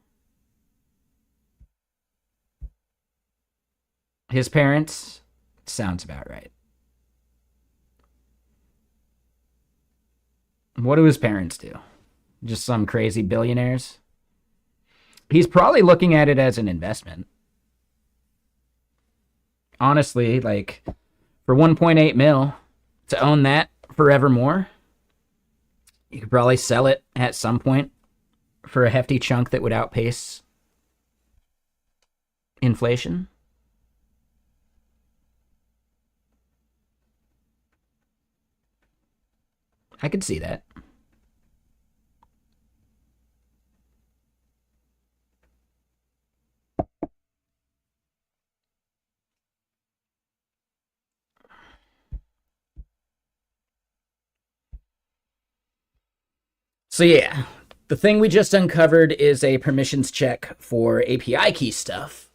His parents? Sounds about right. What do his parents do? Just some crazy billionaires? He's probably looking at it as an investment. Honestly, like, for 1.8 mil to own that forevermore, you could probably sell it at some point for a hefty chunk that would outpace inflation. I could see that. So yeah, the thing we just uncovered is a permissions check for API key stuff.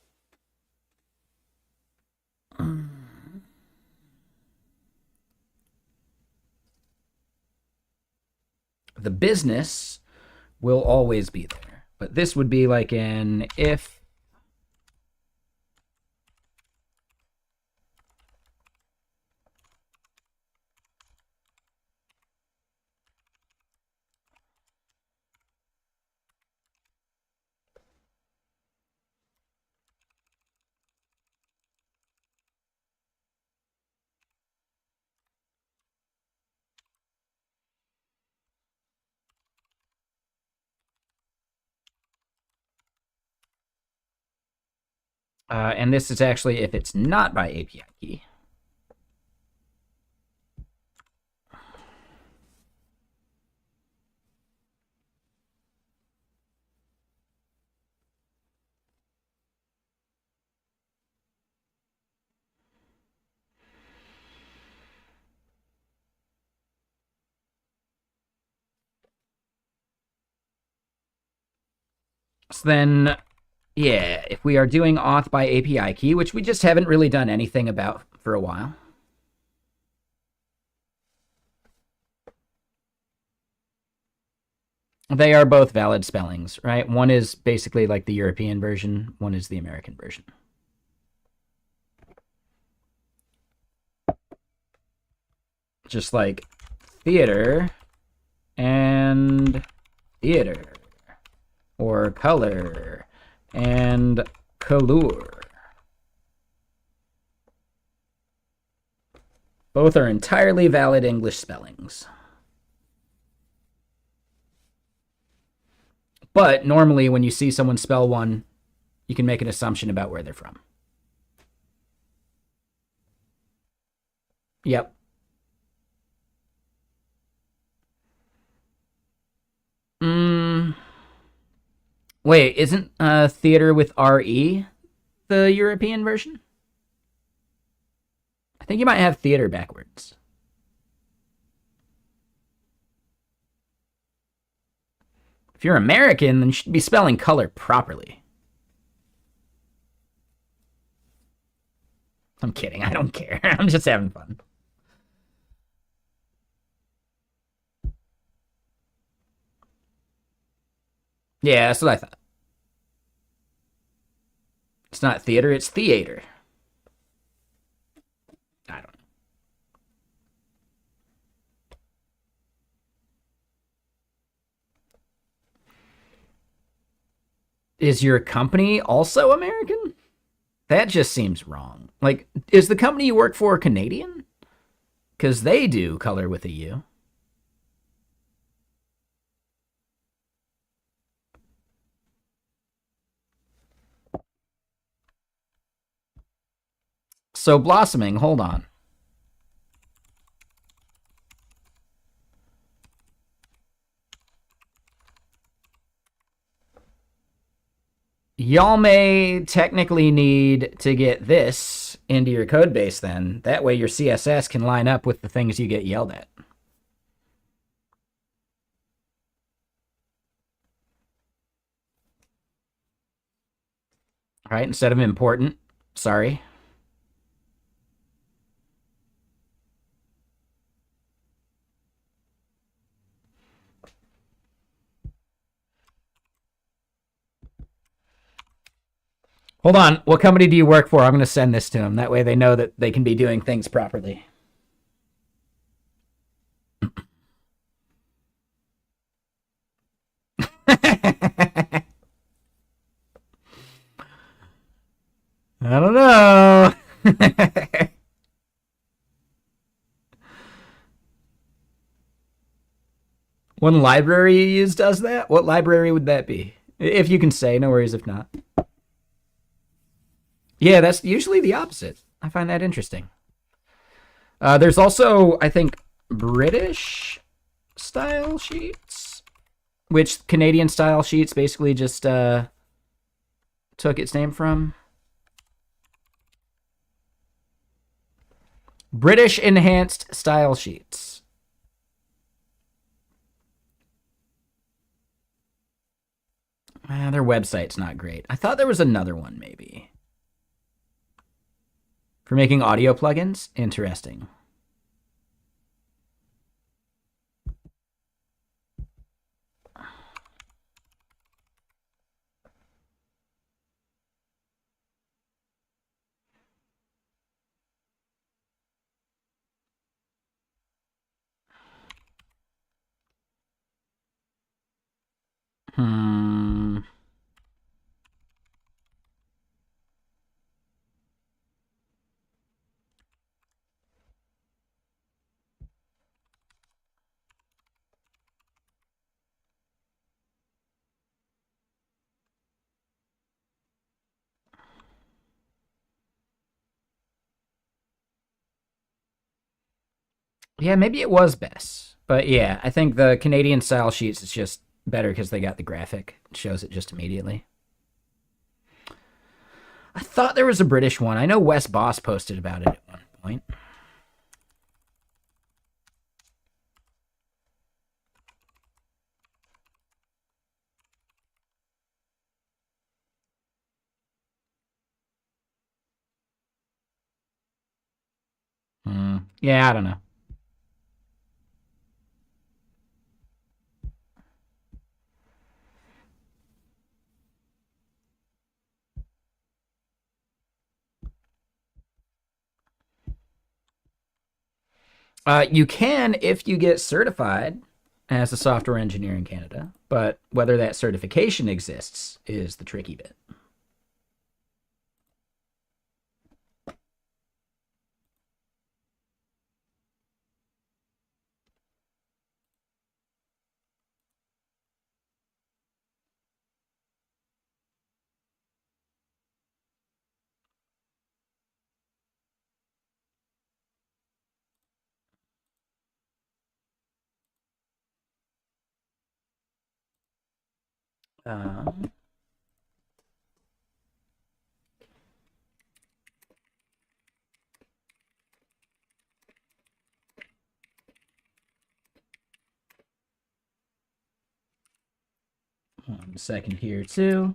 The business will always be there, but this would be like an if. And this is actually if it's not by API key. So then, yeah, if we are doing auth by API key, which we just haven't really done anything about for a while. They are both valid spellings, right? One is basically like the European version, one is the American version. Just like theater and theater, or color and color. Both are entirely valid English spellings. But normally when you see someone spell one, you can make an assumption about where they're from. Yep. Wait, isn't theater with RE the European version? I think you might have theater backwards. If you're American, then you should be spelling color properly. I'm kidding. I don't care. I'm just having fun. Yeah, that's what I thought. It's not theater, it's theater. I don't know. Is your company also American? That just seems wrong. Like, is the company you work for Canadian? Because they do color with a U. So, blossoming, hold on. Y'all may technically need to get this into your code base then. That way your CSS can line up with the things you get yelled at. All right, instead of important, sorry. Hold on. What company do you work for? I'm going to send this to them. That way they know that they can be doing things properly. I don't know. One library you use does that? What library would that be? If you can say, no worries if not. Yeah, that's usually the opposite. I find that interesting. There's also, I think, British style sheets, which Canadian style sheets basically just took its name from. British enhanced style sheets. Their website's not great. I thought there was another one, maybe. For making audio plugins? Interesting. Hmm. Yeah, maybe it was Bess. But yeah, I think the Canadian style sheets is just better because they got the graphic. It shows it just immediately. I thought there was a British one. I know Wes Boss posted about it at one point. Yeah, I don't know. You can if you get certified as a software engineer in Canada, but whether that certification exists is the tricky bit. Um, 1 second here too.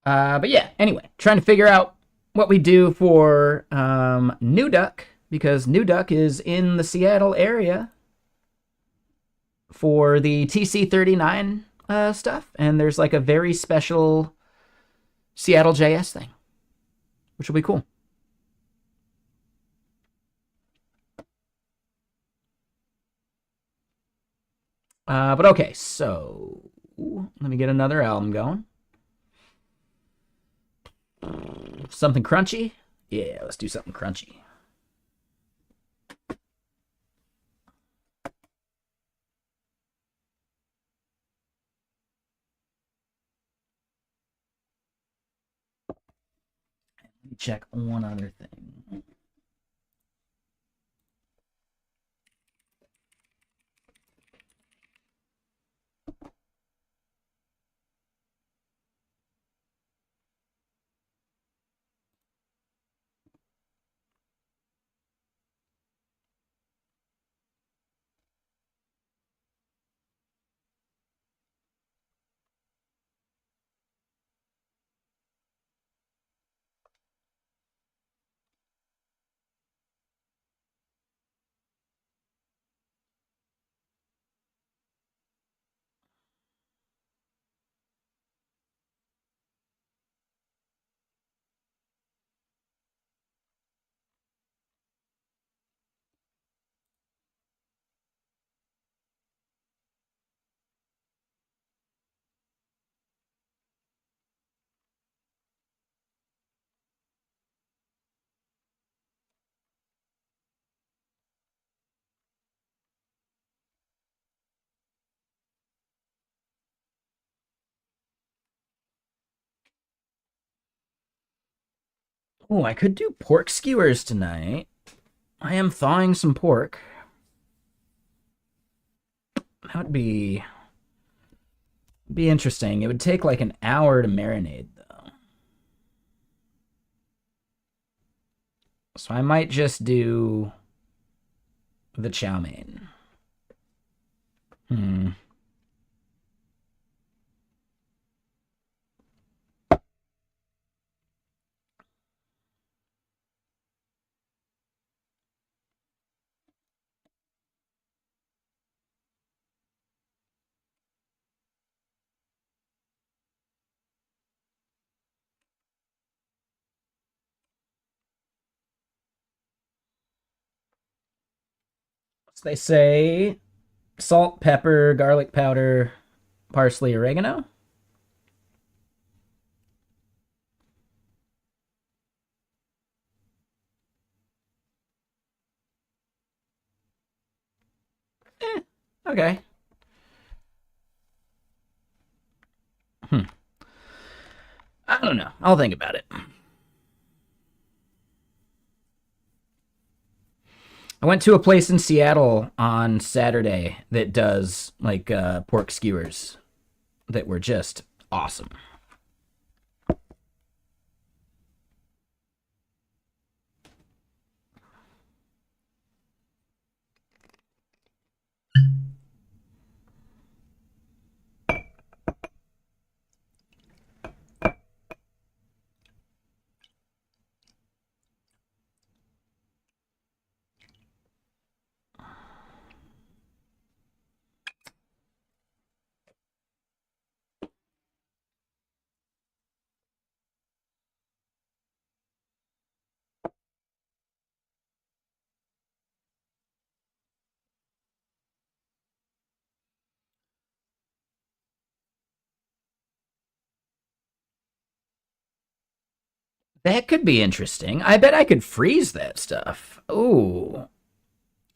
But yeah, anyway, trying to figure out what we do for New Duck, because New Duck is in the Seattle area for the TC39 stuff, and there's like a very special Seattle JS thing, which will be cool. But okay, so let me get another album going. Something crunchy? Yeah, let's do something crunchy. Let me check one other thing. Oh, I could do pork skewers tonight. I am thawing some pork. That would be interesting. It would take like an hour to marinate though. So I might just do the chow mein. So they say salt, pepper, garlic powder, parsley, oregano. Okay. I don't know. I'll think about it. I went to a place in Seattle on Saturday that does like pork skewers that were just awesome. That could be interesting. I bet I could freeze that stuff. Ooh.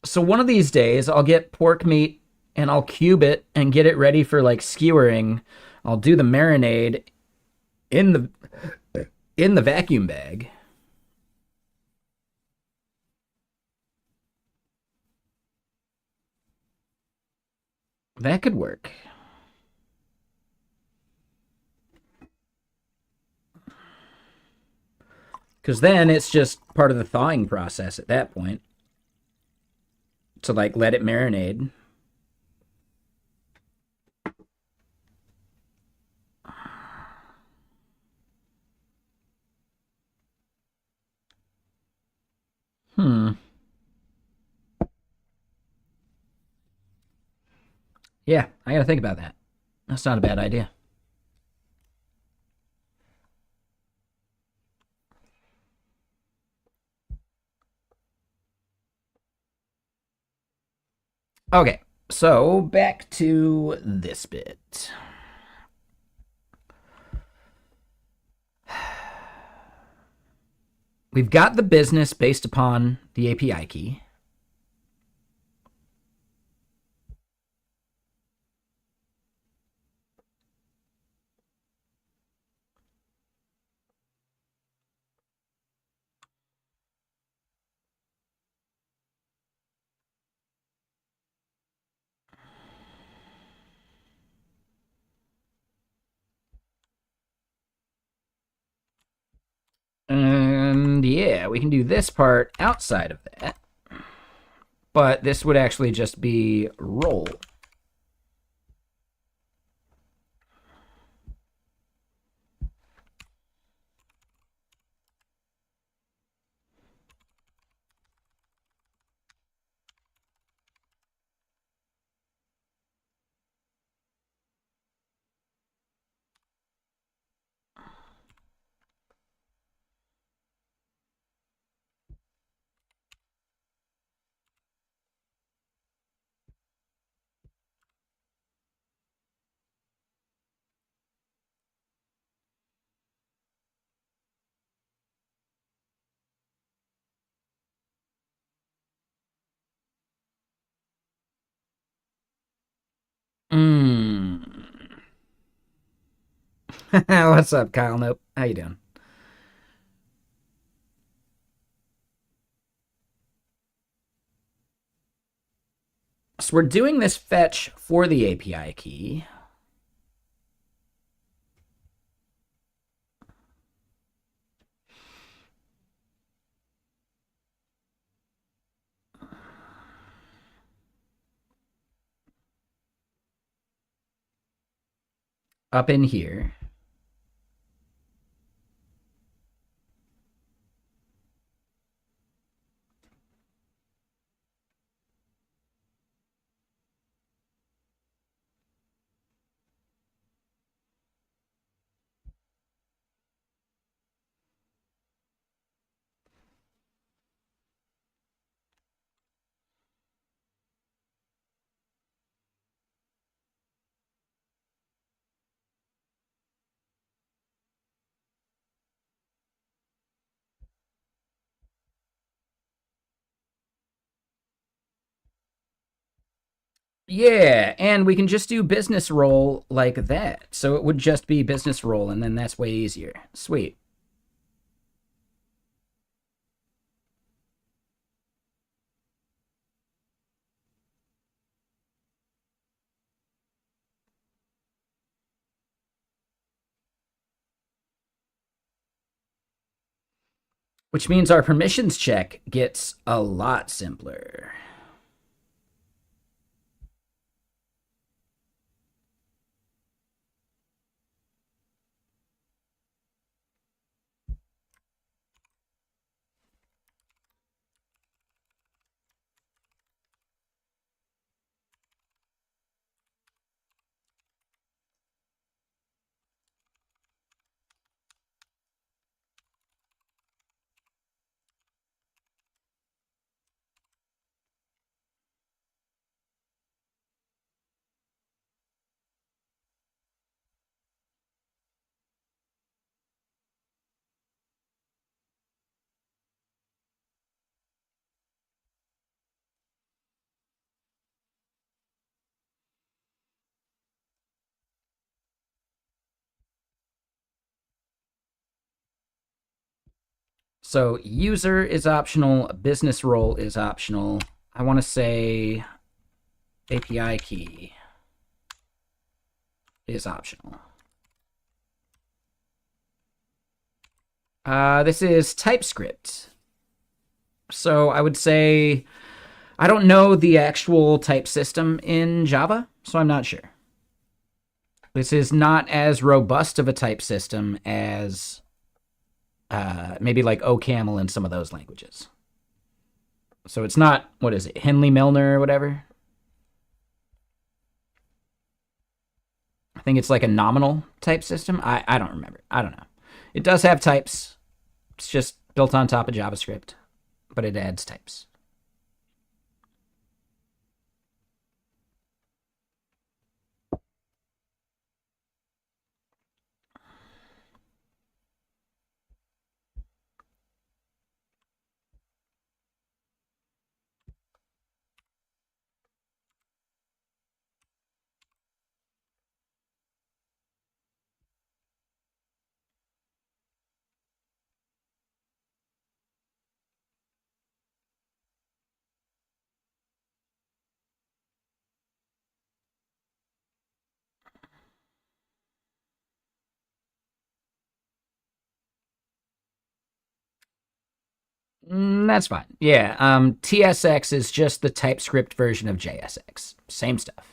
So one of these days I'll get pork meat and I'll cube it and get it ready for like skewering. I'll do the marinade in the vacuum bag. That could work. Because then it's just part of the thawing process at that point to like let it marinate. Hmm. Yeah, I gotta think about that. That's not a bad idea. Okay, so back to this bit. We've got the business based upon the API key. And yeah, we can do this part outside of that. But this would actually just be roll. Mm. What's up, Kyle? Nope. How you doing? So we're doing this fetch for the API key. Up in here. Yeah, and we can just do business roll like that. So it would just be business roll, and then that's way easier. Sweet. Which means our permissions check gets a lot simpler. So user is optional, business role is optional. I want to say API key is optional. This is TypeScript. So I would say I don't know the actual type system in Java, so I'm not sure. This is not as robust of a type system as maybe like OCaml and some of those languages. So it's not, what is it, Henley Milner or whatever? I think it's like a nominal type system. I don't remember. I don't know. It does have types. It's just built on top of JavaScript, but it adds types. That's fine. Yeah. TSX is just the TypeScript version of JSX. Same stuff.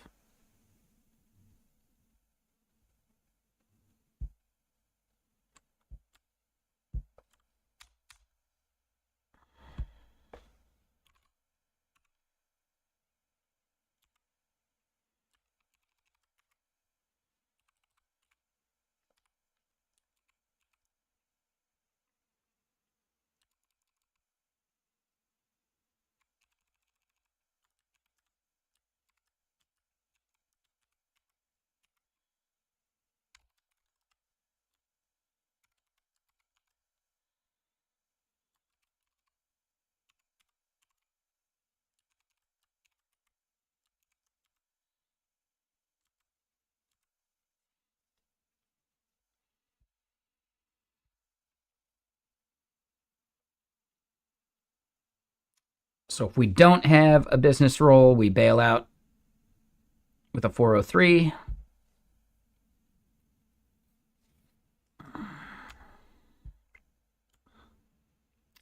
So if we don't have a business role, we bail out with a 403.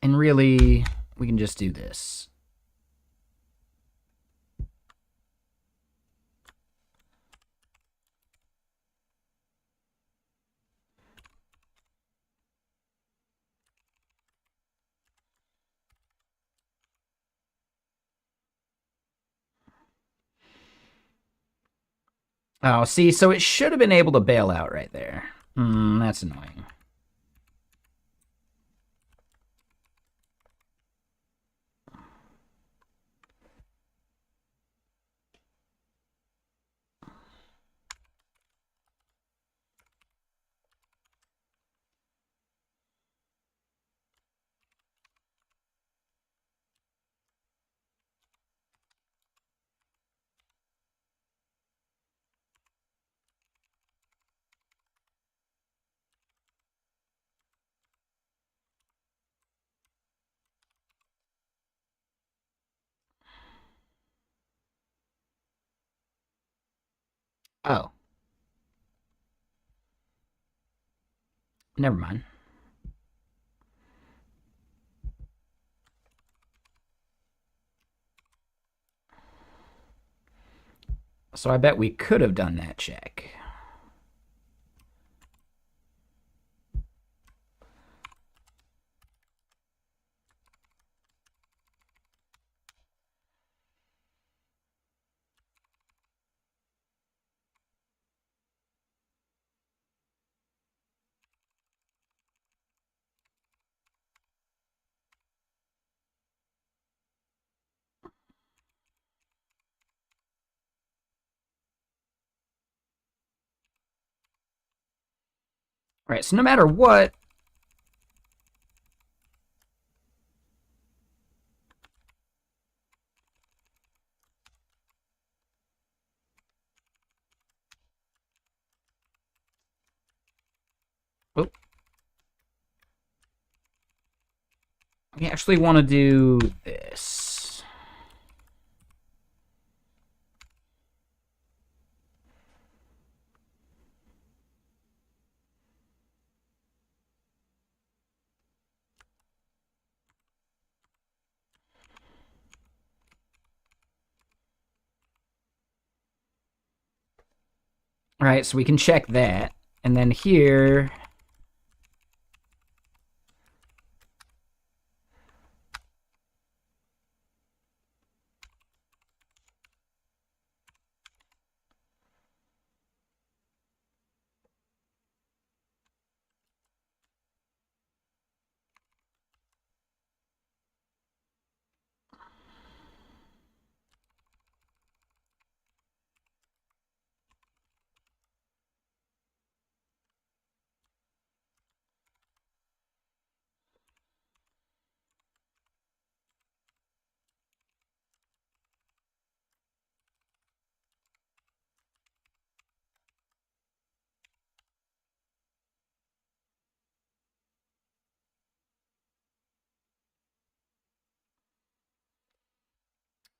And really, we can just do this. Oh, see, so it should have been able to bail out right there. That's annoying. Oh, never mind. So I bet we could have done that check. All right, so no matter what, oh, We actually want to do this. All right, so we can check that. And then here,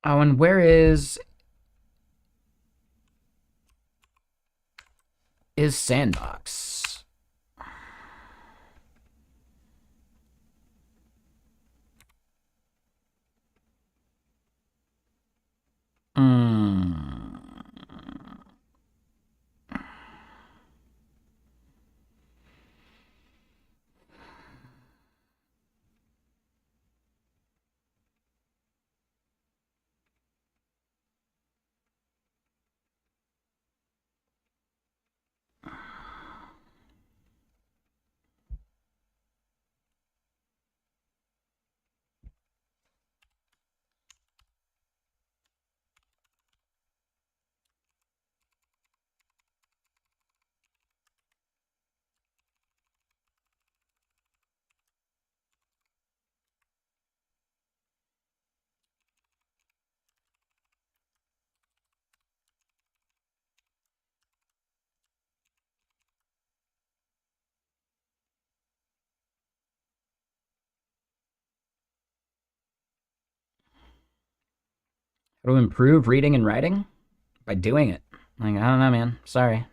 oh, and where is Sandbox? How to improve reading and writing? By doing it. Like, I don't know, man. Sorry.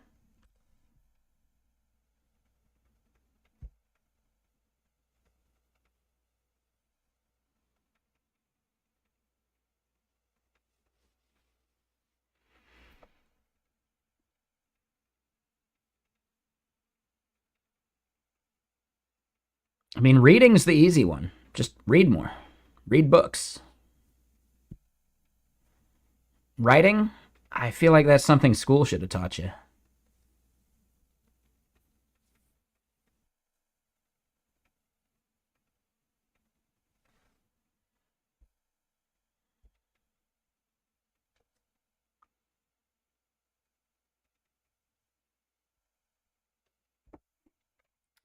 I mean, reading's the easy one. Just read more. Read books. Writing? I feel like that's something school should have taught you.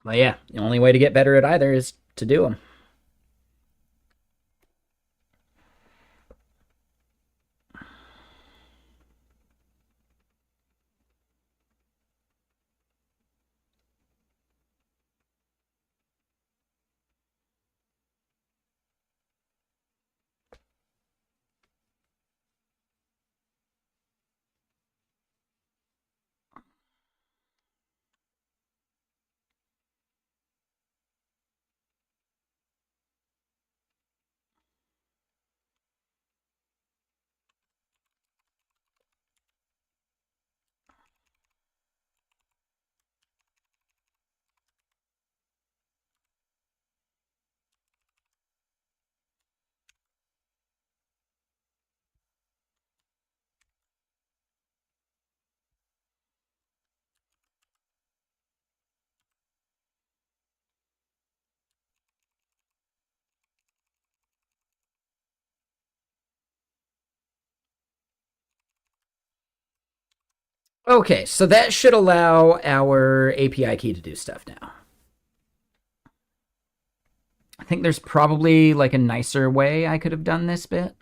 But yeah, the only way to get better at either is to do them. Okay, so that should allow our API key to do stuff now. I think there's probably like a nicer way I could have done this bit.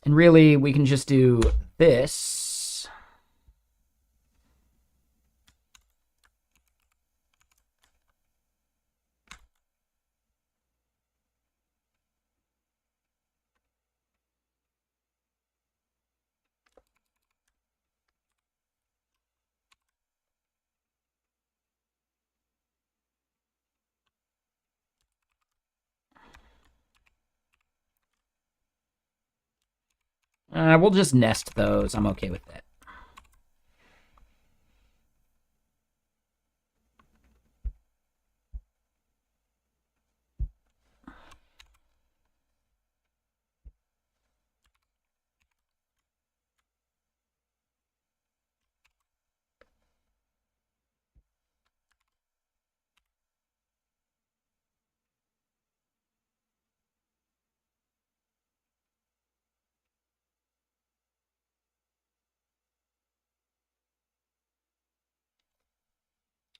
And really, we can just do this. We'll just nest those. I'm okay with that.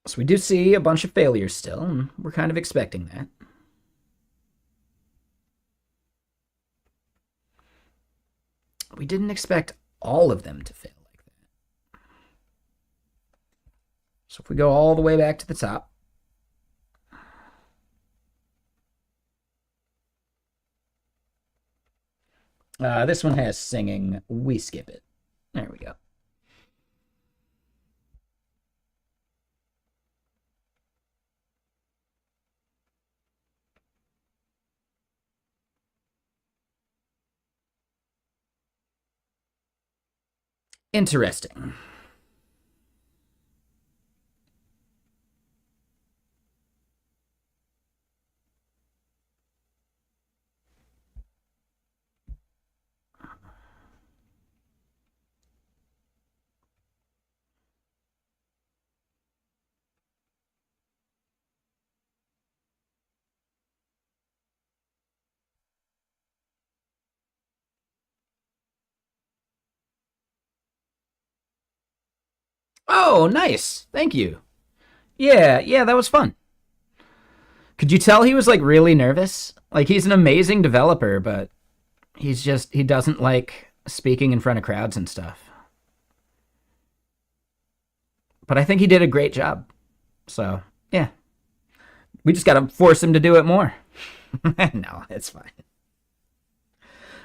So we do see a bunch of failures still, and we're kind of expecting that. We didn't expect all of them to fail like that. So if we go all the way back to the top, this one has singing. We skip it. There we go. Interesting. Oh, nice. Thank you. Yeah, that was fun. Could you tell he was like really nervous? Like he's an amazing developer, but he doesn't like speaking in front of crowds and stuff. But I think he did a great job. So, yeah. We just got to force him to do it more. No, it's fine.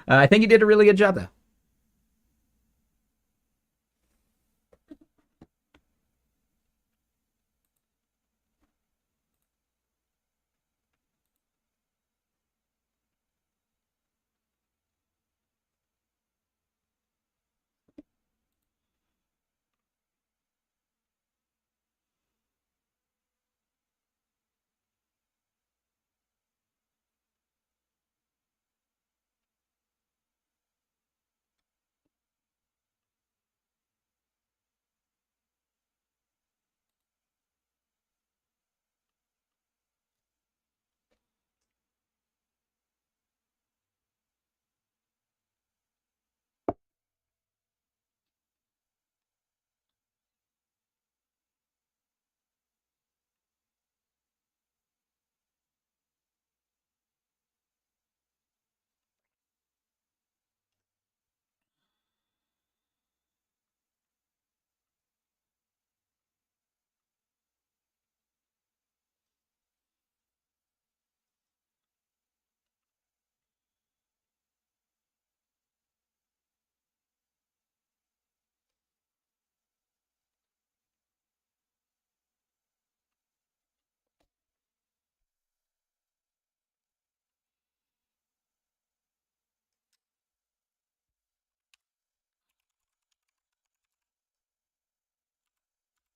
I think he did a really good job though.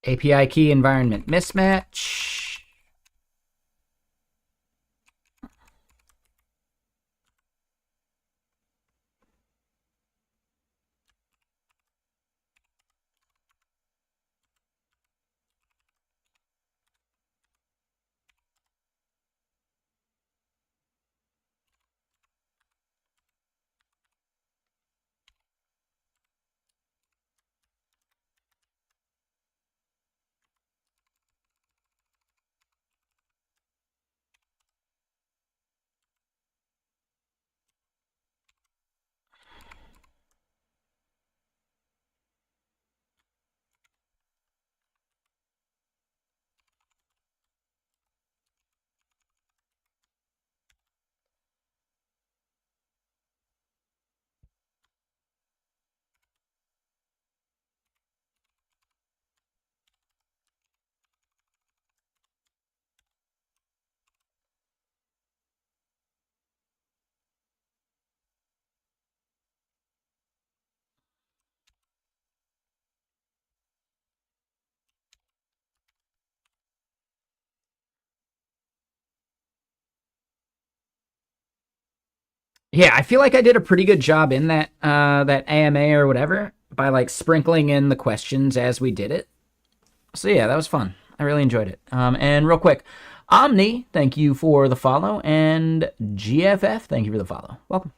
API key environment mismatch. Yeah, I feel like I did a pretty good job in that AMA or whatever by like sprinkling in the questions as we did it. So yeah, that was fun. I really enjoyed it. And real quick, Omni, thank you for the follow, and GFF, thank you for the follow. Welcome.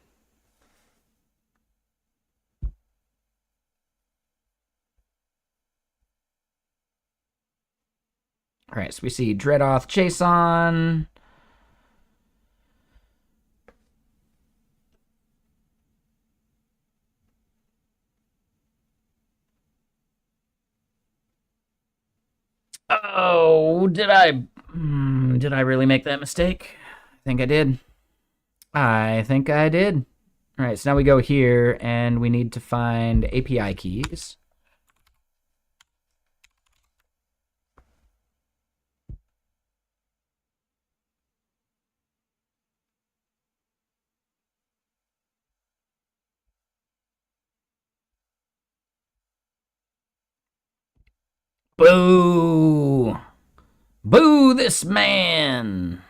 All right, so we see Dreadoth, Jason. Oh, did I really make that mistake? I think I did. I think I did. All right, so now we go here and we need to find API keys. Boo! Boo this man!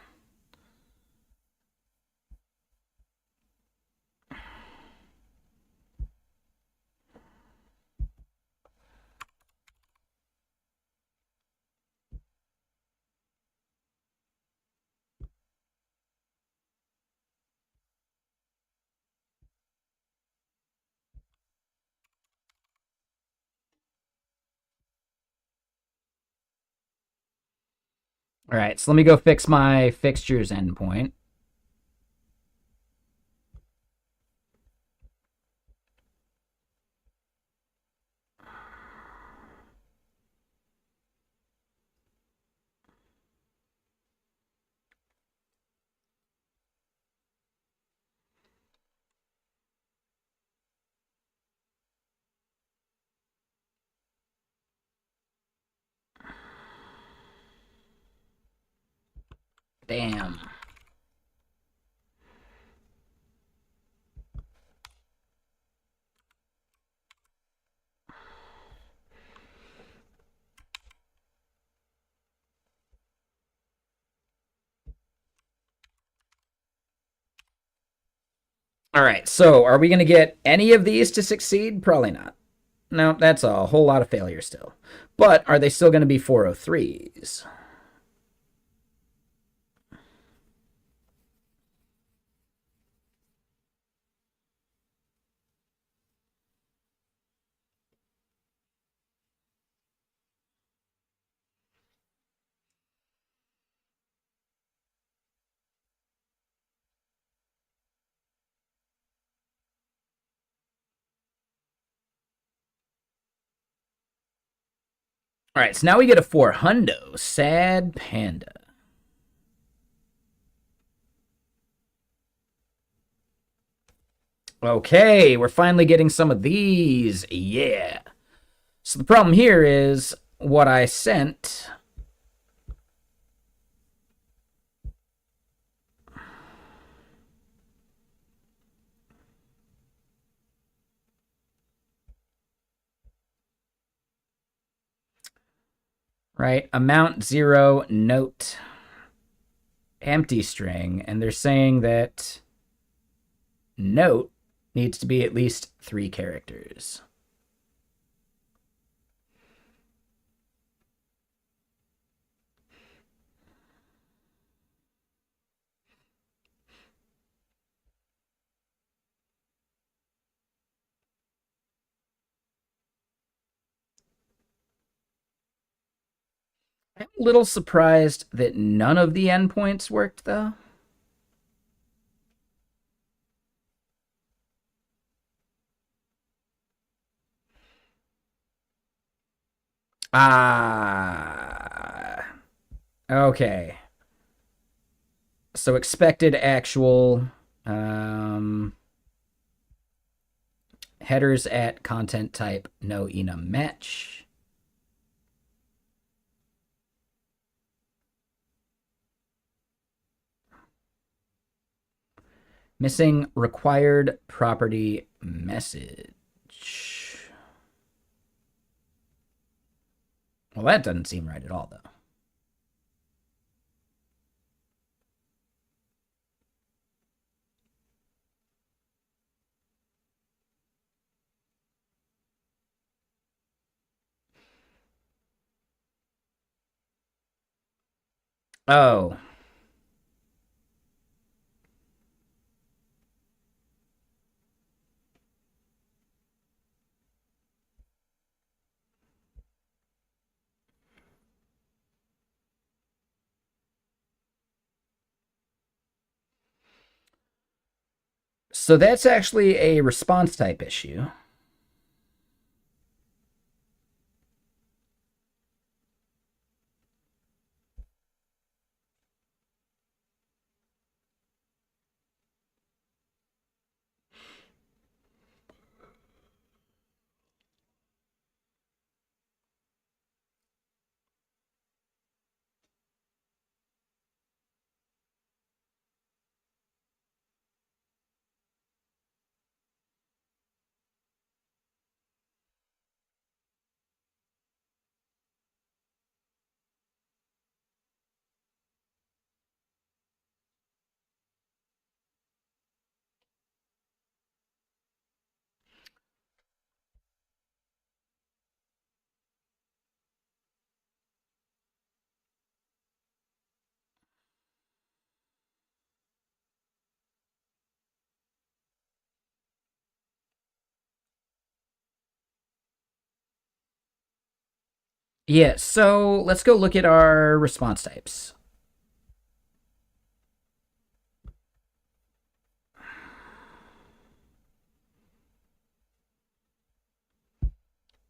All right, so let me go fix my fixtures endpoint. Damn. All right, so are we going to get any of these to succeed? Probably not. No, that's a whole lot of failure still. But are they still going to be 403s? All right, so now we get a 400. Sad panda. Okay, we're finally getting some of these. Yeah. So the problem here is what I sent. Right? Amount 0, note, empty string. And they're saying that note needs to be at least 3 characters. I'm a little surprised that none of the endpoints worked, though. Ah. Okay. So expected actual headers at content type no enum match. Missing required property message. Well, that doesn't seem right at all, though. Oh. So that's actually a response type issue. Yeah, so let's go look at our response types.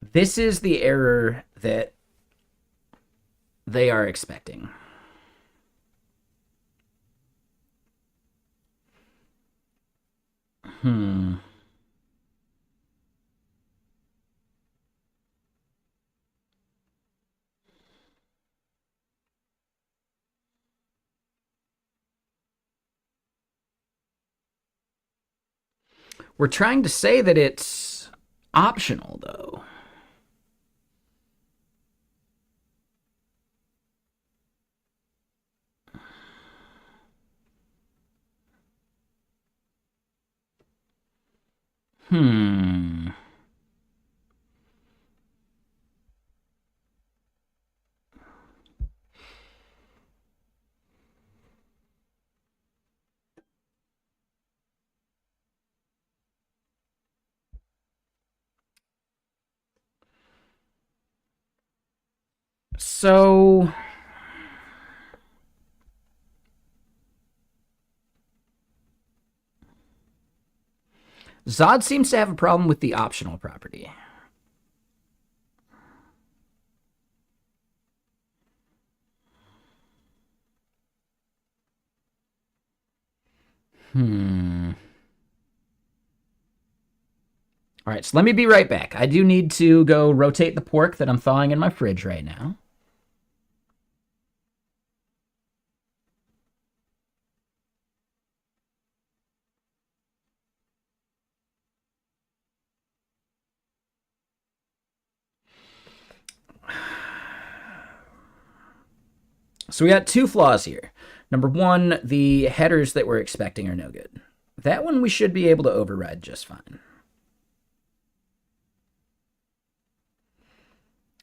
This is the error that they are expecting. Hmm. We're trying to say that it's optional, though. Hmm. So Zod seems to have a problem with the optional property. Hmm. All right, so let me be right back. I do need to go rotate the pork that I'm thawing in my fridge right now. So we got two flaws here. Number one, the headers that we're expecting are no good. That one we should be able to override just fine.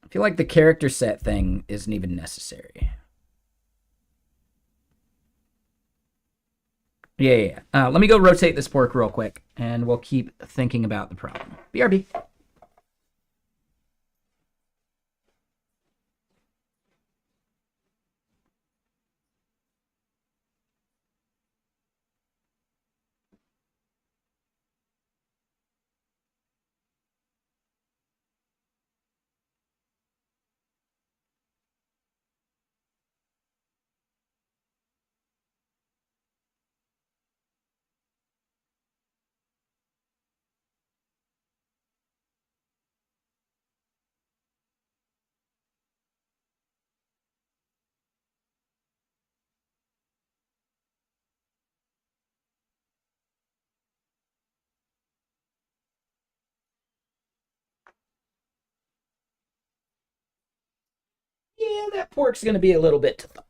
I feel like the character set thing isn't even necessary. Yeah. Let me go rotate this pork real quick, and we'll keep thinking about the problem. BRB. Yeah, that pork's going to be a little bit to thaw.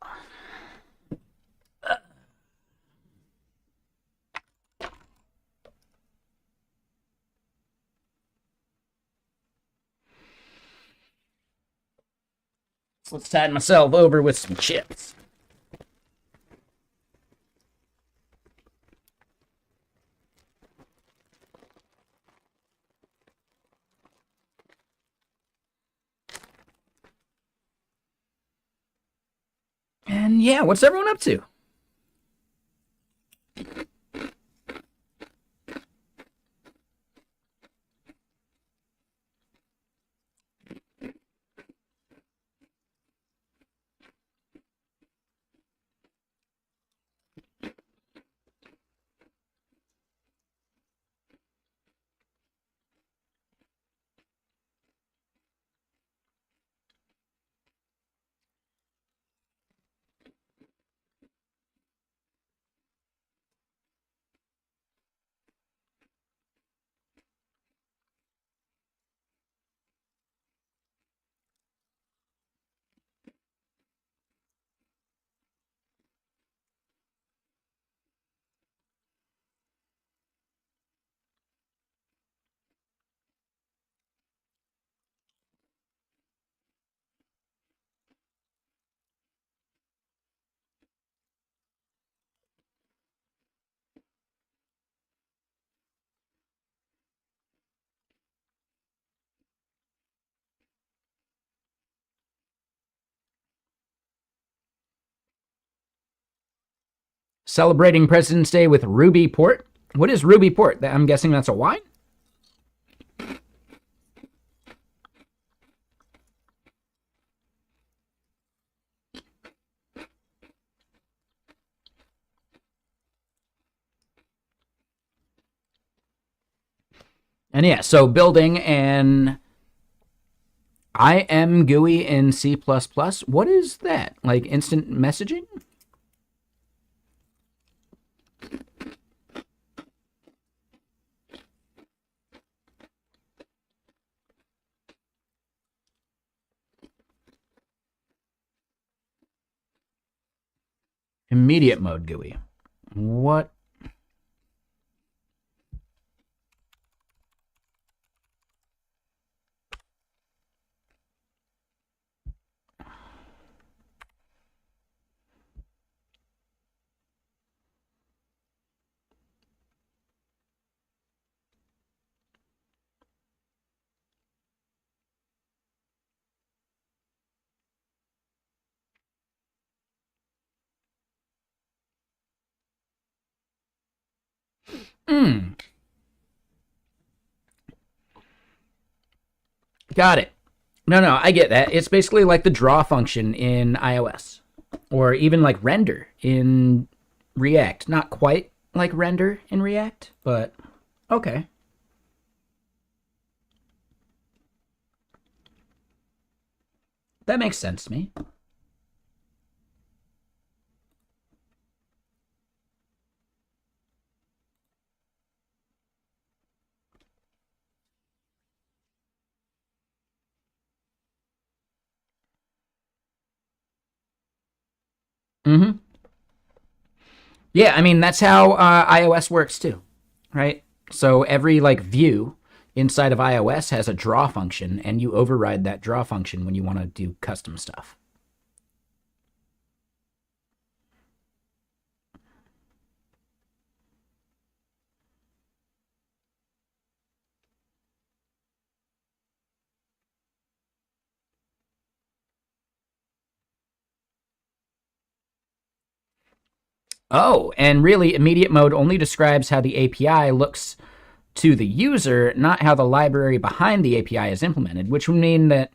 So let's tide myself over with some chips. And yeah, what's everyone up to? Celebrating President's Day with Ruby Port. What is Ruby Port? I'm guessing that's a wine? And yeah, so building an IM GUI in C++. What is that? Like instant messaging? Immediate mode GUI. What? Got it. No, I get that. It's basically like the draw function in iOS, or even like render in React. Not quite like render in React, but okay. That makes sense to me. Mm-hmm. Yeah, I mean that's how iOS works too, right? So every like view inside of iOS has a draw function, and you override that draw function when you want to do custom stuff. Oh, and really, immediate mode only describes how the API looks to the user, not how the library behind the API is implemented, which would mean that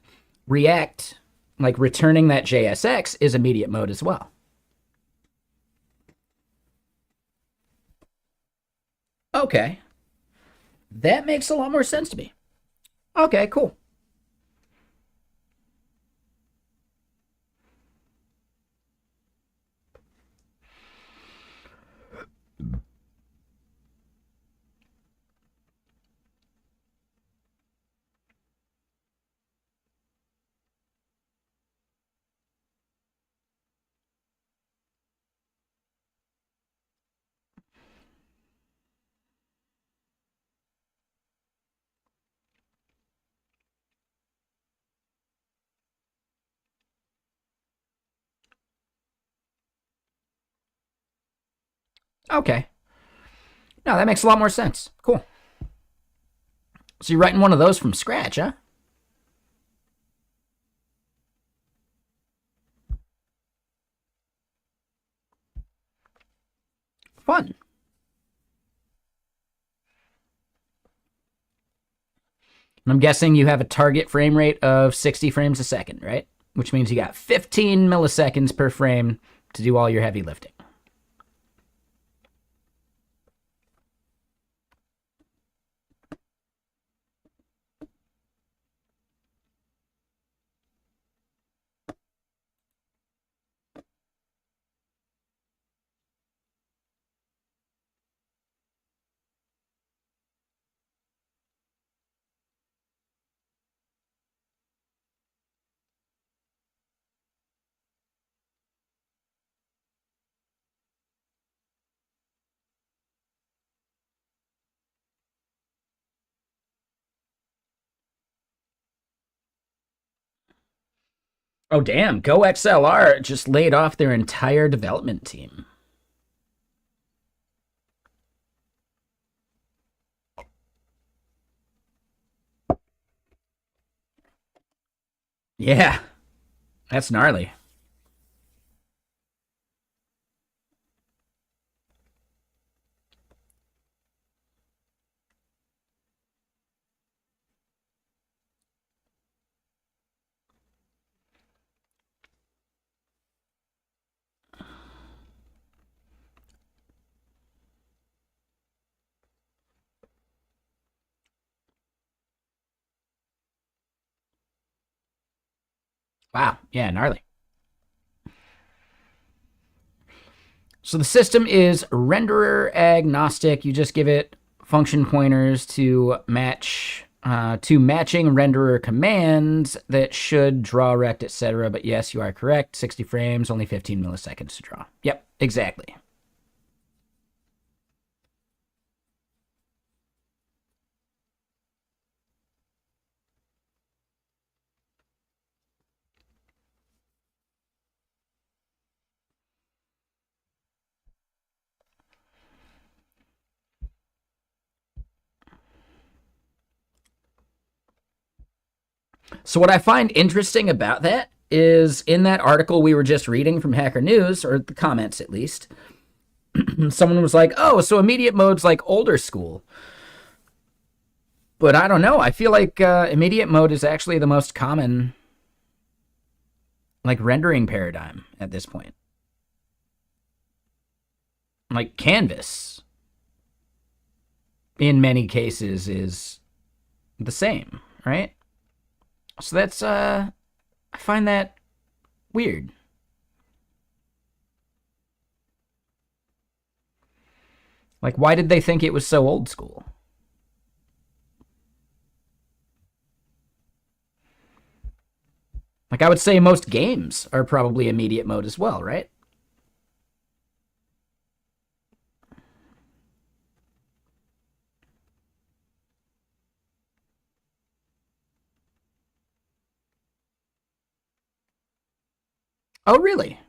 React, like returning that JSX, is immediate mode as well. Okay. That makes a lot more sense to me. Okay, cool. Okay. No, that makes a lot more sense. Cool. So you're writing one of those from scratch, huh? Fun. I'm guessing you have a target frame rate of 60 frames a second, right? Which means you got 15 milliseconds per frame to do all your heavy lifting. Oh, damn. Go XLR just laid off their entire development team. Yeah, that's gnarly. Wow. Yeah, gnarly. So the system is renderer agnostic. You just give it function pointers to match to matching renderer commands that should draw rect, etc. But yes, you are correct. 60 frames, only 15 milliseconds to draw. Yep, exactly. So what I find interesting about that is in that article we were just reading from Hacker News, or the comments at least, someone was like, "Oh, so immediate mode's like older school." But I don't know. I feel like immediate mode is actually the most common like rendering paradigm at this point. Like Canvas, in many cases, is the same, right? So that's I find that weird. Like, why did they think it was so old school? Like, I would say most games are probably immediate mode as well, right? Oh, really?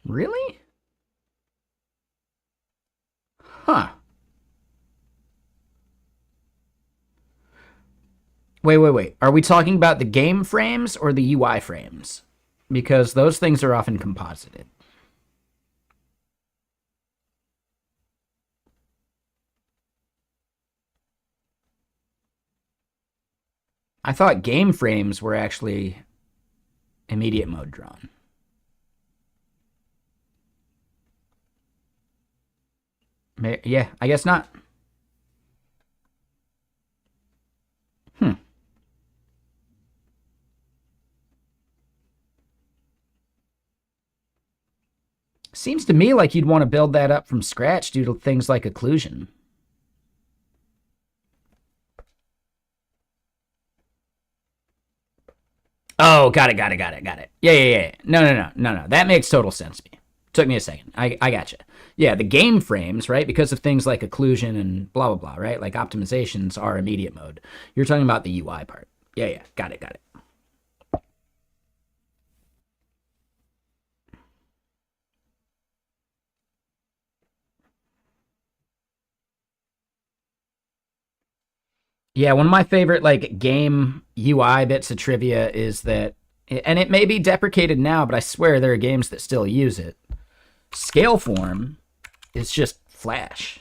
Really? Huh. Wait. Are we talking about the game frames or the UI frames? Because those things are often composited. I thought game frames were actually immediate mode drawn. Yeah, I guess not. Hmm. Seems to me like you'd want to build that up from scratch due to things like occlusion. Oh, got it. Yeah. No. That makes total sense to me. Took me a second. I gotcha. Yeah, the game frames, right? Because of things like occlusion and blah, blah, blah, right? Like optimizations are immediate mode. You're talking about the UI part. Yeah. Got it. Yeah, one of my favorite like game UI bits of trivia is that, and it may be deprecated now, but I swear there are games that still use it. Scale form is just Flash.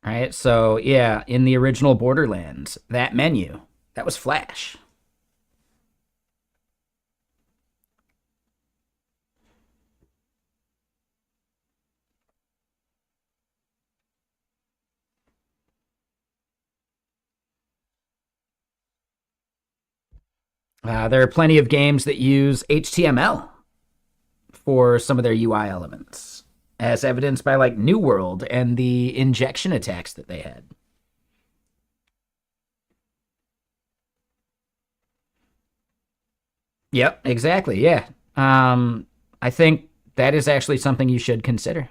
Right? So, yeah, in the original Borderlands, that menu, that was Flash. There are plenty of games that use HTML for some of their UI elements, as evidenced by like New World and the injection attacks that they had. Yep, exactly. Yeah. I think that is actually something you should consider.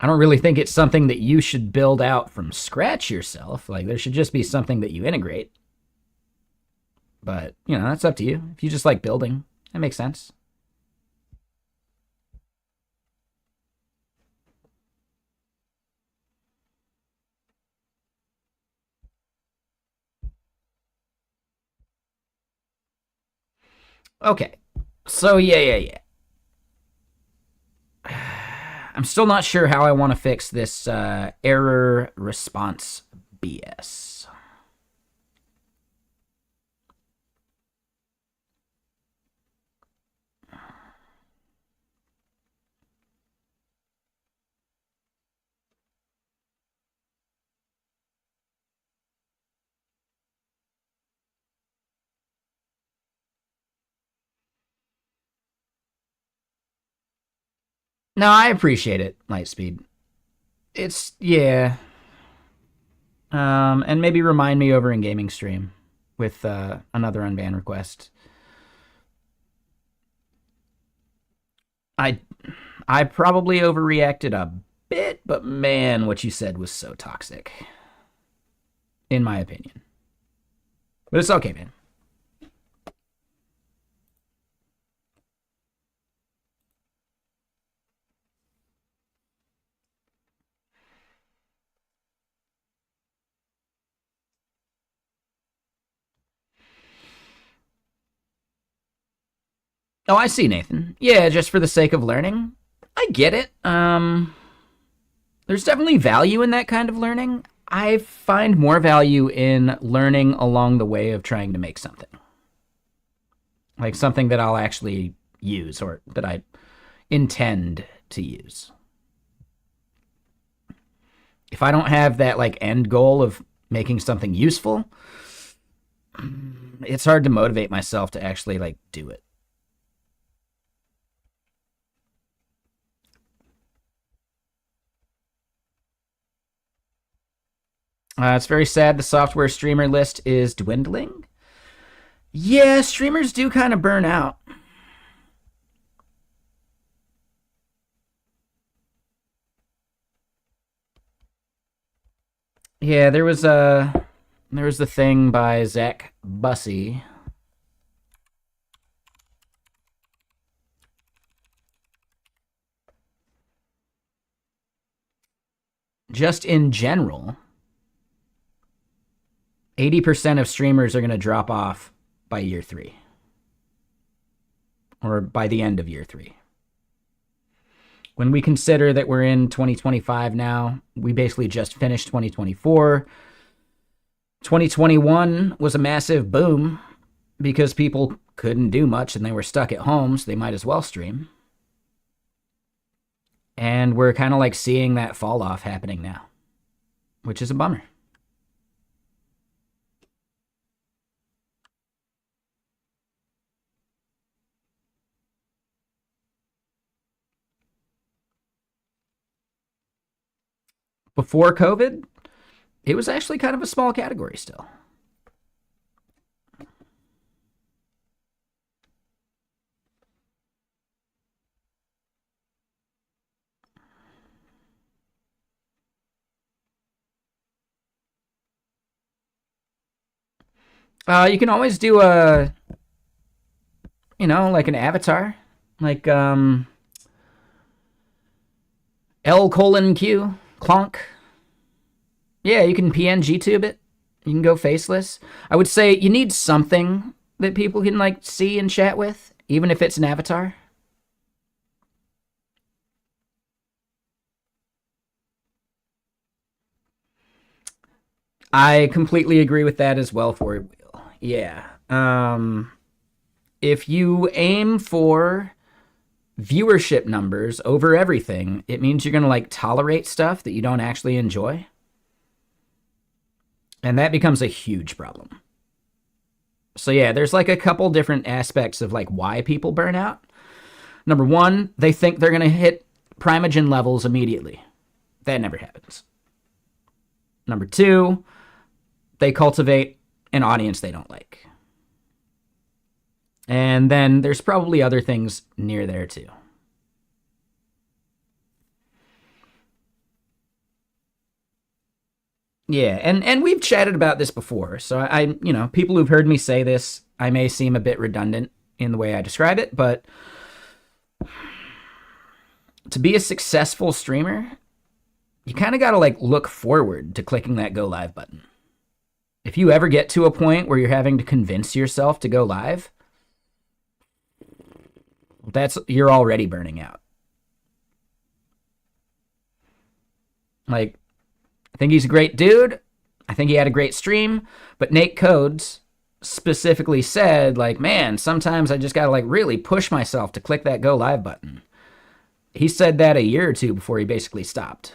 I don't really think it's something that you should build out from scratch yourself. Like, there should just be something that you integrate. But, you know, that's up to you. If you just like building, that makes sense. Okay. So, yeah. I'm still not sure how I want to fix this error response BS. No, I appreciate it, Lightspeed. It's, yeah. And maybe remind me over in gaming stream with another unban request. I I probably overreacted a bit, but man, what you said was so toxic, in my opinion. But it's okay, man. Oh, I see, Nathan. Yeah, just for the sake of learning. I get it. There's definitely value in that kind of learning. I find more value in learning along the way of trying to make something. Like something that I'll actually use or that I intend to use. If I don't have that like end goal of making something useful, it's hard to motivate myself to actually like do it. It's very sad the software streamer list is dwindling. Yeah, streamers do kind of burn out. Yeah, there was the thing by Zach Bussey. Just in general, 80% of streamers are going to drop off by year 3 or by the end of year 3. When we consider that we're in 2025 now, we basically just finished 2024. 2021 was a massive boom because people couldn't do much and they were stuck at home, so they might as well stream. And we're kind of like seeing that fall off happening now, which is a bummer. Before COVID, it was actually kind of a small category still. You can always do a, like an avatar, like L colon Q clonk. Yeah, you can PNG tube it. You can go faceless. I would say you need something that people can like see and chat with, even if it's an avatar. I completely agree with that as well for Wheel. Yeah. If you aim for viewership numbers over everything, it means you're going to like tolerate stuff that you don't actually enjoy. And that becomes a huge problem. So yeah, there's like a couple different aspects of like why people burn out. Number one, they think they're going to hit Primogen levels immediately. That never happens. Number two, they cultivate an audience they don't like. And then there's probably other things near there too. Yeah, and we've chatted about this before. So people who've heard me say this, I may seem a bit redundant in the way I describe it, but to be a successful streamer, you kind of got to like look forward to clicking that go live button. If you ever get to a point where you're having to convince yourself to go live, you're already burning out. Like, I think he's a great dude. I think he had a great stream, but Nate Codes specifically said, like, man, sometimes I just got to like really push myself to click that go live button. He said that a year or two before he basically stopped.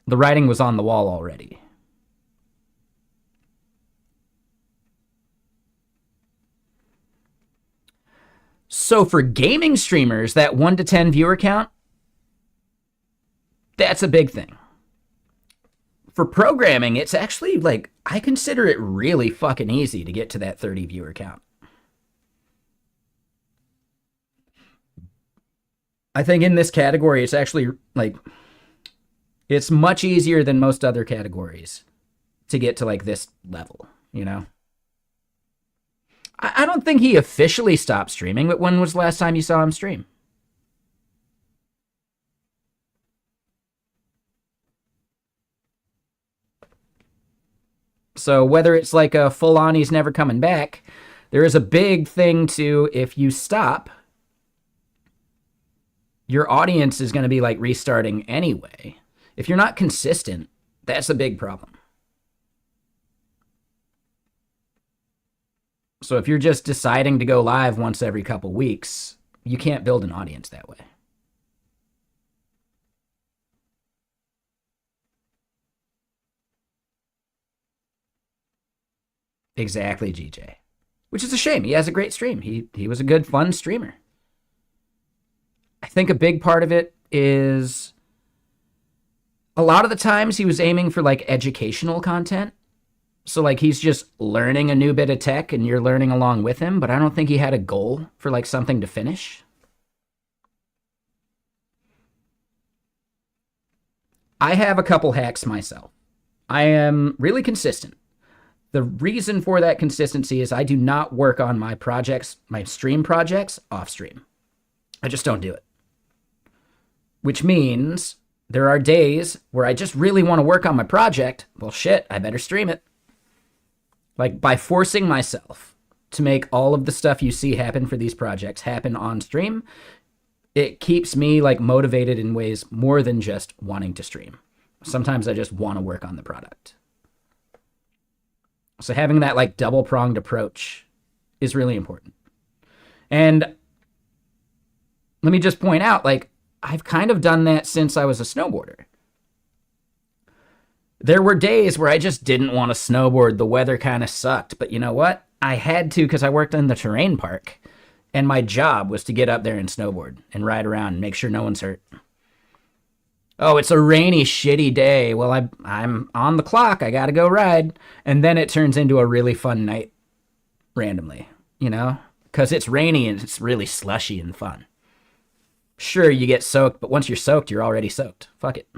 The writing was on the wall already. So for gaming streamers, that 1 to 10 viewer count, that's a big thing. For programming, it's actually like, I consider it really fucking easy to get to that 30 viewer count. I think in this category, it's actually like, it's much easier than most other categories to get to like this level, you know? I don't think he officially stopped streaming, but when was the last time you saw him stream? So whether it's like a full on he's never coming back, there is a big thing to if you stop, your audience is going to be like restarting anyway. If you're not consistent, that's a big problem. So if you're just deciding to go live once every couple weeks, you can't build an audience that way. Exactly, GJ. Which is a shame. He has a great stream. He was a good, fun streamer. I think a big part of it is a lot of the times he was aiming for like educational content. So like he's just learning a new bit of tech and you're learning along with him, but I don't think he had a goal for like something to finish. I have a couple hacks myself. I am really consistent. The reason for that consistency is I do not work on my projects, my stream projects, off stream. I just don't do it. Which means there are days where I just really want to work on my project. Well, shit, I better stream it. Like by forcing myself to make all of the stuff you see happen for these projects happen on stream, it keeps me like motivated in ways more than just wanting to stream. Sometimes I just want to work on the product. So having that like double-pronged approach is really important. And let me just point out, like, I've kind of done that since I was a snowboarder. There were days where I just didn't want to snowboard. The weather kind of sucked. But you know what? I had to because I worked in the terrain park. And my job was to get up there and snowboard and ride around and make sure no one's hurt. Oh, it's a rainy, shitty day. Well, I'm on the clock. I got to go ride. And then it turns into a really fun night randomly, you know? Because it's rainy and it's really slushy and fun. Sure, you get soaked, but once you're soaked, you're already soaked. Fuck it.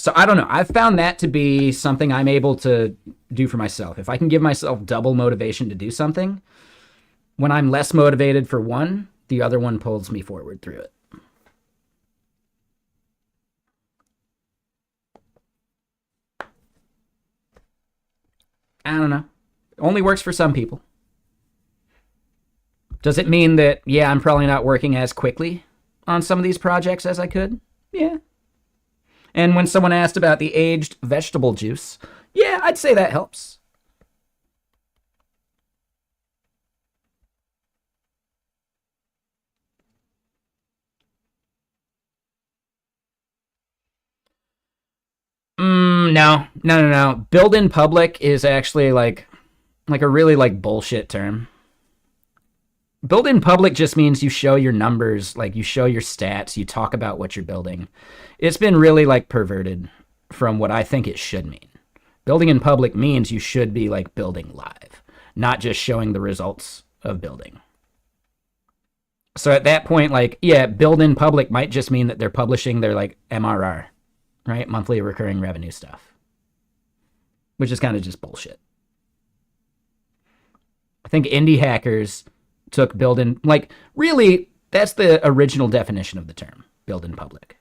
So I don't know. I've found that to be something I'm able to do for myself. If I can give myself double motivation to do something, when I'm less motivated for one, the other one pulls me forward through it. I don't know. It only works for some people. Does it mean that, yeah, I'm probably not working as quickly on some of these projects as I could? Yeah. And when someone asked about the aged vegetable juice, yeah, I'd say that helps. No. Build in public is actually like a really like bullshit term. Build in public just means you show your numbers, like you show your stats, you talk about what you're building. It's been really like perverted from what I think it should mean. Building in public means you should be like building live, not just showing the results of building. So at that point, like, yeah, build in public might just mean that they're publishing their like MRR, right? Monthly recurring revenue stuff, which is kind of just bullshit. I think indie hackers took build in, like, really, that's the original definition of the term, build in public.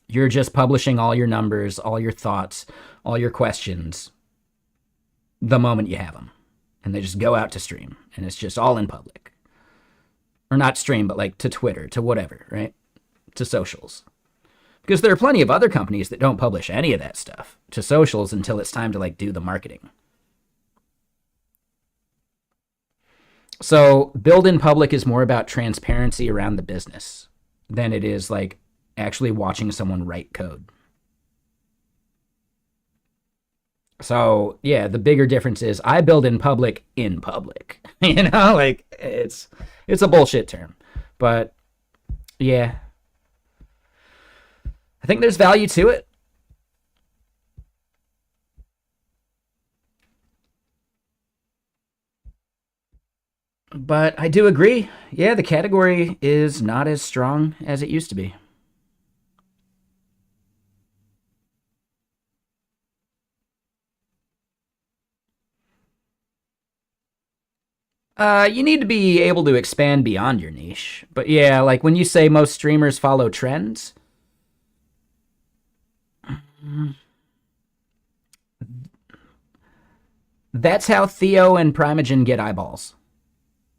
You're just publishing all your numbers, all your thoughts, all your questions the moment you have them. And they just go out to stream, and it's just all in public. Or not stream, but like to Twitter, to whatever, right? To socials. Because there are plenty of other companies that don't publish any of that stuff to socials until it's time to like do the marketing. So build in public is more about transparency around the business than it is like actually watching someone write code. So yeah, the bigger difference is I build in public, you know, like it's a bullshit term, but yeah, I think there's value to it. But I do agree. Yeah, the category is not as strong as it used to be. You need to be able to expand beyond your niche. But yeah, like when you say most streamers follow trends, that's how Theo and Primogen get eyeballs.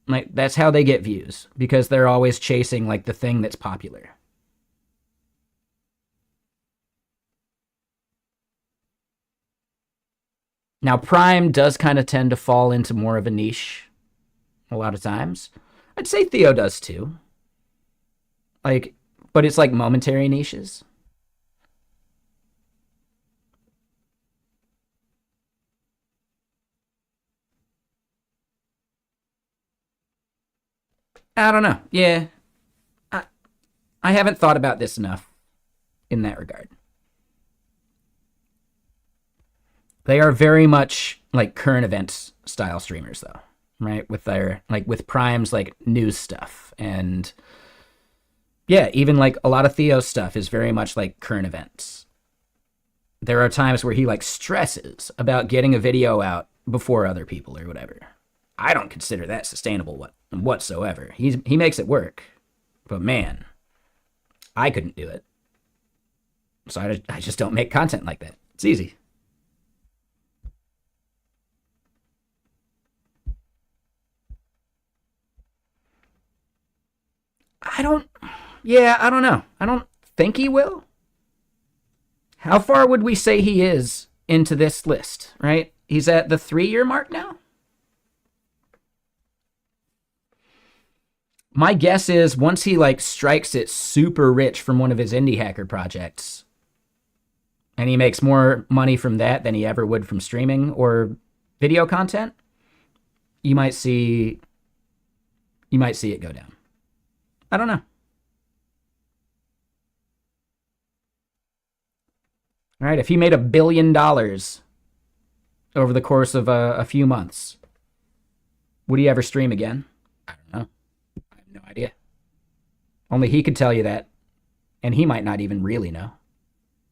Like that's how they get views because they're always chasing like the thing that's popular. Now Prime does kind of tend to fall into more of a niche a lot of times. I'd say Theo does too. Like, but it's like momentary niches. I don't know. Yeah, I I haven't thought about this enough in that regard. They are very much like current events style streamers though, right? With their like with Prime's like news stuff and yeah, even like a lot of Theo's stuff is very much like current events. There are times where he like stresses about getting a video out before other people or whatever. I don't consider that sustainable whatsoever. He makes it work, but man, I couldn't do it. So I just don't make content like that. It's easy. I don't. Yeah, I don't know. I don't think he will. How far would we say he is into this list? Right? He's at the 3 year mark now. My guess is once he like strikes it super rich from one of his indie hacker projects, and he makes more money from that than he ever would from streaming or video content, you might see it go down. I don't know. All right, if he made $1 billion over the course of a few months, would he ever stream again? I don't know. I have no idea. Only he could tell you that, and he might not even really know.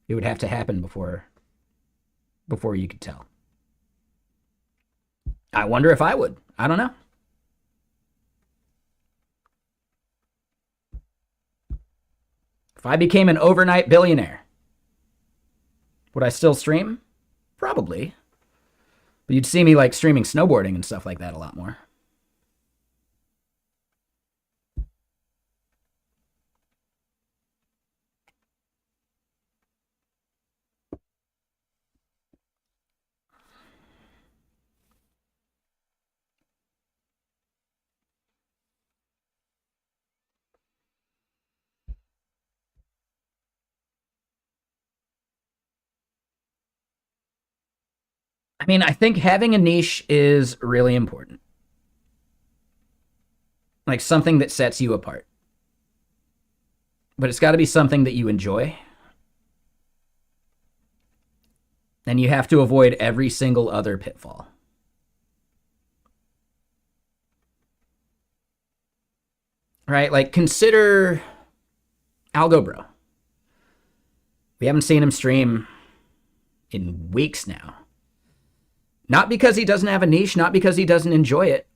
It would have to happen before you could tell. I wonder if I would. I don't know. If I became an overnight billionaire, would I still stream? Probably. But you'd see me like streaming snowboarding and stuff like that a lot more. I mean, I think having a niche is really important. Like something that sets you apart. But it's got to be something that you enjoy. And you have to avoid every single other pitfall. Right? Like consider Algo Bro. We haven't seen him stream in weeks now. Not because he doesn't have a niche, not because he doesn't enjoy it,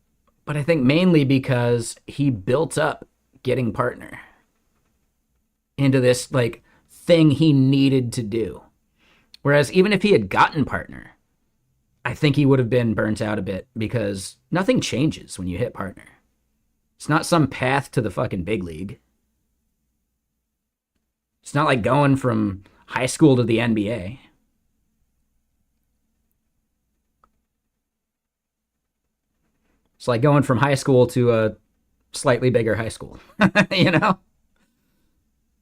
but I think mainly because he built up getting partner into this like thing he needed to do. Whereas even if he had gotten partner, I think he would have been burnt out a bit because nothing changes when you hit partner. It's not some path to the fucking big league. It's not like going from high school to the NBA. It's like going from high school to a slightly bigger high school, you know?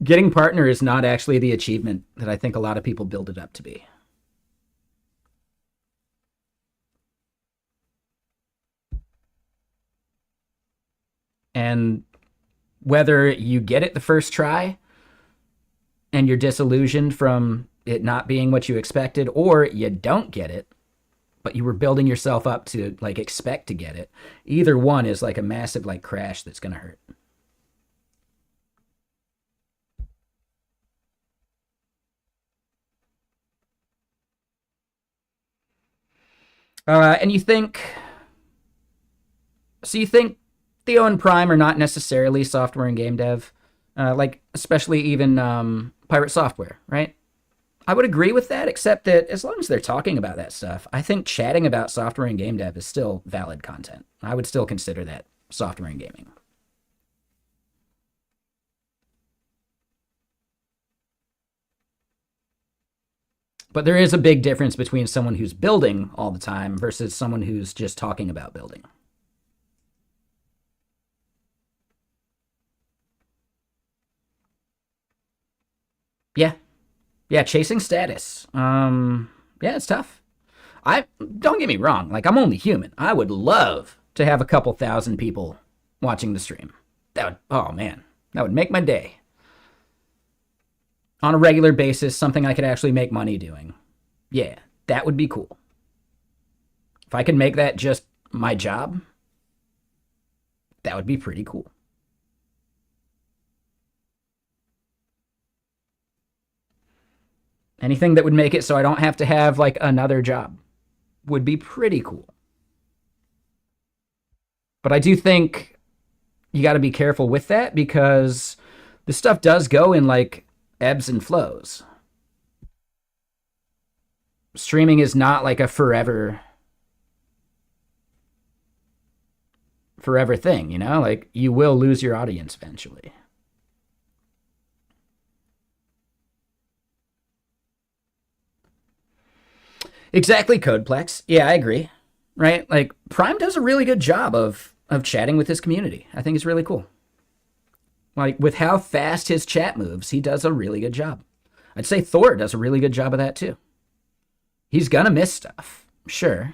Getting partner is not actually the achievement that I think a lot of people build it up to be. And whether you get it the first try and you're disillusioned from it not being what you expected, or you don't get it, but you were building yourself up to like expect to get it, either one is like a massive like crash that's going to hurt. And you think Theo and Prime are not necessarily software and game dev, like especially even Pirate Software, right? I would agree with that, except that as long as they're talking about that stuff, I think chatting about software and game dev is still valid content. I would still consider that software and gaming. But there is a big difference between someone who's building all the time versus someone who's just talking about building. Yeah. Yeah, chasing status. Yeah, it's tough. I don't get me wrong, like I'm only human. I would love to have a couple thousand people watching the stream. That would, oh man, that would make my day. On a regular basis, something I could actually make money doing. Yeah, that would be cool. If I could make that just my job, that would be pretty cool. Anything that would make it so I don't have to have like another job would be pretty cool. But I do think you got to be careful with that because this stuff does go in like ebbs and flows. Streaming is not like a forever thing, you know? Like you will lose your audience eventually. Exactly, Codeplex. Yeah, I agree. Right? Like Prime does a really good job of chatting with his community. I think it's really cool. Like with how fast his chat moves, he does a really good job. I'd say Thor does a really good job of that too. He's gonna miss stuff, sure.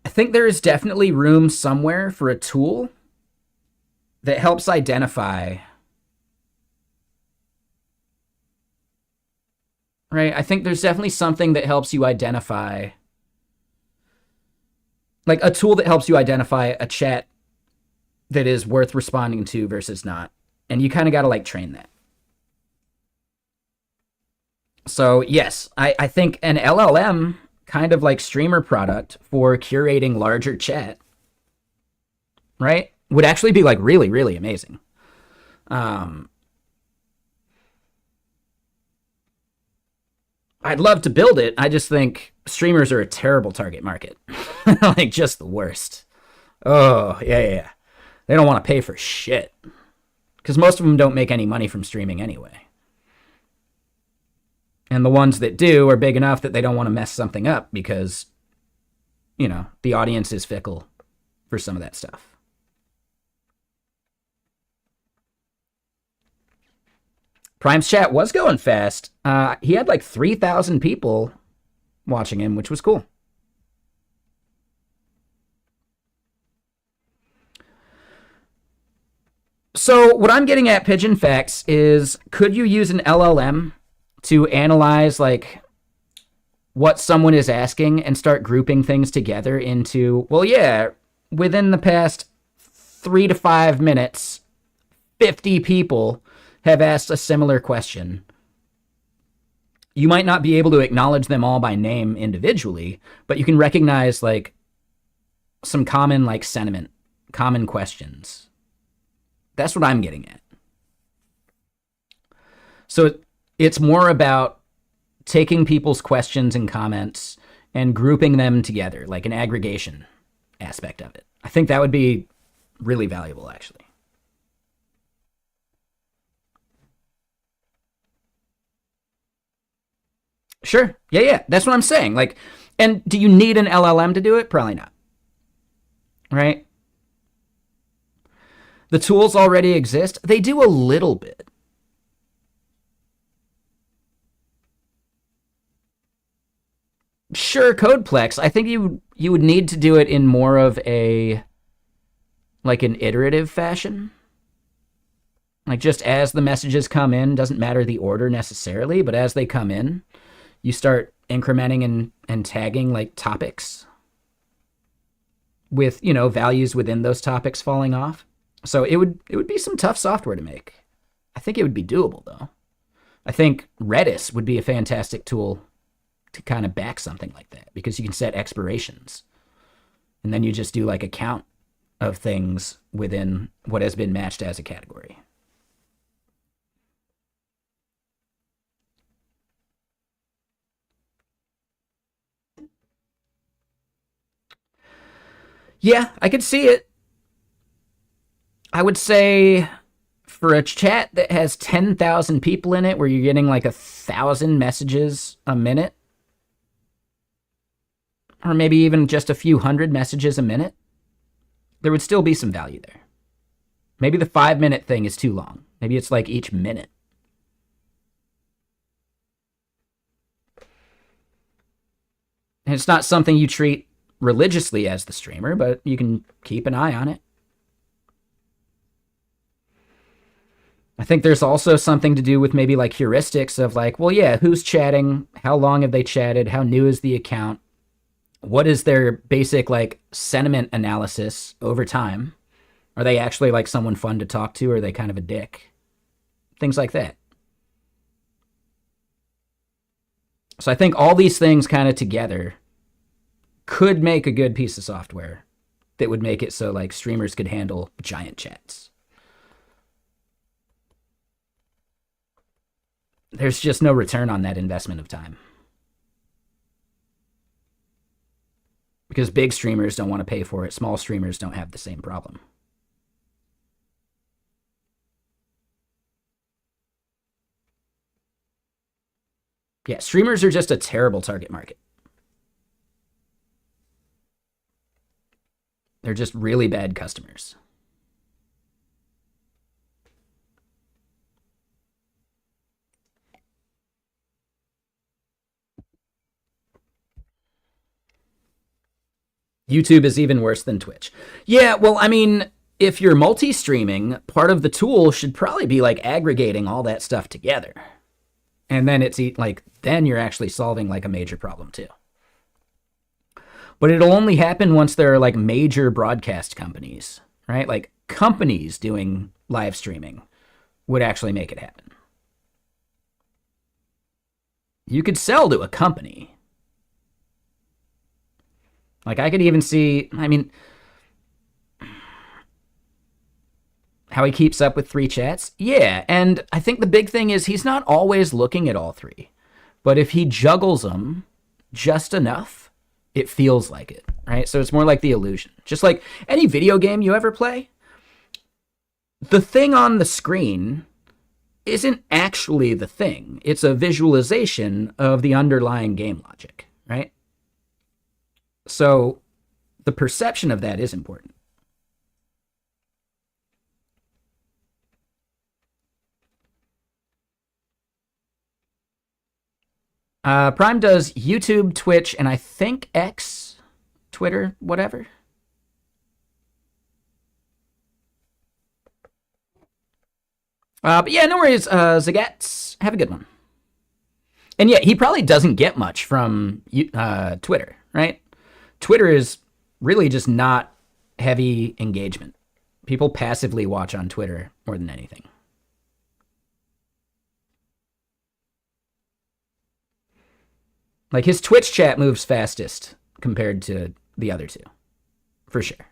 I think there is definitely room somewhere for a tool that helps identify. Right? I think there's definitely something that helps you identify, like a tool that helps you identify a chat that is worth responding to versus not. And you kind of got to like train that. So yes, I think an LLM kind of like streamer product for curating larger chat, right, would actually be like really, really amazing. I'd love to build it. I just think streamers are a terrible target market. Like just the worst. Oh, yeah. They don't want to pay for shit. Because most of them don't make any money from streaming anyway. And the ones that do are big enough that they don't want to mess something up because, the audience is fickle for some of that stuff. Prime's chat was going fast. He had like 3,000 people watching him, which was cool. So what I'm getting at, Pigeon Facts, is could you use an LLM to analyze like what someone is asking and start grouping things together into, well, yeah, within the past 3 to 5 minutes, 50 people have asked a similar question. You might not be able to acknowledge them all by name individually, but you can recognize like some common like sentiment, common questions. That's what I'm getting at. So it's more about taking people's questions and comments and grouping them together, like an aggregation aspect of it. I think that would be really valuable, actually. Sure. Yeah. That's what I'm saying. Like, and do you need an LLM to do it? Probably not. Right? The tools already exist. They do a little bit. Sure, Codeplex. I think you would need to do it in more of a like an iterative fashion. Like just as the messages come in, doesn't matter the order necessarily, but as they come in, you start incrementing and tagging like topics with, values within those topics falling off. So it would be some tough software to make. I think it would be doable though. I think Redis would be a fantastic tool to kind of back something like that because you can set expirations. And then you just do like a count of things within what has been matched as a category. Yeah, I could see it. I would say for a chat that has 10,000 people in it where you're getting like 1,000 messages a minute, or maybe even just a few hundred messages a minute, there would still be some value there. Maybe the 5-minute thing is too long. Maybe it's like each minute. And it's not something you treat religiously as the streamer, but you can keep an eye on it. I think there's also something to do with maybe like heuristics of like, well, yeah, who's chatting? How long have they chatted? How new is the account? What is their basic like sentiment analysis over time? Are they actually like someone fun to talk to? Or are they kind of a dick? Things like that. So I think all these things kind of together could make a good piece of software that would make it so like streamers could handle giant chats. There's just no return on that investment of time. Because big streamers don't want to pay for it. Small streamers don't have the same problem. Yeah, streamers are just a terrible target market. They're just really bad customers. YouTube is even worse than Twitch. Yeah, well, I mean, if you're multi-streaming, part of the tool should probably be like aggregating all that stuff together. And then it's like, then you're actually solving like a major problem too. But it'll only happen once there are like major broadcast companies, right? Like companies doing live streaming would actually make it happen. You could sell to a company. Like I could even see, I mean, how he keeps up with 3 chats. Yeah, and I think the big thing is he's not always looking at all 3. But if he juggles them just enough, it feels like it, right? So it's more like the illusion. Just like any video game you ever play, the thing on the screen isn't actually the thing. It's a visualization of the underlying game logic, right? So the perception of that is important. Prime does YouTube, Twitch, and I think X, Twitter, whatever. But yeah, no worries, Zagats. Have a good one. And yeah, he probably doesn't get much from Twitter, right? Twitter is really just not heavy engagement. People passively watch on Twitter more than anything. Like his Twitch chat moves fastest compared to the other 2, for sure.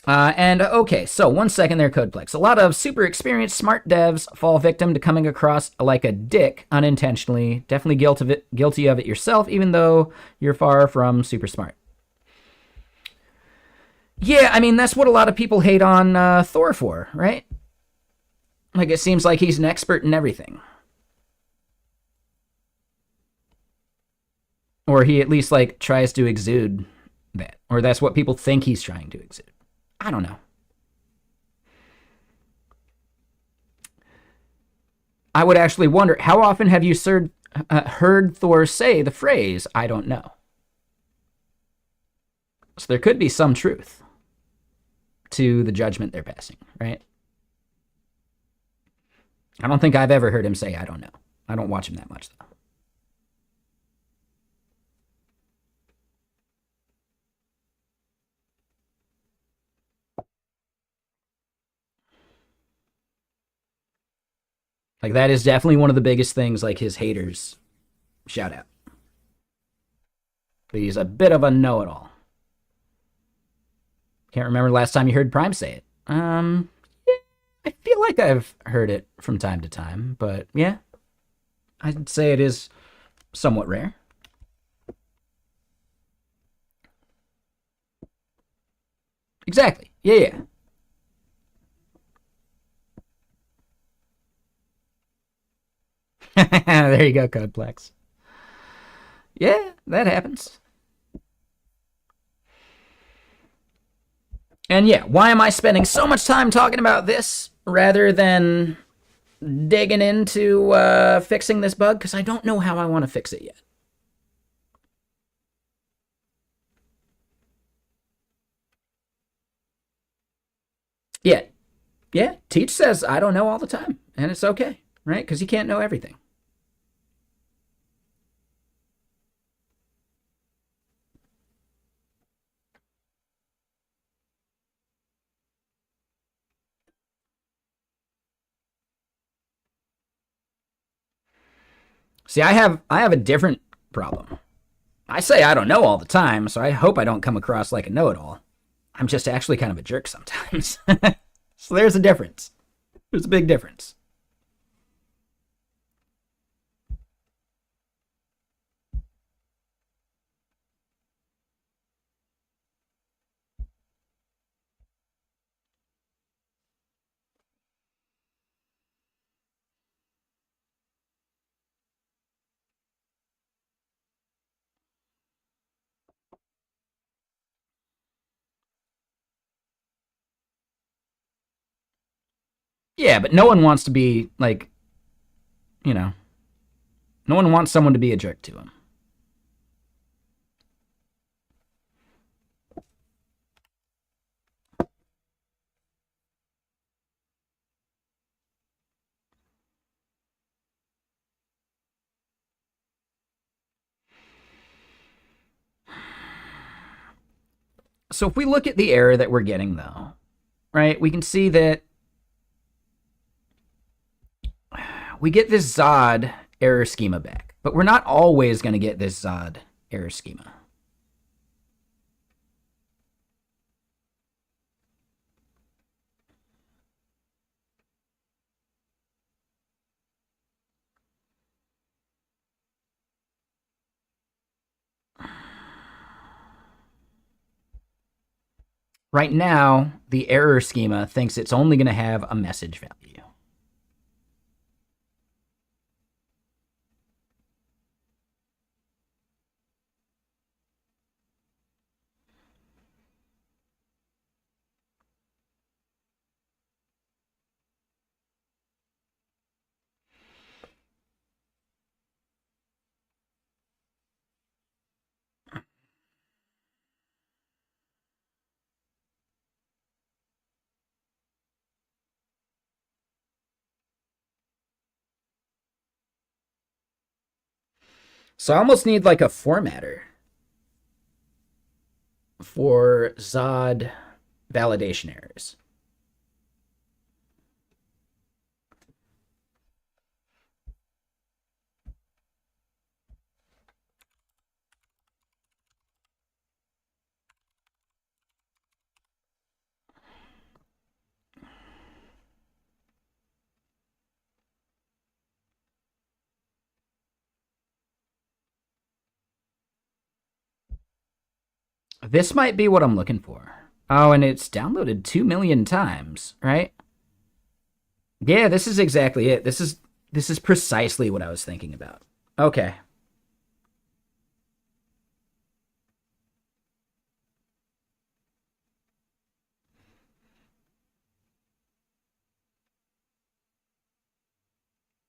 And okay, so 1 second there, Codeplex. A lot of super experienced smart devs fall victim to coming across like a dick unintentionally. Definitely guilty of it yourself, even though you're far from super smart. Yeah, I mean, that's what a lot of people hate on Thor for, right? Like, it seems like he's an expert in everything. Or he at least, like, tries to exude that. Or that's what people think he's trying to exude. I don't know. I would actually wonder, how often have you heard Thor say the phrase, I don't know? So there could be some truth to the judgment they're passing, right? I don't think I've ever heard him say, I don't know. I don't watch him that much, though. Like, that is definitely one of the biggest things, like, his haters shout out. But he's a bit of a know-it-all. Can't remember the last time you heard Prime say it. Yeah, I feel like I've heard it from time to time, but yeah, I'd say it is somewhat rare. Exactly. Yeah. There you go, Codeplex. Yeah, that happens. And yeah, why am I spending so much time talking about this rather than digging into fixing this bug? Because I don't know how I want to fix it yet. Yeah. Teach says I don't know all the time, and it's okay, right? Because you can't know everything. See, I have a different problem. I say I don't know all the time, so I hope I don't come across like a know-it-all. I'm just actually kind of a jerk sometimes. So there's a difference. There's a big difference. Yeah, but no one wants to be like, you know, no one wants someone to be a jerk to him. So if we look at the error that we're getting, though, right, we can see that we get this Zod error schema back, but we're not always going to get this Zod error schema. Right now, the error schema thinks it's only going to have a message value. So I almost need like a formatter for Zod validation errors. This might be what I'm looking for. Oh, and it's downloaded 2 million times, right? Yeah, this is exactly it. This is precisely what I was thinking about. Okay.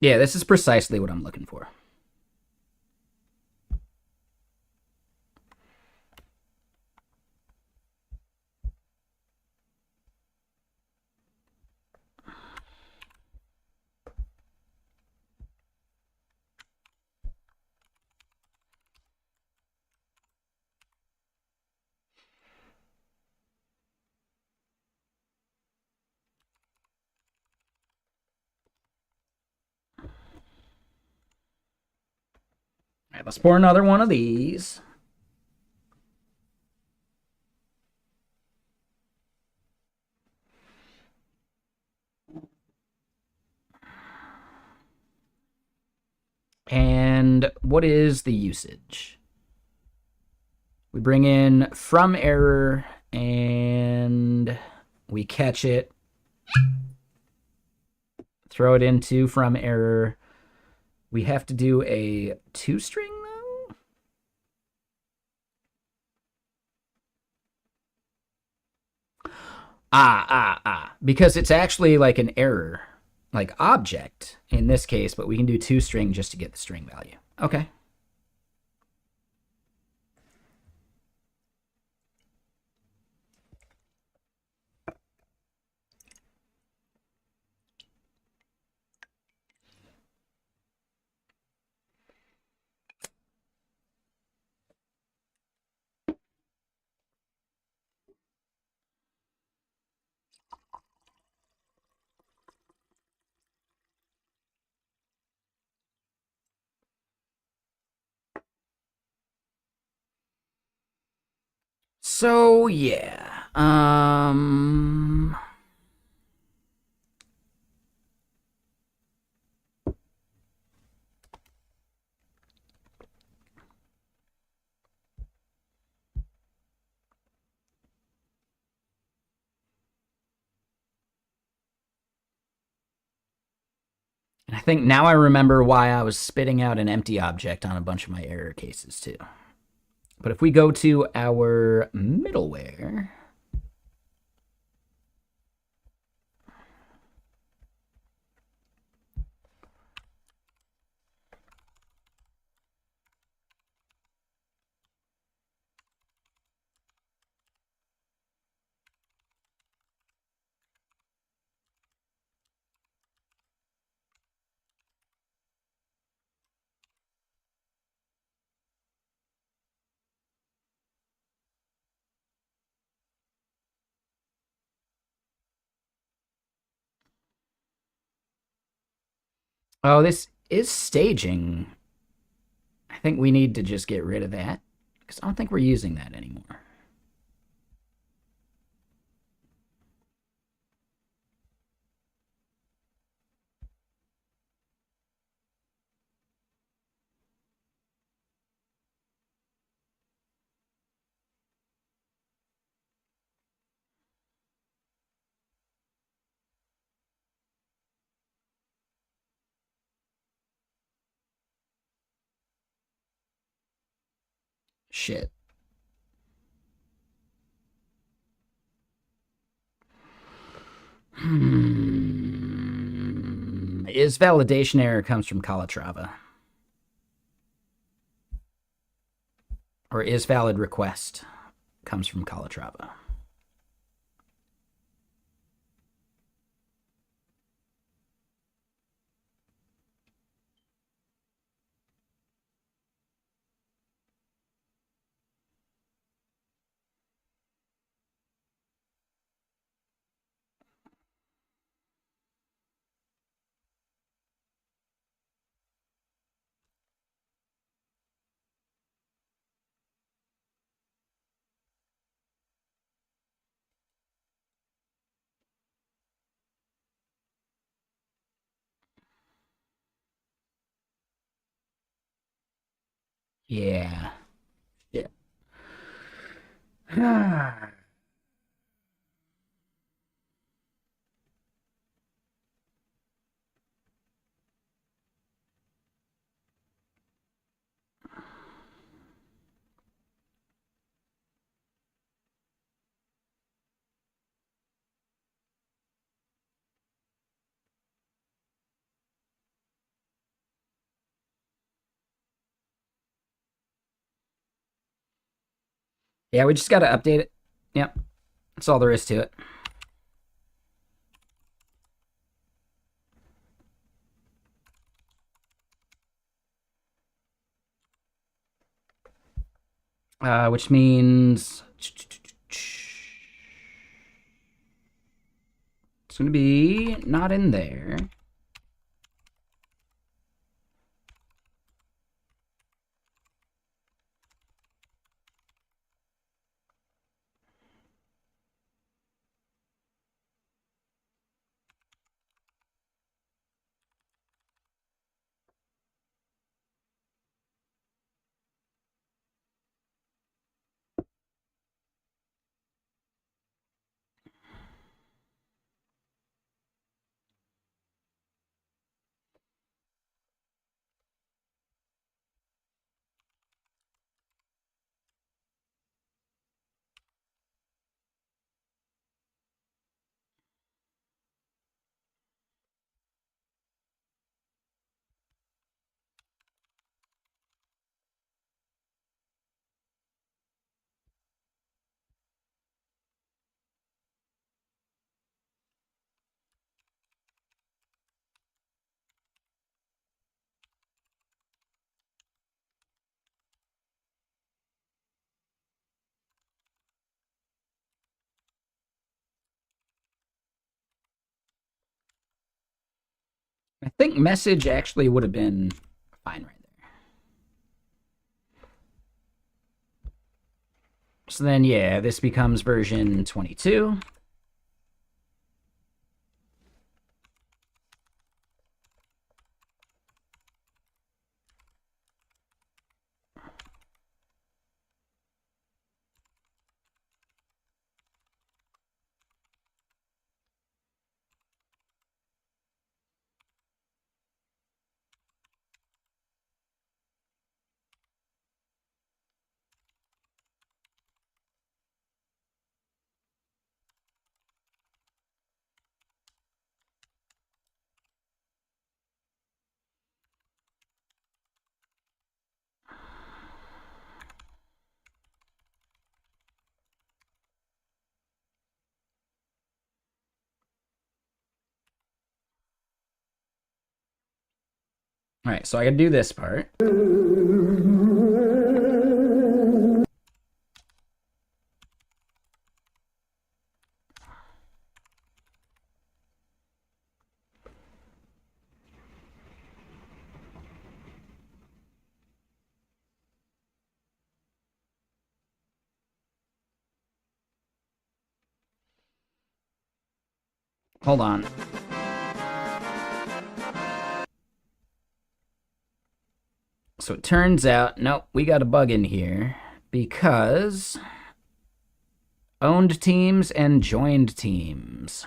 Yeah, this is precisely what I'm looking for. All right, let's pour another one of these. And what is the usage? We bring in from error and we catch it, throw it into from error. We have to do a 2-string though. Because it's actually like an error, like object in this case, but we can do 2-string just to get the string value. Okay. So yeah. And I think now I remember why I was spitting out an empty object on a bunch of my error cases too. But if we go to our middleware, Oh, this is staging. I think we need to just get rid of that because I don't think we're using that anymore. Shit. Is validation error comes from Calatrava. Or is valid request comes from Calatrava. Yeah. Yeah. Yeah, we just got to update it. Yep. That's all there is to it. Which means it's going to be not in there. I think message actually would have been fine right there. So then, yeah, this becomes version 22. All right, so I got to do this part. Hold on. So it turns out, nope, we got a bug in here because owned teams and joined teams.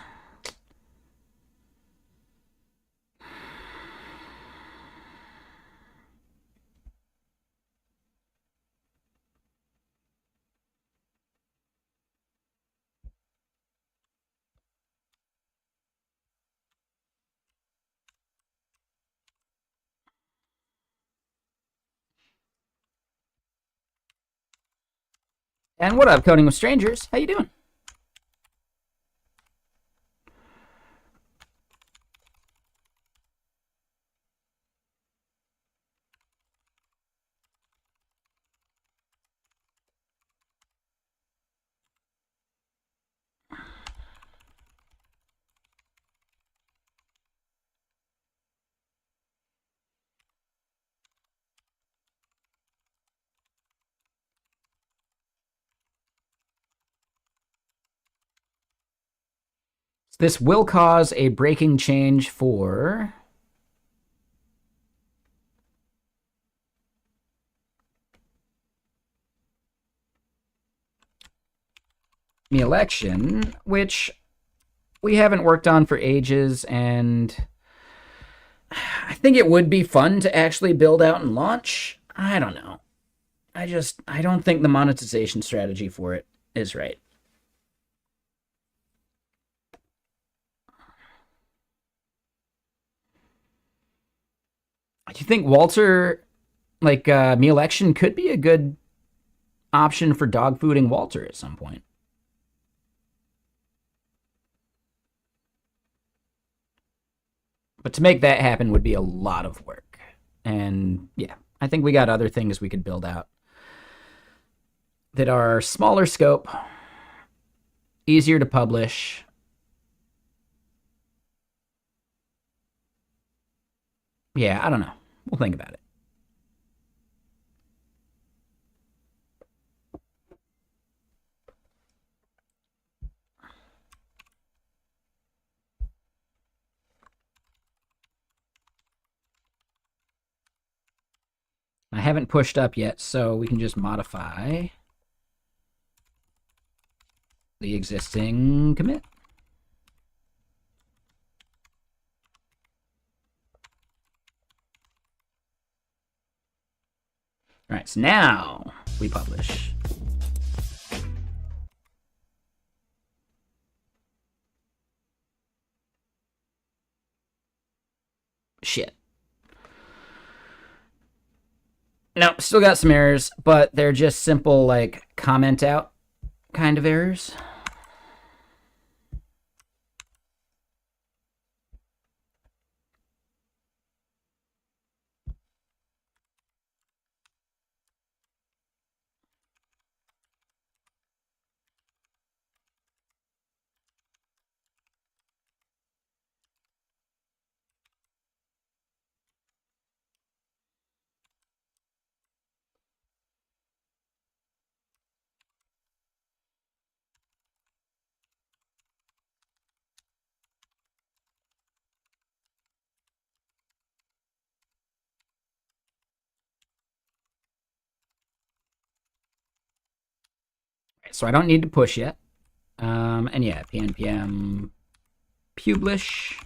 And what up, Coding with Strangers? How you doing? This will cause a breaking change for the election, which we haven't worked on for ages, and I think it would be fun to actually build out and launch. I don't know. I don't think the monetization strategy for it is right. Do you think Waltr, like me election, could be a good option for dog fooding Waltr at some point? But to make that happen would be a lot of work. And yeah, I think we got other things we could build out that are smaller scope, easier to publish. Yeah, I don't know. We'll think about it. I haven't pushed up yet, so we can just modify the existing commit. All right, so now we publish. Shit. No, still got some errors, but they're just simple, like, comment out kind of errors. So I don't need to push yet. And yeah, pnpm publish.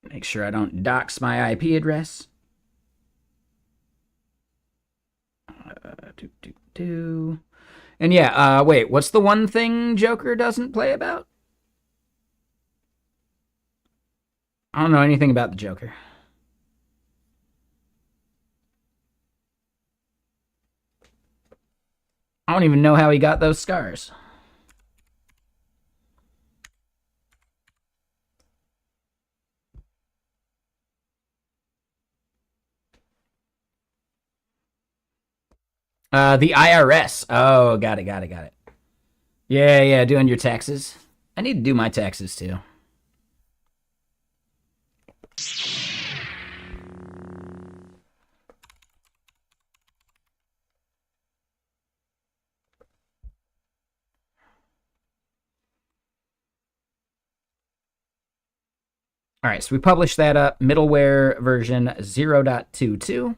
Make sure I don't dox my IP address. And yeah, wait, what's the one thing Joker doesn't play about? I don't know anything about the Joker. I don't even know how he got those scars. The IRS. Oh, got it. Yeah, doing your taxes. I need to do my taxes too. All right, so we published that up, middleware version 0.22.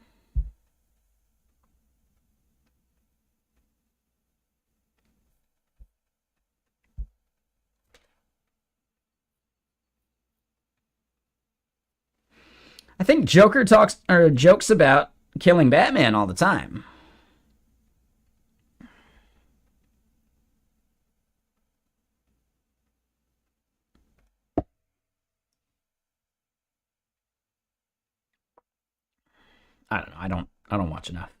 I think Joker talks or jokes about killing Batman all the time. I don't know. I don't watch enough.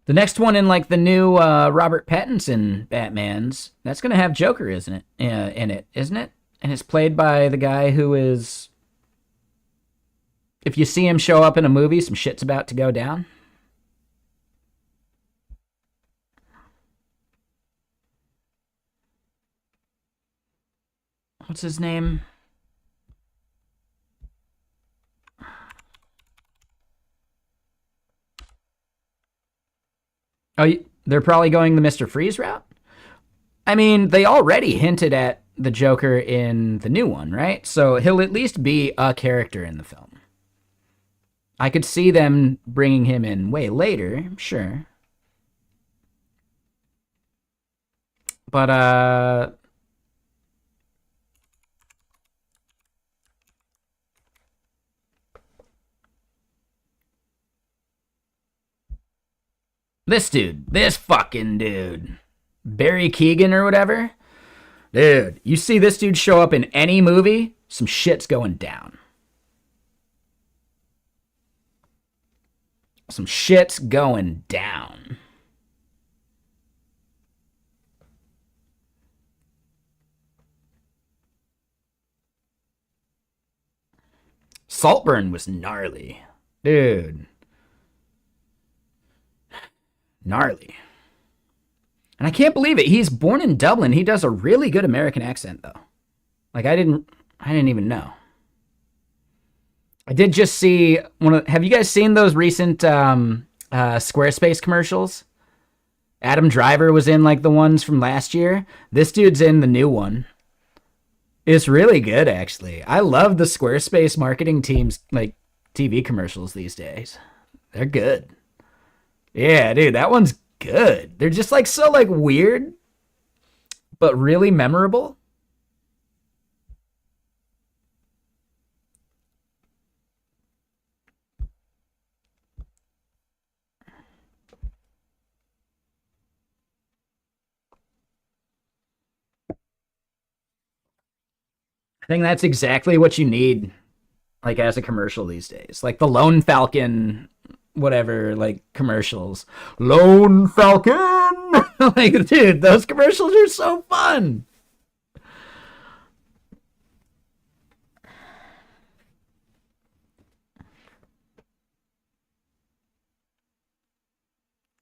The next one in like the new Robert Pattinson Batman's, that's gonna have Joker, isn't it? In it, isn't it? And it's played by the guy who is. If you see him show up in a movie, some shit's about to go down. What's his name? Oh, they're probably going the Mr. Freeze route. I mean, they already hinted at the Joker in the new one, right? So he'll at least be a character in the film. I could see them bringing him in way later, sure. But this fucking dude, Barry Keoghan or whatever, dude. You see this dude show up in any movie, some shit's going down. Some shit's going down. Saltburn was gnarly, dude. Gnarly. And I can't believe it. He's born in Dublin. He does a really good American accent though. Like I didn't even know. I did just see one of. Have you guys seen those recent Squarespace commercials? Adam Driver was in like the ones from last year. This dude's in the new one. It's really good actually. I love the Squarespace marketing team's like TV commercials these days. They're good. Yeah, dude, that one's good. They're just like so like weird, but really memorable. I think that's exactly what you need, like as a commercial these days. Like the Lone Falcon, whatever, like commercials. Lone Falcon, like dude, those commercials are so fun.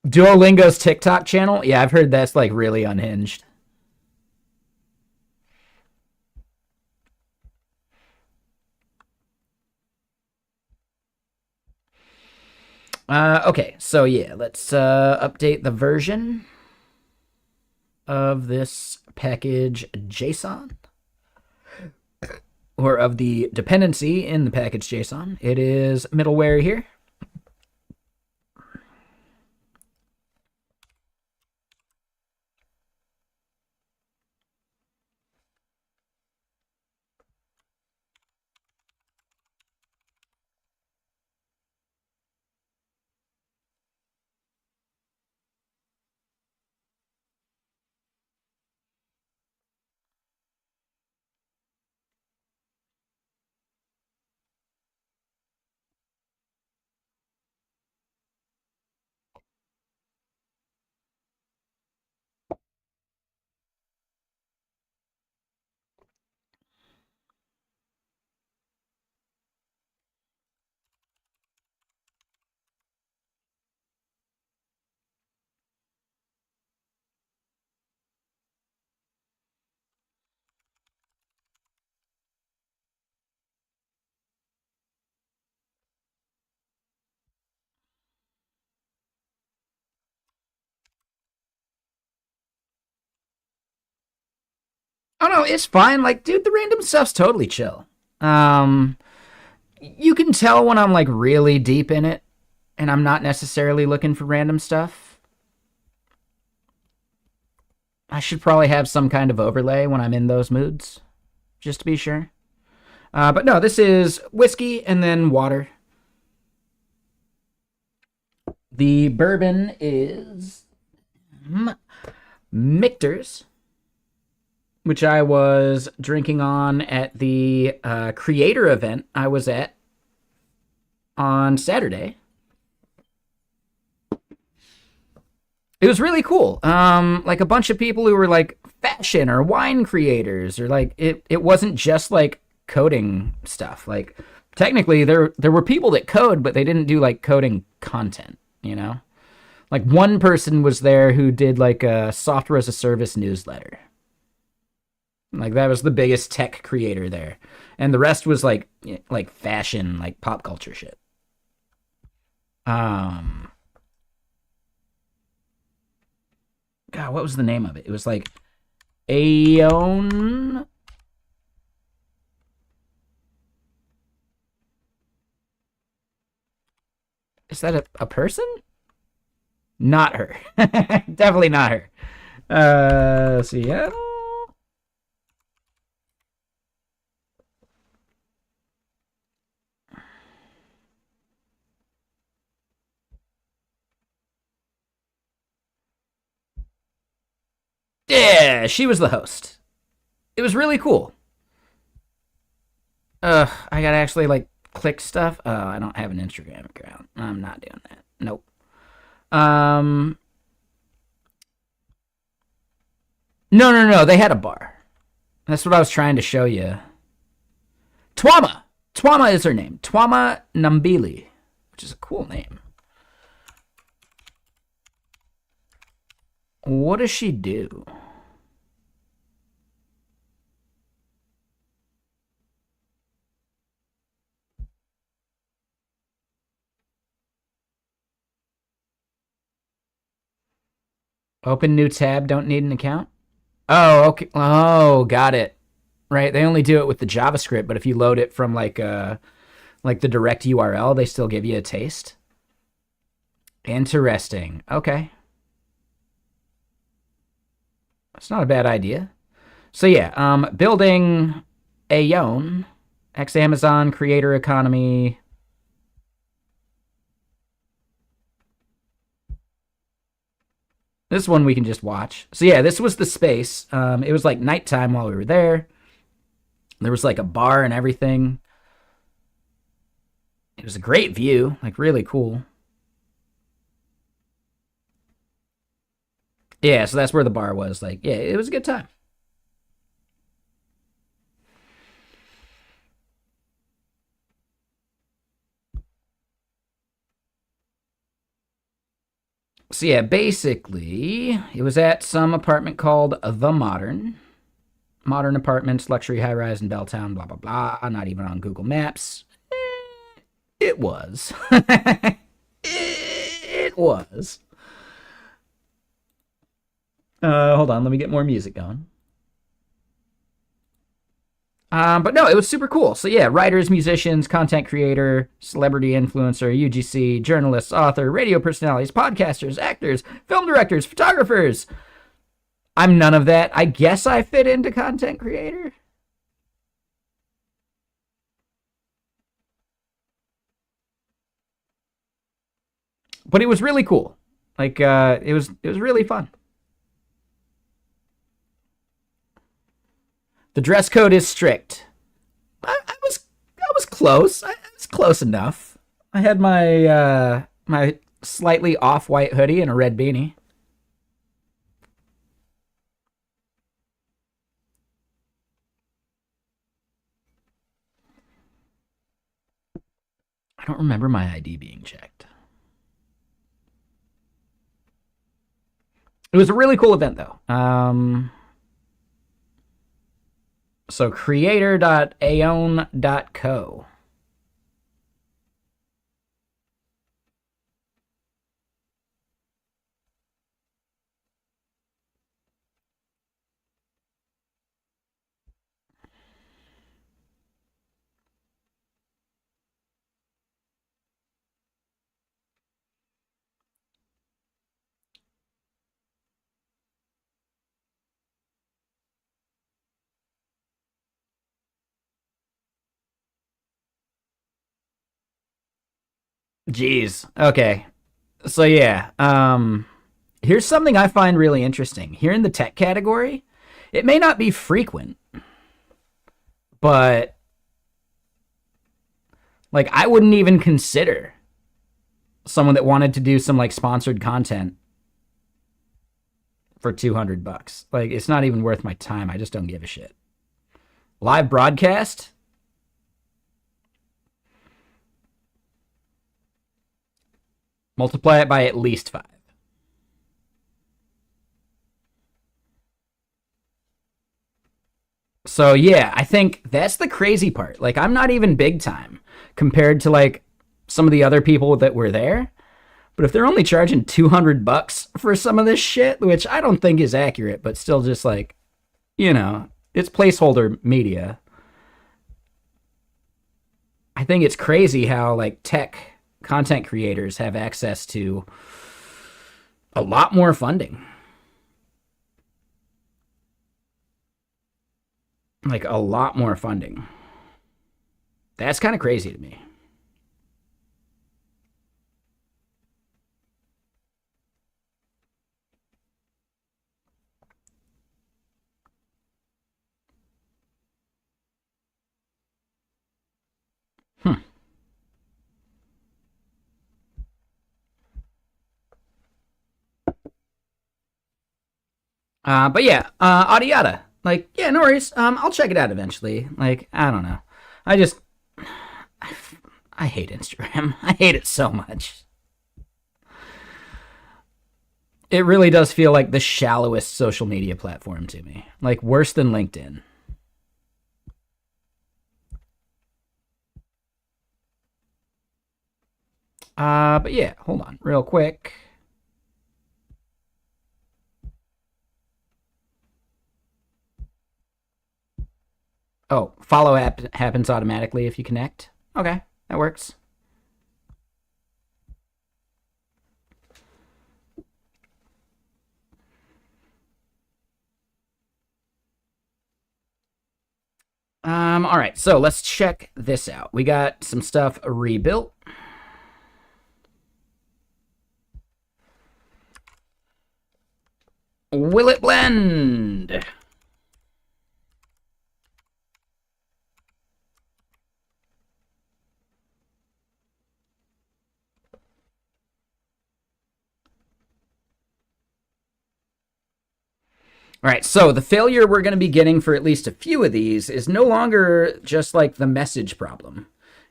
Duolingo's TikTok channel, yeah, I've heard that's like really unhinged. Okay, so yeah, let's update the version of this package JSON, or of the dependency in the package JSON. It is middleware here. Oh no, it's fine. Like, dude, the random stuff's totally chill. Um, you can tell when I'm like really deep in it, and I'm not necessarily looking for random stuff. I should probably have some kind of overlay when I'm in those moods, just to be sure. But no, this is whiskey and then water. The bourbon is Michter's, which I was drinking on at the creator event I was at on Saturday. It was really cool. Like a bunch of people who were like fashion or wine creators, or like it wasn't just like coding stuff. Like technically there were people that code, but they didn't do like coding content, you know? Like one person was there who did like a software as a service newsletter. Like that was the biggest tech creator there. And the rest was like fashion, like pop culture shit. Um God, what was the name of it? It was like Aeon. Is that a person? Not her. Definitely not her. Seattle. Yeah, she was the host. It was really cool. I gotta actually like click stuff. Oh, I don't have an Instagram account. I'm not doing that. Nope. Um, no, no, no. They had a bar. That's what I was trying to show you. Twama. Twama is her name. Twama Nambili, which is a cool name. What does she do? Open new tab. Don't need an account. Oh, okay. Oh, got it. Right. They only do it with the JavaScript, but if you load it from like the direct URL, they still give you a taste. Interesting. Okay. That's not a bad idea. So yeah, building Aeon, ex Amazon creator economy. This one we can just watch. So yeah, this was the space. It was like nighttime while we were there. There was like a bar and everything. It was a great view, like really cool. Yeah, so that's where the bar was. Like, yeah, it was a good time. So yeah, basically, it was at some apartment called The Modern. Modern apartments, luxury high rise in Belltown, blah, blah, blah. Not even on Google Maps. It was. It was. Hold on, let me get more music going. But no, it was super cool. So yeah, writers, musicians, content creator, celebrity influencer, UGC, journalists, author, radio personalities, podcasters, actors, film directors, photographers. I'm none of that. I guess I fit into content creator. But it was really cool. Like it was really fun. The dress code is strict. I was close. I was close enough. I had my slightly off white hoodie and a red beanie. I don't remember my ID being checked. It was a really cool event though. So creator.aeon.co. Jeez. Okay. So yeah, here's something I find really interesting. Here in the tech category, it may not be frequent, but like I wouldn't even consider someone that wanted to do some like sponsored content for $200. Like it's not even worth my time. I just don't give a shit. Live broadcast? Multiply it by at least 5. So yeah, I think that's the crazy part. Like I'm not even big time compared to like some of the other people that were there. But if they're only charging $200 for some of this shit, which I don't think is accurate, but still just like, it's placeholder media. I think it's crazy how like tech content creators have access to a lot more funding. Like a lot more funding. That's kind of crazy to me. Hmm. But yeah, Audiata. Like, yeah, no worries. I'll check it out eventually. Like, I don't know. I just, I hate Instagram. I hate it so much. It really does feel like the shallowest social media platform to me. Like worse than LinkedIn. But yeah, hold on, real quick. Oh, follow happens automatically if you connect. Okay, that works. All right, so let's check this out. We got some stuff rebuilt. Will it blend? All right, so the failure we're going to be getting for at least a few of these is no longer just like the message problem.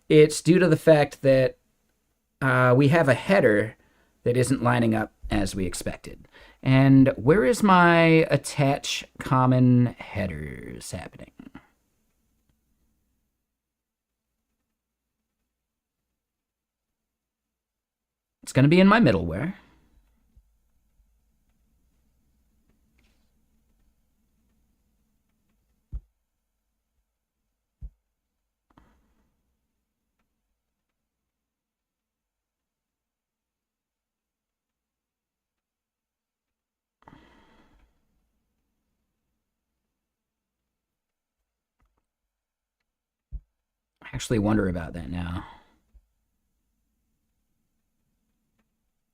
It's due to the fact that we have a header that isn't lining up as we expected. And where is my attach common headers happening? It's going to be in my middleware. I actually wonder about that now.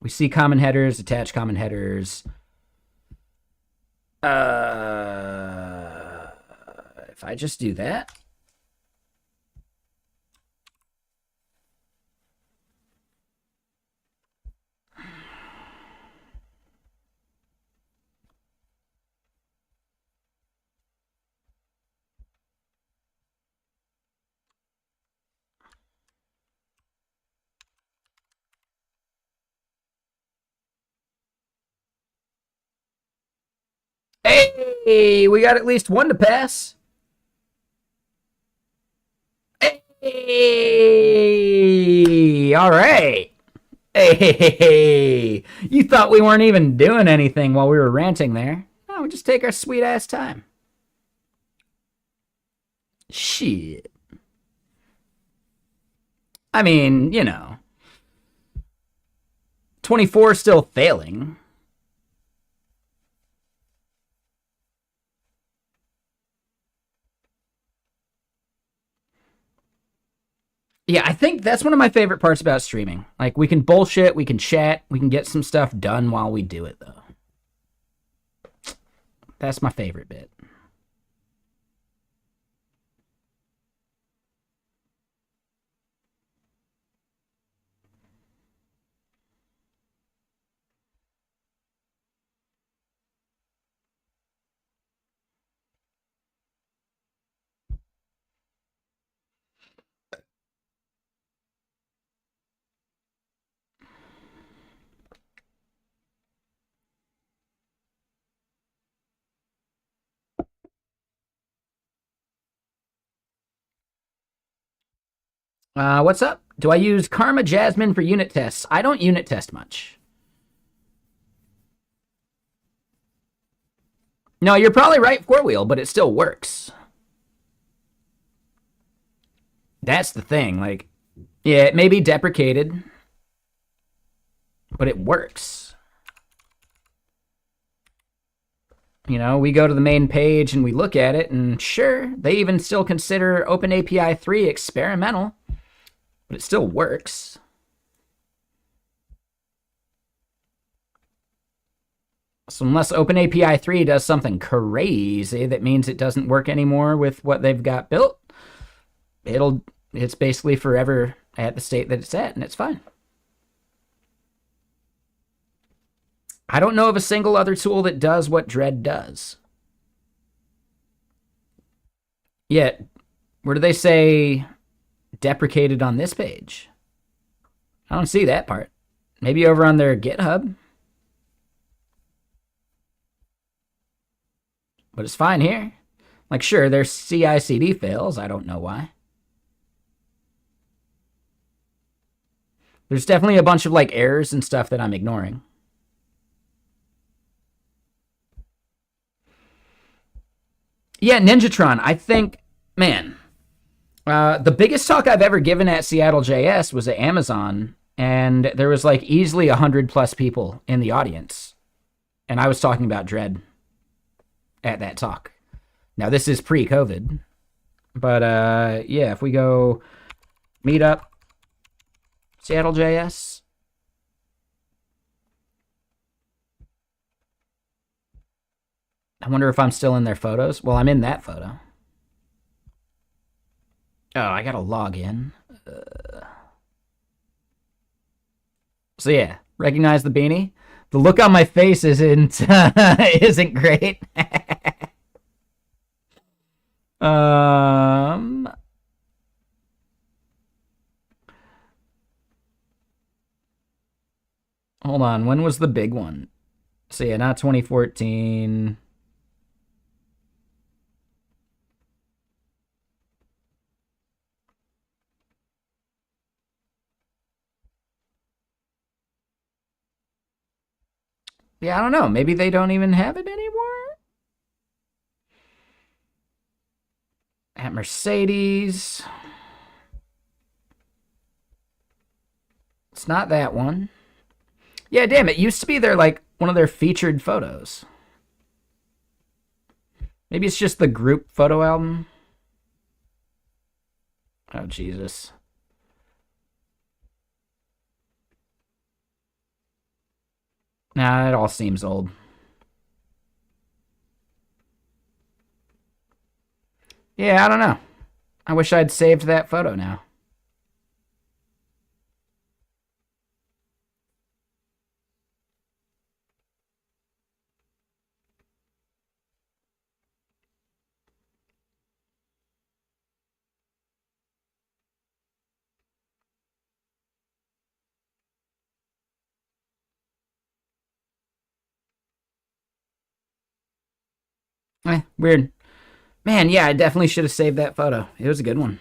We see common headers, attach common headers. If I just do that, hey, we got at least one to pass. Hey, all right. Hey, you thought we weren't even doing anything while we were ranting there. No, we just take our sweet ass time. Shit. I mean, 24 still failing. Yeah, I think that's one of my favorite parts about streaming. Like, we can bullshit, we can chat, we can get some stuff done while we do it, though. That's my favorite bit. What's up? Do I use Karma Jasmine for unit tests? I don't unit test much. No, you're probably right, four wheel, but it still works. That's the thing. Like, yeah, it may be deprecated, but it works. You know, we go to the main page and we look at it, and sure, they even still consider OpenAPI 3 experimental, but it still works. So unless OpenAPI 3 does something crazy that means it doesn't work anymore with what they've got built, it's basically forever at the state that it's at, and it's fine. I don't know of a single other tool that does what Dread does. Yet, where do they say deprecated on this page? I don't see that part. Maybe over on their GitHub. But it's fine here. Like, sure, there's CI/CD fails. I don't know why. There's definitely a bunch of, like, errors and stuff that I'm ignoring. Yeah, Ninjatron, I think, man, the biggest talk I've ever given at Seattle JS was at Amazon, and there was like easily 100+ people in the audience, and I was talking about Dread at that talk. Now, this is pre-COVID, but yeah, if we go meet up Seattle JS, I wonder if I'm still in their photos. Well, I'm in that photo. Oh, I gotta log in. So yeah, recognize the beanie. The look on my face isn't isn't great. Hold on. When was the big one? So yeah, not 2014. Yeah, I don't know. Maybe they don't even have it anymore. At Mercedes. It's not that one. Yeah, damn, it used to be their, like, one of their featured photos. Maybe it's just the group photo album. Oh, Jesus. Nah, it all seems old. Yeah, I don't know. I wish I'd saved that photo now. Weird. Man, yeah, I definitely should have saved that photo. It was a good one.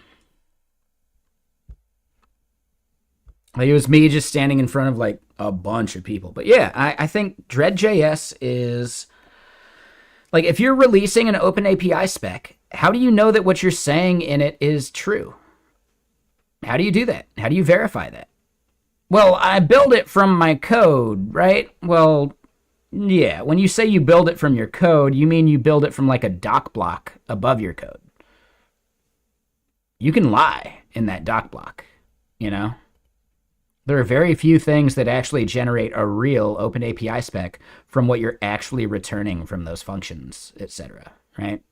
Like, it was me just standing in front of, like, a bunch of people. But yeah, I think Dread.js is... Like, if you're releasing an OpenAPI spec, how do you know that what you're saying in it is true? How do you do that? How do you verify that? Well, I build it from my code, right? Well, yeah, when you say you build it from your code, you mean you build it from like a doc block above your code. You can lie in that doc block. you know? There are very few things that actually generate a real open API spec from what you're actually returning from those functions, etc. Right?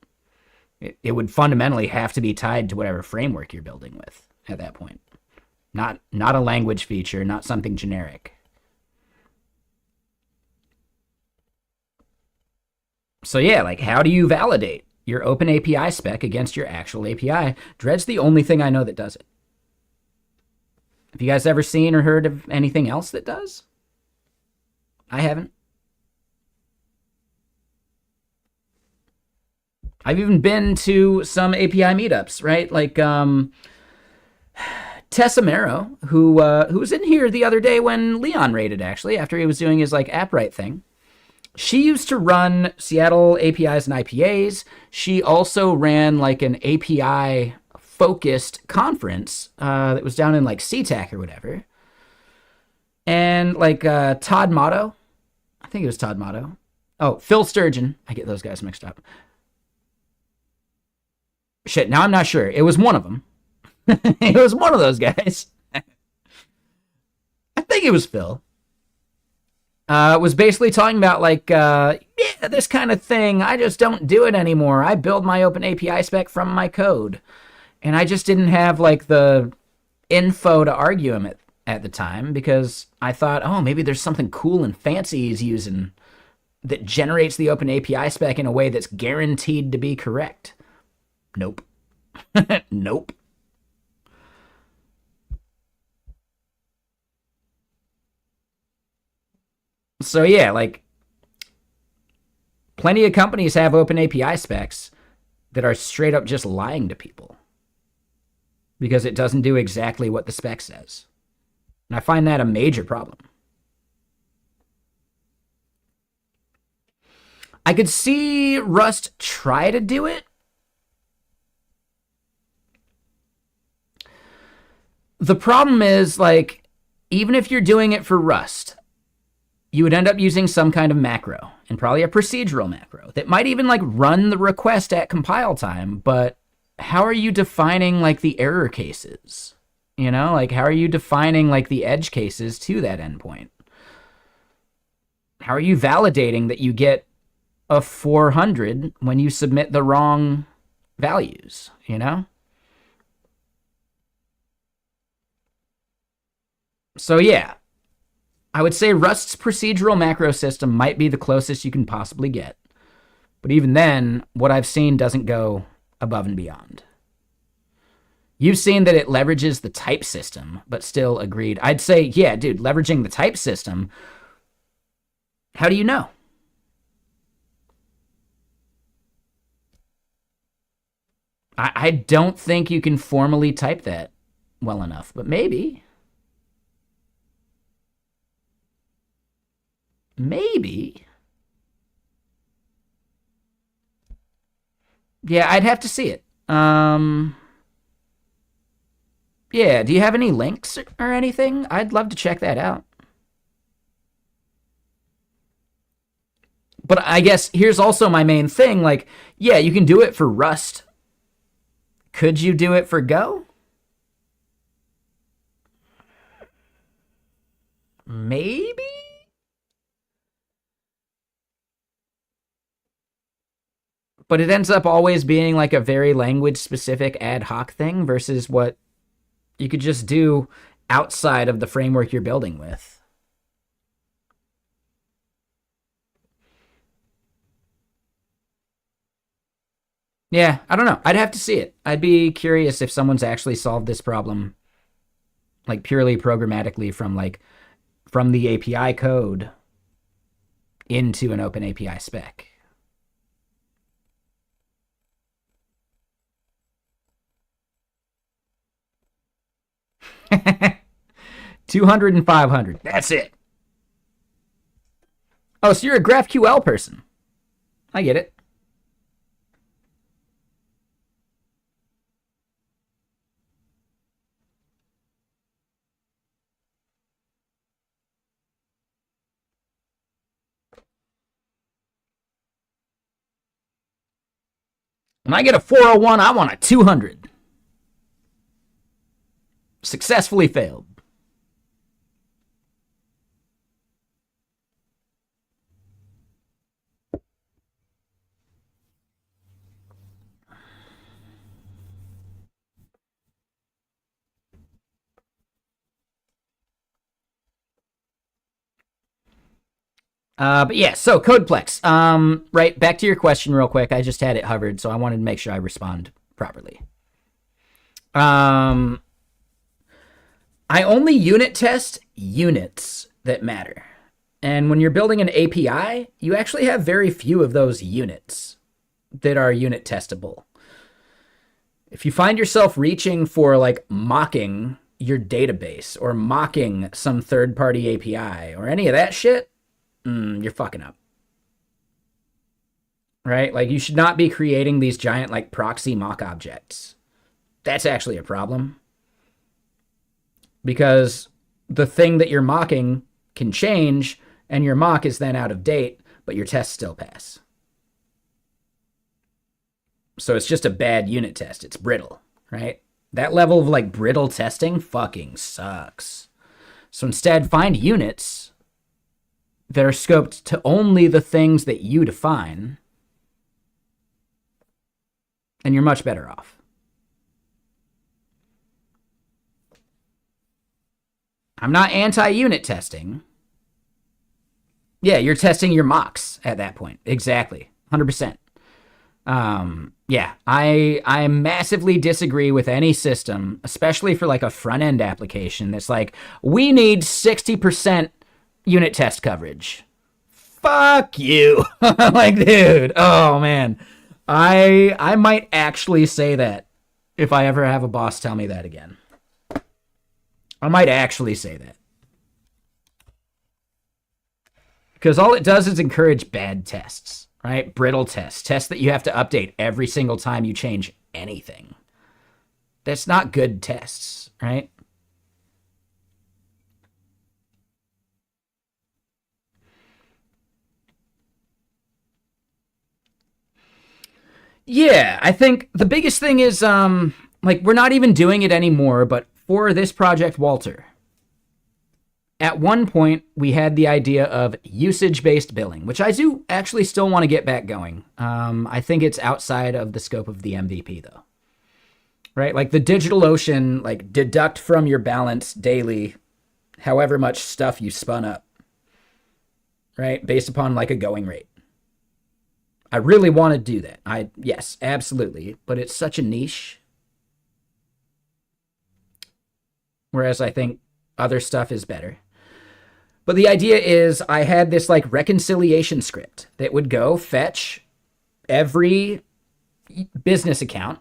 It would fundamentally have to be tied to whatever framework you're building with at that point. Not a language feature, not something generic. So yeah, like how do you validate your open API spec against your actual API? Dread's the only thing I know that does it. Have you guys ever seen or heard of anything else that does? I haven't. I've even been to some API meetups, right? Like Tessa Marrow, who was in here the other day when Leon raided, actually, after he was doing his like app right thing. She used to run Seattle APIs and IPAs. She also ran like an API focused conference that was down in like SeaTac or whatever. And like Todd Motto, I think it was Todd Motto. Oh, Phil Sturgeon. I get those guys mixed up. Shit, now I'm not sure. It was one of them. It was one of those guys. I think it was Phil. Was basically talking about like, yeah, this kind of thing. I just don't do it anymore. I build my open API spec from my code. And I just didn't have like the info to argue him at the time because I thought, oh, maybe there's something cool and fancy he's using that generates the open API spec in a way that's guaranteed to be correct. Nope. Nope. So yeah, like plenty of companies have open API specs that are straight up just lying to people because it doesn't do exactly what the spec says. And I find that a major problem. I could see Rust try to do it. The problem is, like, even if you're doing it for Rust, you would end up using some kind of macro, and probably a procedural macro that might even like run the request at compile time, but how are you defining like the error cases? You know, like how are you defining like the edge cases to that endpoint? How are you validating that you get a 400 when you submit the wrong values, you know? So yeah, I would say Rust's procedural macro system might be the closest you can possibly get. But even then, what I've seen doesn't go above and beyond. You've seen that it leverages the type system, but still agreed. I'd say, yeah, dude, leveraging the type system, how do you know? I don't think you can formally type that well enough, but maybe. Maybe. Yeah, I'd have to see it. Yeah, do you have any links or anything? I'd love to check that out. But I guess here's also my main thing. Like, yeah, you can do it for Rust. Could you do it for Go? Maybe? But it ends up always being like a very language specific ad hoc thing versus what you could just do outside of the framework you're building with. Yeah, I don't know. I'd have to see it. I'd be curious if someone's actually solved this problem like purely programmatically from the API code into an open API spec. $200 and $500. That's it. Oh, so you're a GraphQL person. I get it. When I get a 401, I want a 200. Successfully failed. But yeah, so Codeplex. Right, back to your question real quick. I just had it hovered, so I wanted to make sure I respond properly. I only unit test units that matter. And when you're building an API, you actually have very few of those units that are unit testable. If you find yourself reaching for like mocking your database or mocking some third-party API or any of that shit, you're fucking up. Right? Like you should not be creating these giant like proxy mock objects. That's actually a problem. Because the thing that you're mocking can change and your mock is then out of date, but your tests still pass. So it's just a bad unit test. It's brittle, right? That level of like brittle testing fucking sucks. So instead, find units that are scoped to only the things that you define, and you're much better off. I'm not anti-unit testing. Yeah, you're testing your mocks at that point. Exactly. 100%. Yeah, I massively disagree with any system, especially for like a front-end application that's like, we need 60% unit test coverage. Fuck you. Like, dude, oh man. I might actually say that if I ever have a boss tell me that again. I might actually say that. Because all it does is encourage bad tests, right? Brittle tests that you have to update every single time you change anything. That's not good tests, right? Yeah, I think the biggest thing is like we're not even doing it anymore, but for this project, Waltr, at one point we had the idea of usage-based billing, which I do actually still want to get back going. I think it's outside of the scope of the MVP though. Right? Like the DigitalOcean, like deduct from your balance daily however much stuff you spun up. Right? Based upon like a going rate. I really want to do that. Yes, absolutely. But it's such a niche. Whereas I think other stuff is better. But the idea is I had this like reconciliation script that would go fetch every business account.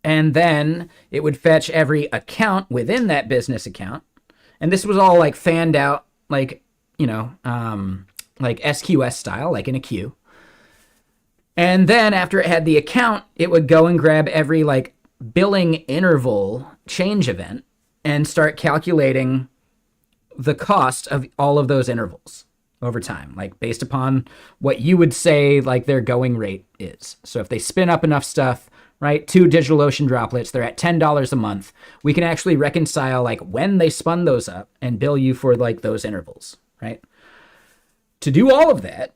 And then it would fetch every account within that business account. And this was all like fanned out, like, you know, like SQS style, like in a queue. And then after it had the account, it would go and grab every like billing interval change event and start calculating the cost of all of those intervals over time, like based upon what you would say like their going rate is. So if they spin up enough stuff, right, 2 DigitalOcean droplets, they're at $10 a month, we can actually reconcile like when they spun those up and bill you for like those intervals, right? To do all of that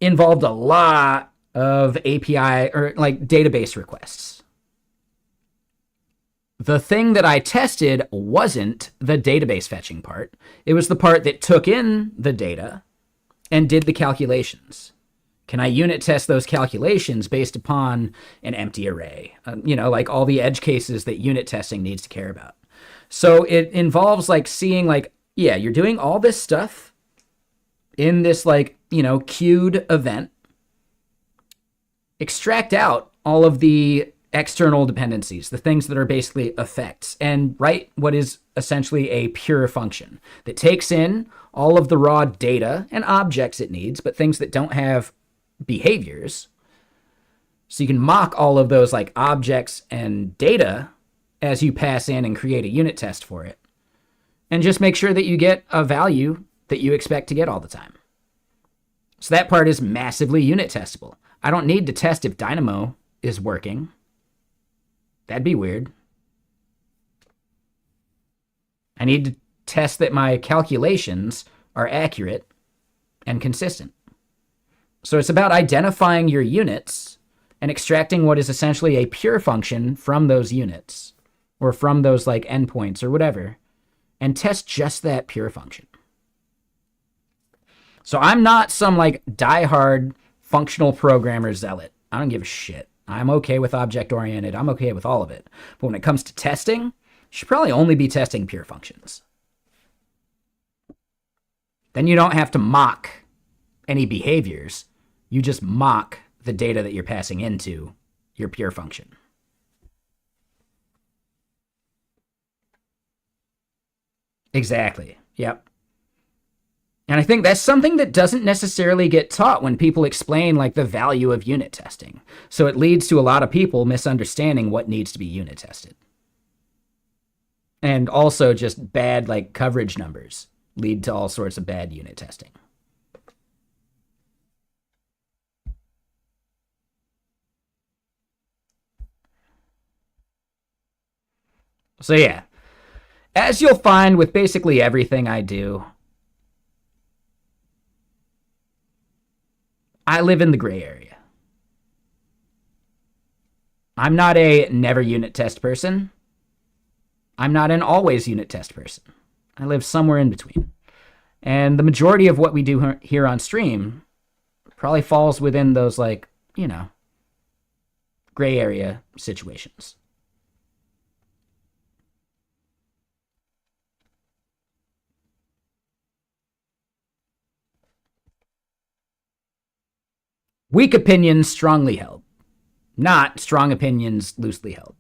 involved a lot of API or like database requests. The thing that I tested wasn't the database fetching part. It was the part that took in the data and did the calculations. Can I unit test those calculations based upon an empty array? You know, like all the edge cases that unit testing needs to care about. So it involves like seeing like, yeah, you're doing all this stuff in this like, you know, queued event. Extract out all of the external dependencies, the things that are basically effects, and write what is essentially a pure function that takes in all of the raw data and objects it needs, but things that don't have behaviors. So you can mock all of those like objects and data as you pass in and create a unit test for it. And just make sure that you get a value that you expect to get all the time. So that part is massively unit testable. I don't need to test if Dynamo is working. That'd be weird. I need to test that my calculations are accurate and consistent. So it's about identifying your units and extracting what is essentially a pure function from those units or from those like endpoints or whatever, and test just that pure function. So I'm not some like diehard functional programmer zealot. I don't give a shit. I'm okay with object oriented. I'm okay with all of it. But when it comes to testing, you should probably only be testing pure functions. Then you don't have to mock any behaviors. You just mock the data that you're passing into your pure function. Exactly. Yep. And I think that's something that doesn't necessarily get taught when people explain like the value of unit testing. So it leads to a lot of people misunderstanding what needs to be unit tested. And also just bad like coverage numbers lead to all sorts of bad unit testing. So yeah, as you'll find with basically everything I do, I live in the gray area. I'm not a never unit test person. I'm not an always unit test person. I live somewhere in between. And the majority of what we do here on stream probably falls within those, like, gray area situations. Weak opinions strongly held, not strong opinions loosely held.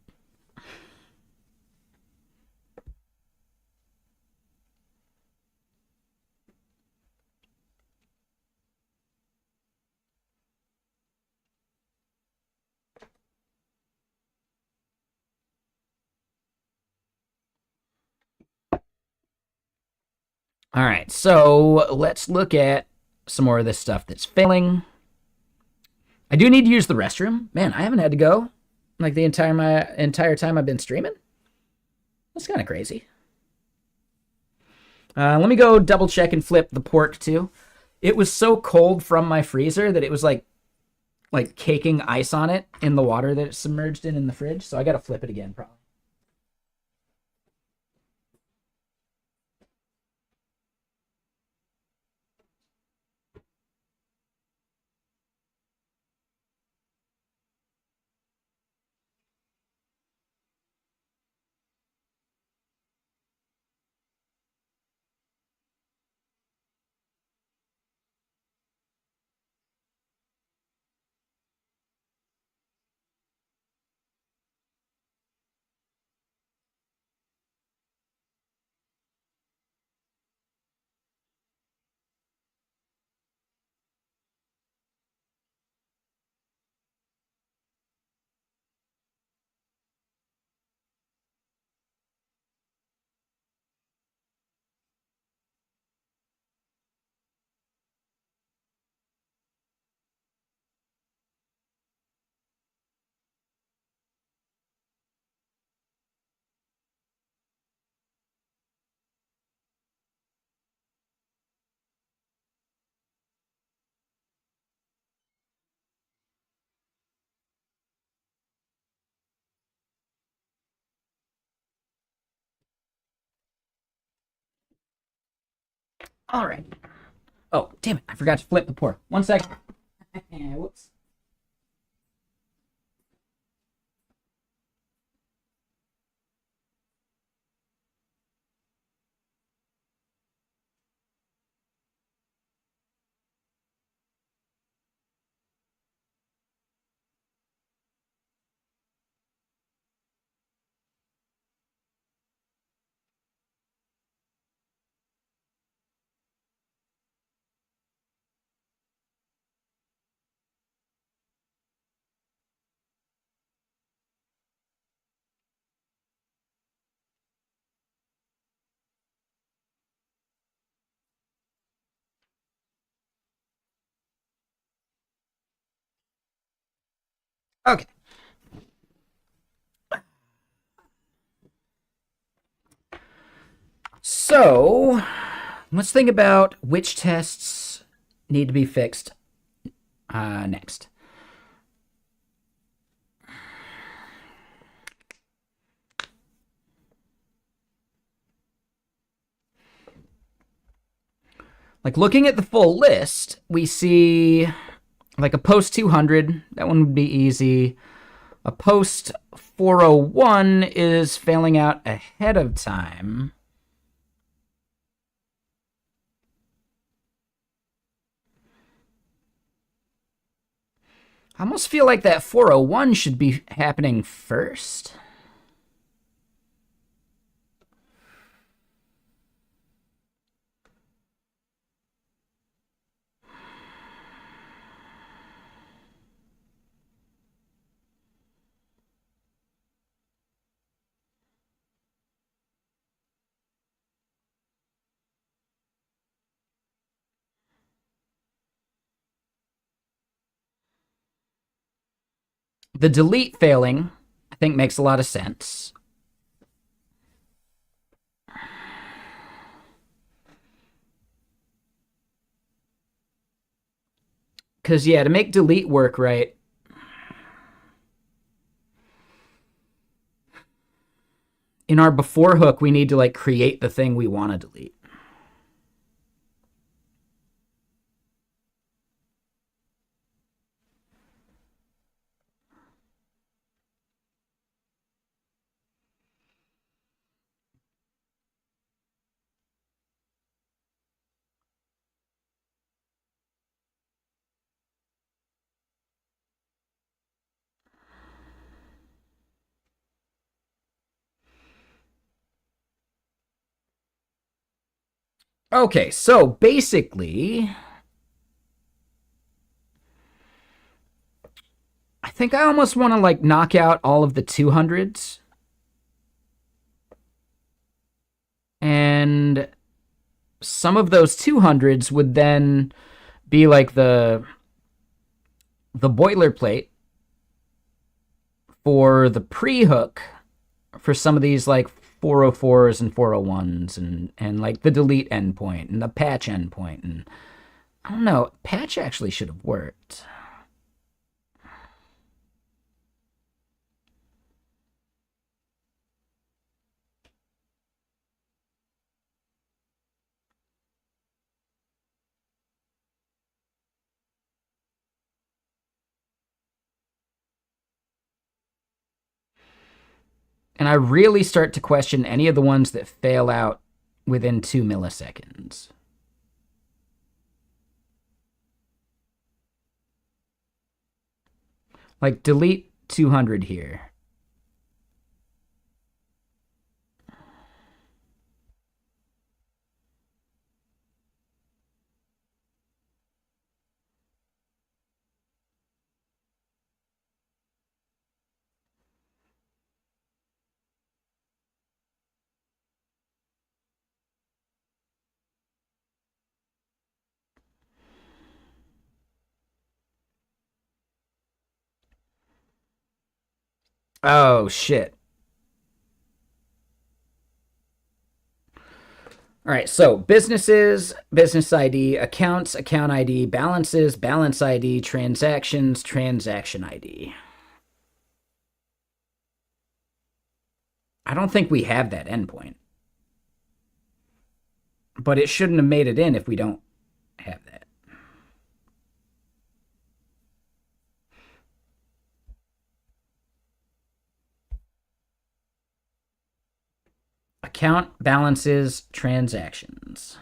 All right, so let's look at some more of this stuff that's failing. I do need to use the restroom. Man, I haven't had to go like the entire time I've been streaming. That's kind of crazy. Let me go double check and flip the pork too. It was so cold from my freezer that it was like caking ice on it in the water that it's submerged in the fridge. So I got to flip it again probably. All right. Oh, damn it. I forgot to flip the pork. 1 second. Whoops. Okay. So let's think about which tests need to be fixed next. Like looking at the full list, we see like a post 200, that one would be easy. A post 401 is failing out ahead of time. I almost feel like that 401 should be happening first. The delete failing, I think, makes a lot of sense. Because, yeah, to make delete work right, in our before hook, we need to like create the thing we want to delete. Okay, so basically, I think I almost want to like knock out all of the 200s. And some of those 200s would then be like the boilerplate for the pre-hook for some of these like 404s and 401s and like the delete endpoint and the patch endpoint. And I don't know, patch actually should have worked. And I really start to question any of the ones that fail out within 2 milliseconds. Like delete 200 here. Oh, shit. All right, so businesses, business ID, accounts, account ID, balances, balance ID, transactions, transaction ID. I don't think we have that endpoint. But it shouldn't have made it in if we don't have that. Account, balances, transactions.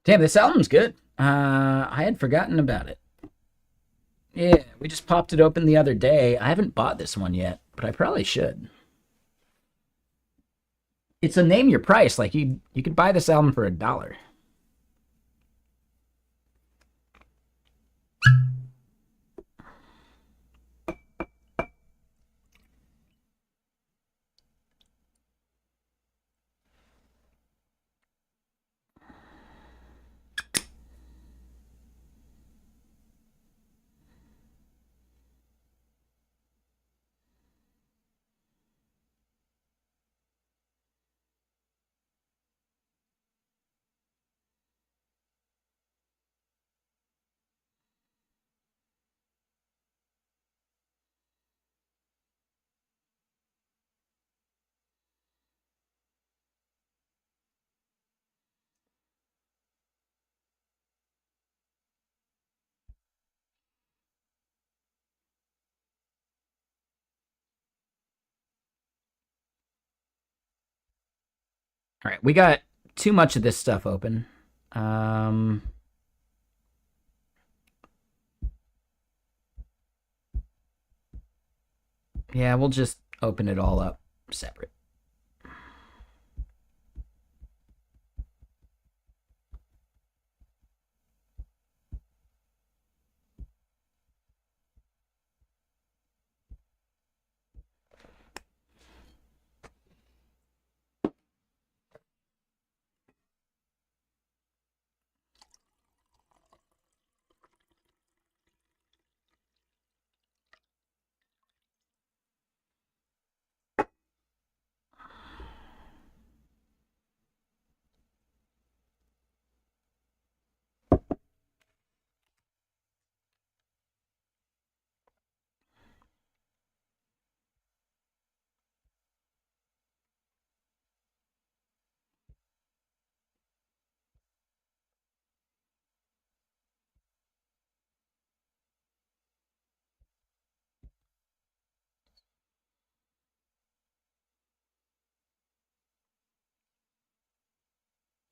Damn, this album's good. I had forgotten about it. Yeah, we just popped it open the other day. I haven't bought this one yet, but I probably should. It's a name your price. Like you could buy this album for $1. All right, we got too much of this stuff open. Um, yeah, we'll just open it all up separate.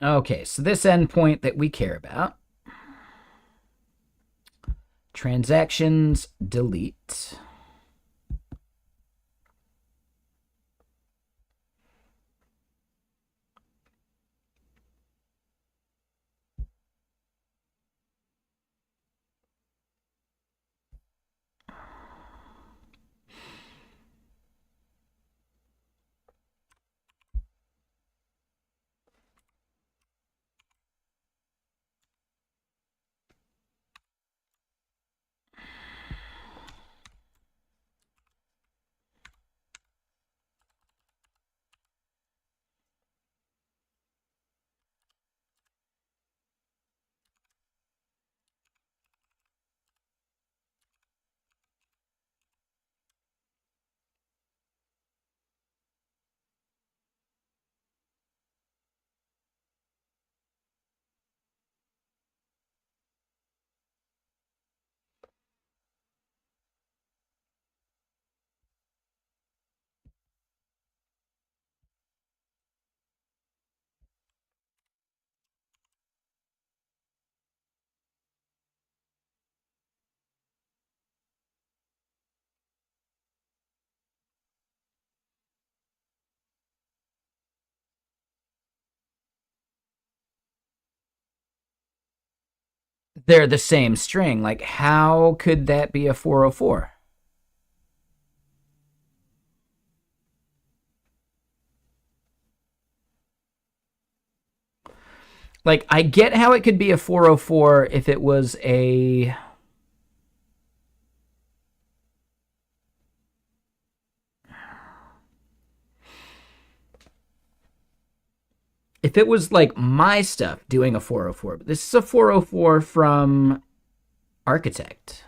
Okay, so this endpoint that we care about, transactions delete. They're the same string. Like, how could that be a 404? Like, I get how it could be a 404 if it was a. If it was like my stuff doing a 404, but this is a 404 from Architect.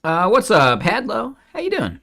What's up, Hadlow? How you doing?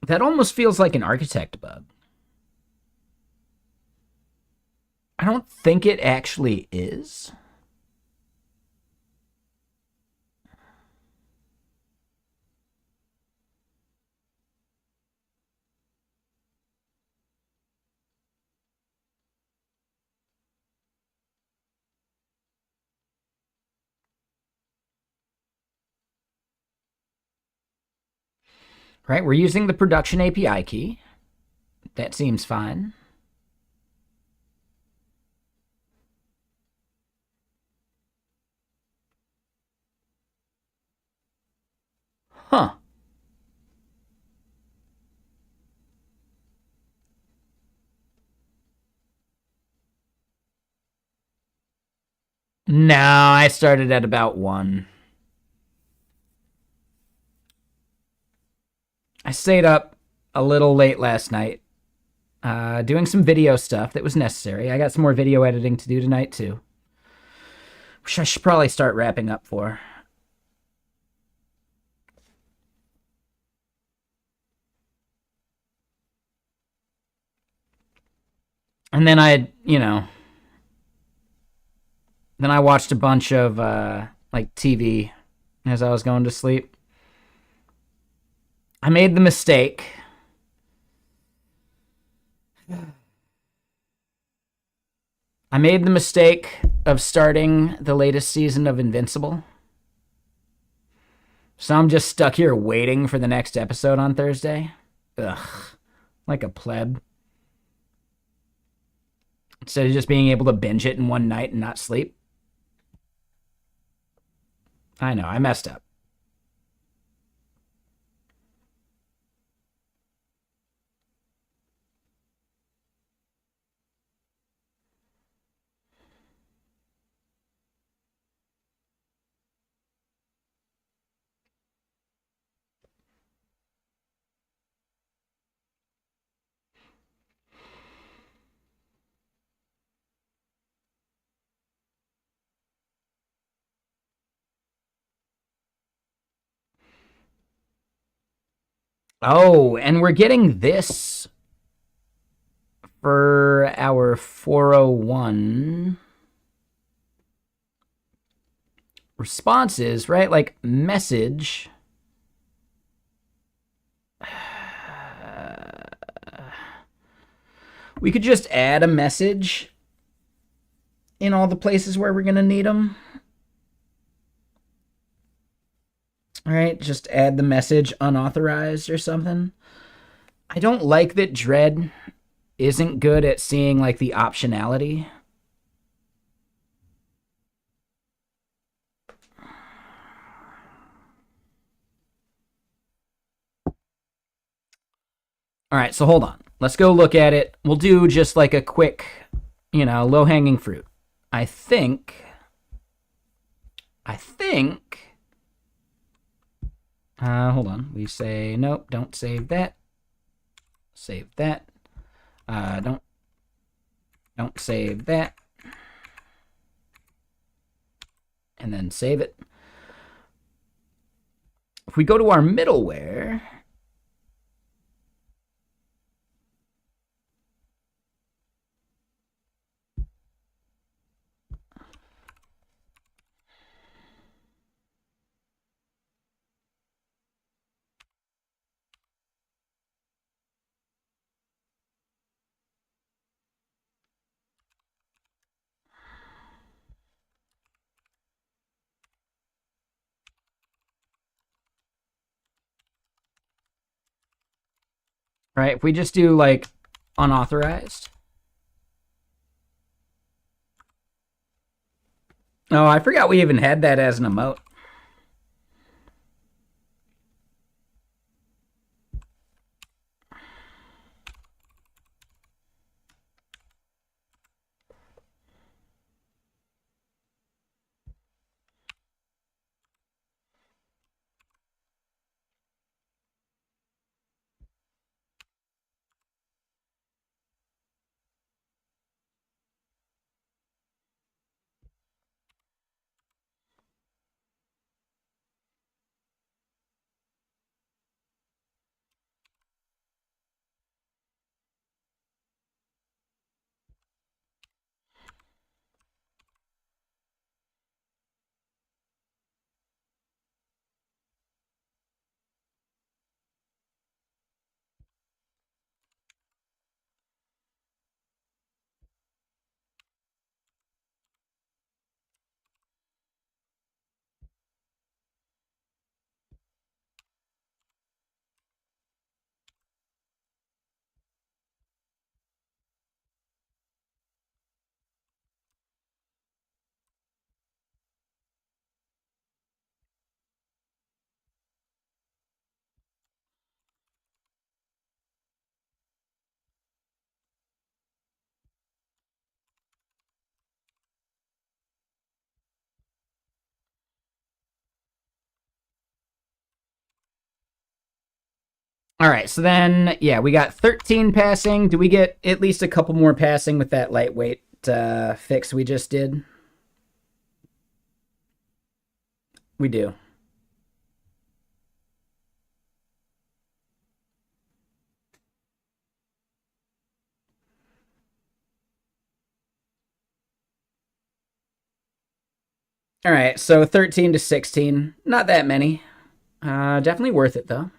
That almost feels like an architect bug. I don't think it actually is. Right, we're using the production API key. That seems fine. Huh. No, I started at about 1. I stayed up a little late last night, doing some video stuff that was necessary. I got some more video editing to do tonight, too, which I should probably start wrapping up for. And then then I watched a bunch of like TV as I was going to sleep. I made the mistake. I made the mistake of starting the latest season of Invincible. So I'm just stuck here waiting for the next episode on Thursday. Ugh. Like a pleb. Instead of just being able to binge it in one night and not sleep. I know, I messed up. Oh, and we're getting this for our 401 responses, right? Like message. We could just add a message in all the places where we're going to need them. All right, just add the message unauthorized or something. I don't like that Dread isn't good at seeing like the optionality. All right, so hold on. Let's go look at it. We'll do just like a quick, low hanging fruit. I think. Hold on. We say nope. Don't save that. Save that. Don't save that. And then save it. If we go to our middleware, right? If we just do like unauthorized. Oh, I forgot we even had that as an emote. All right, so then, yeah, we got 13 passing. Do we get at least a couple more passing with that lightweight fix we just did? We do. All right, so 13 to 16. Not that many. Definitely worth it, though.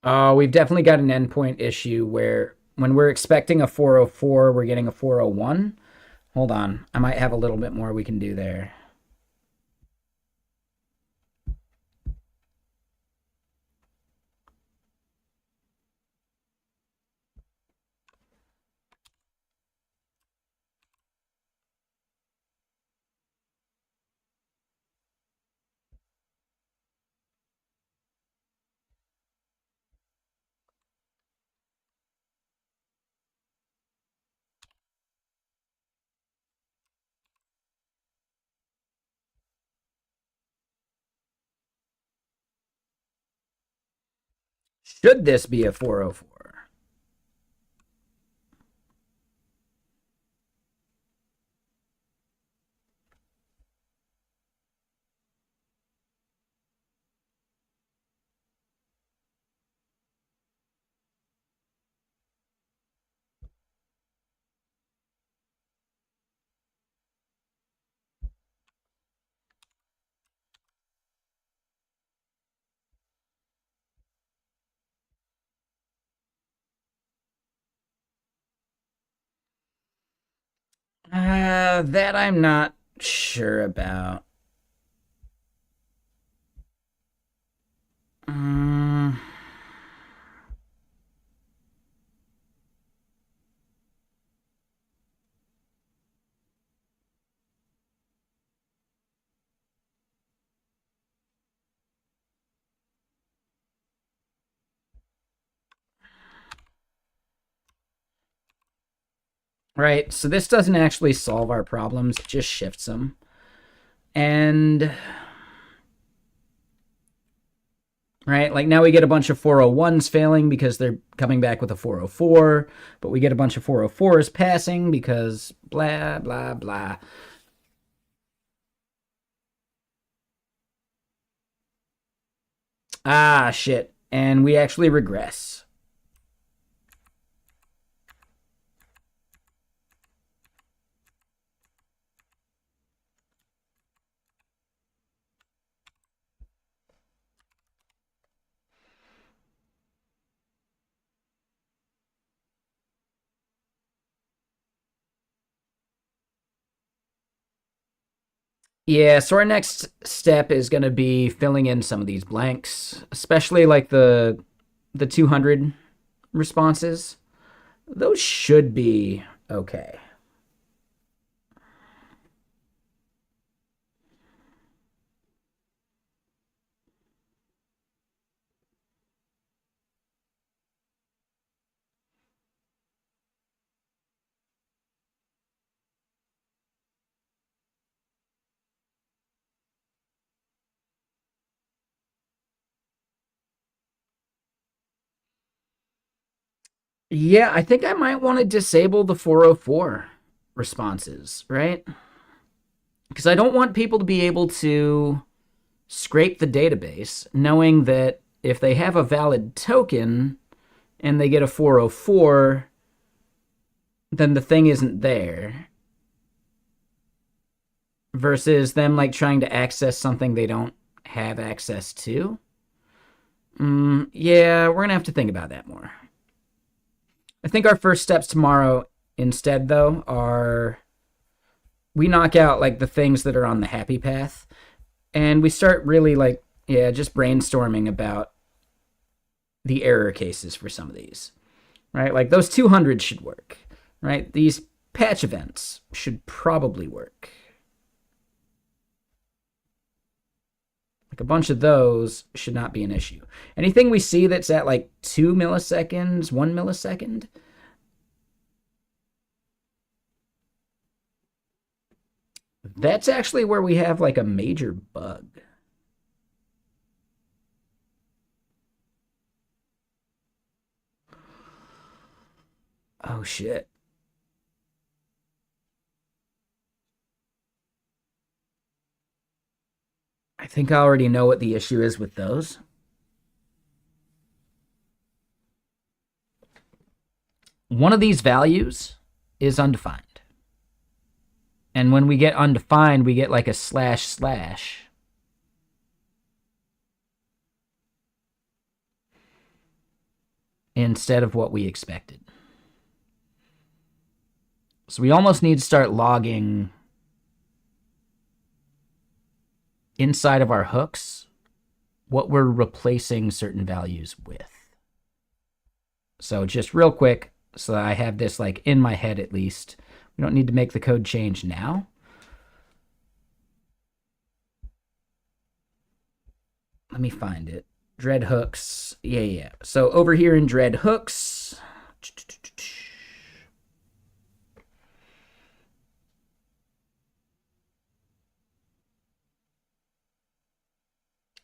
Oh, we've definitely got an endpoint issue where when we're expecting a 404, we're getting a 401. Hold on. I might have a little bit more we can do there. Should this be a 404? That I'm not sure about. Um, right, so this doesn't actually solve our problems, it just shifts them. And right, like now we get a bunch of 401s failing because they're coming back with a 404, but we get a bunch of 404s passing because blah, blah, blah. Ah, shit. And we actually regress. Yeah, so our next step is going to be filling in some of these blanks, especially like the 200 responses. Those should be okay. Yeah, I think I might want to disable the 404 responses, right? Because I don't want people to be able to scrape the database knowing that if they have a valid token and they get a 404, then the thing isn't there. Versus them like trying to access something they don't have access to. Yeah, we're gonna have to think about that more. I think our first steps tomorrow instead though are we knock out like the things that are on the happy path and we start really like just brainstorming about the error cases for some of these. right? Like those 200 should work, right? These patch events should probably work. Like a bunch of those should not be an issue. Anything we see that's at like 2 milliseconds, 1 millisecond, that's actually where we have like a major bug. Oh shit. I think I already know what the issue is with those. One of these values is undefined. And when we get undefined, we get like a slash slash. Instead of what we expected. So we almost need to start logging inside of our hooks what we're replacing certain values with. So just real quick, so that I have this like in my head at least. We don't need to make the code change now. Let me find it. Dread hooks. Yeah. So over here in dread hooks,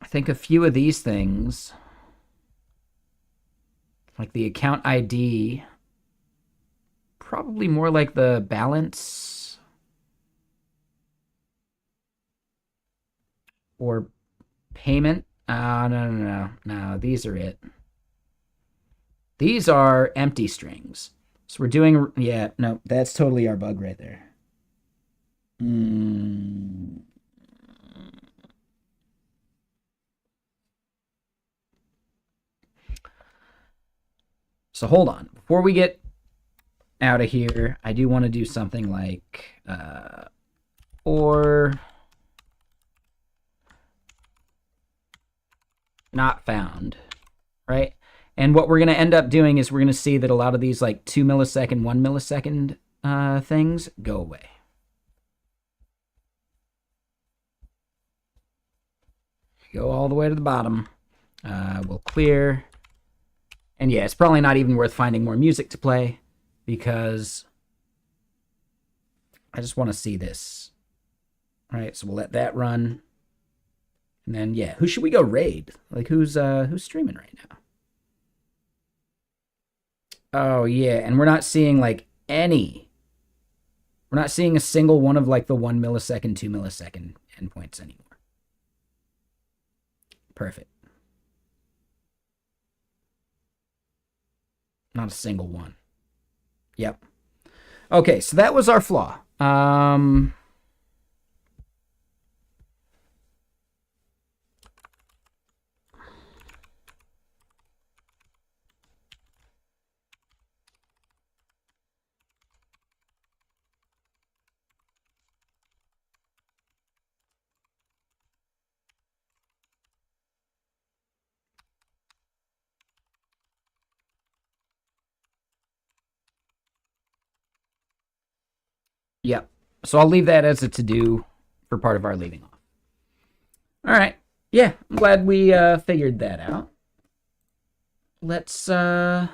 I think a few of these things, like the account ID, probably more like the balance or payment. No, these are it. These are empty strings. So we're doing, yeah, no, that's totally our bug right there. So hold on. Before we get out of here, I do want to do something like or not found, right? And what we're going to end up doing is we're going to see that a lot of these like 2 millisecond, 1 millisecond things go away. Go all the way to the bottom. We'll clear. And yeah, it's probably not even worth finding more music to play because I just want to see this. All right, so we'll let that run. And then, yeah, who should we go raid? Like, who's streaming right now? Oh, yeah, and we're not seeing, like, any. We're not seeing a single one of, like, the 1 millisecond, 2 millisecond endpoints anymore. Perfect. Not a single one. Yep. Okay, so that was our flaw. Yep. So I'll leave that as a to-do for part of our leaving off. All right. Yeah, I'm glad we figured that out. Let's yeah,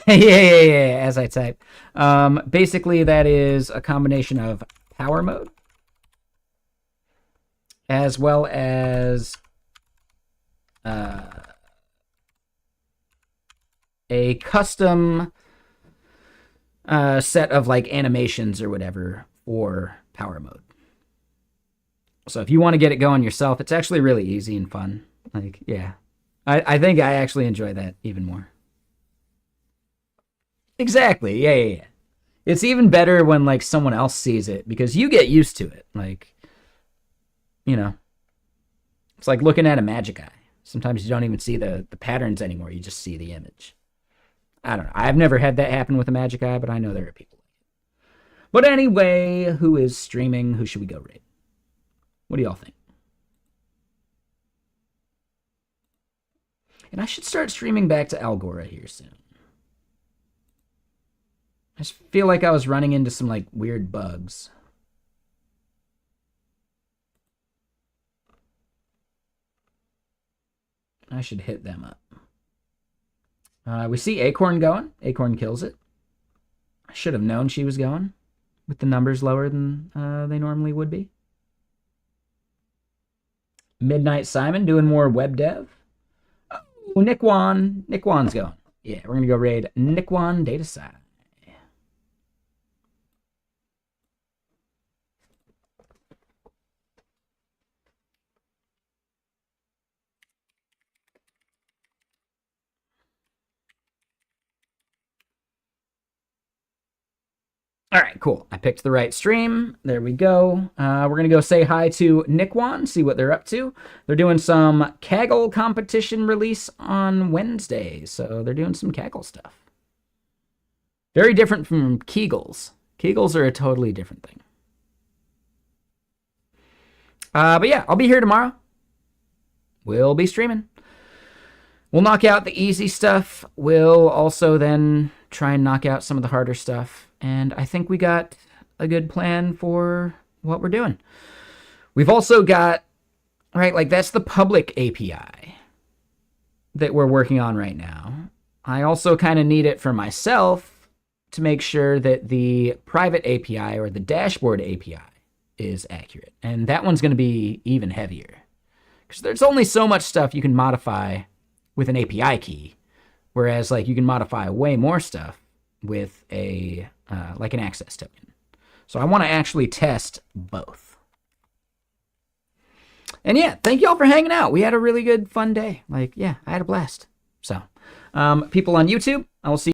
as I type. Basically that is a combination of power mode as well as a custom set of like animations or whatever for power mode. So if you want to get it going yourself, it's actually really easy and fun. Like, yeah. I think I actually enjoy that even more. Exactly. Yeah. It's even better when like someone else sees it because you get used to it. Like, you know, it's like looking at a magic eye. Sometimes you don't even see the patterns anymore. You just see the image. I don't know. I've never had that happen with a magic eye, but I know there are people. But anyway, who is streaming? Who should we go raid? What do y'all think? And I should start streaming back to Algora here soon. I just feel like I was running into some like weird bugs. I should hit them up. We see Acorn going. Acorn kills it. I should have known she was going with the numbers lower than they normally would be. Midnight Simon doing more web dev. Oh, Nick Wan. Nick Wan's going. Yeah, we're going to go raid Nick Wan Data Sci. All right, cool. I picked the right stream. There we go. We're going to go say hi to Nickwan, see what they're up to. They're doing some Kaggle competition release on Wednesday, so they're doing some Kaggle stuff. Very different from Kegels. Kegels are a totally different thing. But yeah, I'll be here tomorrow. We'll be streaming. We'll knock out the easy stuff. We'll also then try and knock out some of the harder stuff. And I think we got a good plan for what we're doing. We've also got, right, like that's the public API that we're working on right now. I also kind of need it for myself to make sure that the private API or the dashboard API is accurate. And that one's going to be even heavier because there's only so much stuff you can modify with an API key, whereas like you can modify way more stuff with a like an access token. So I want to actually test both. And yeah, thank y'all for hanging out. We had a really good fun day. Like, yeah, I had a blast. So people on YouTube, I will see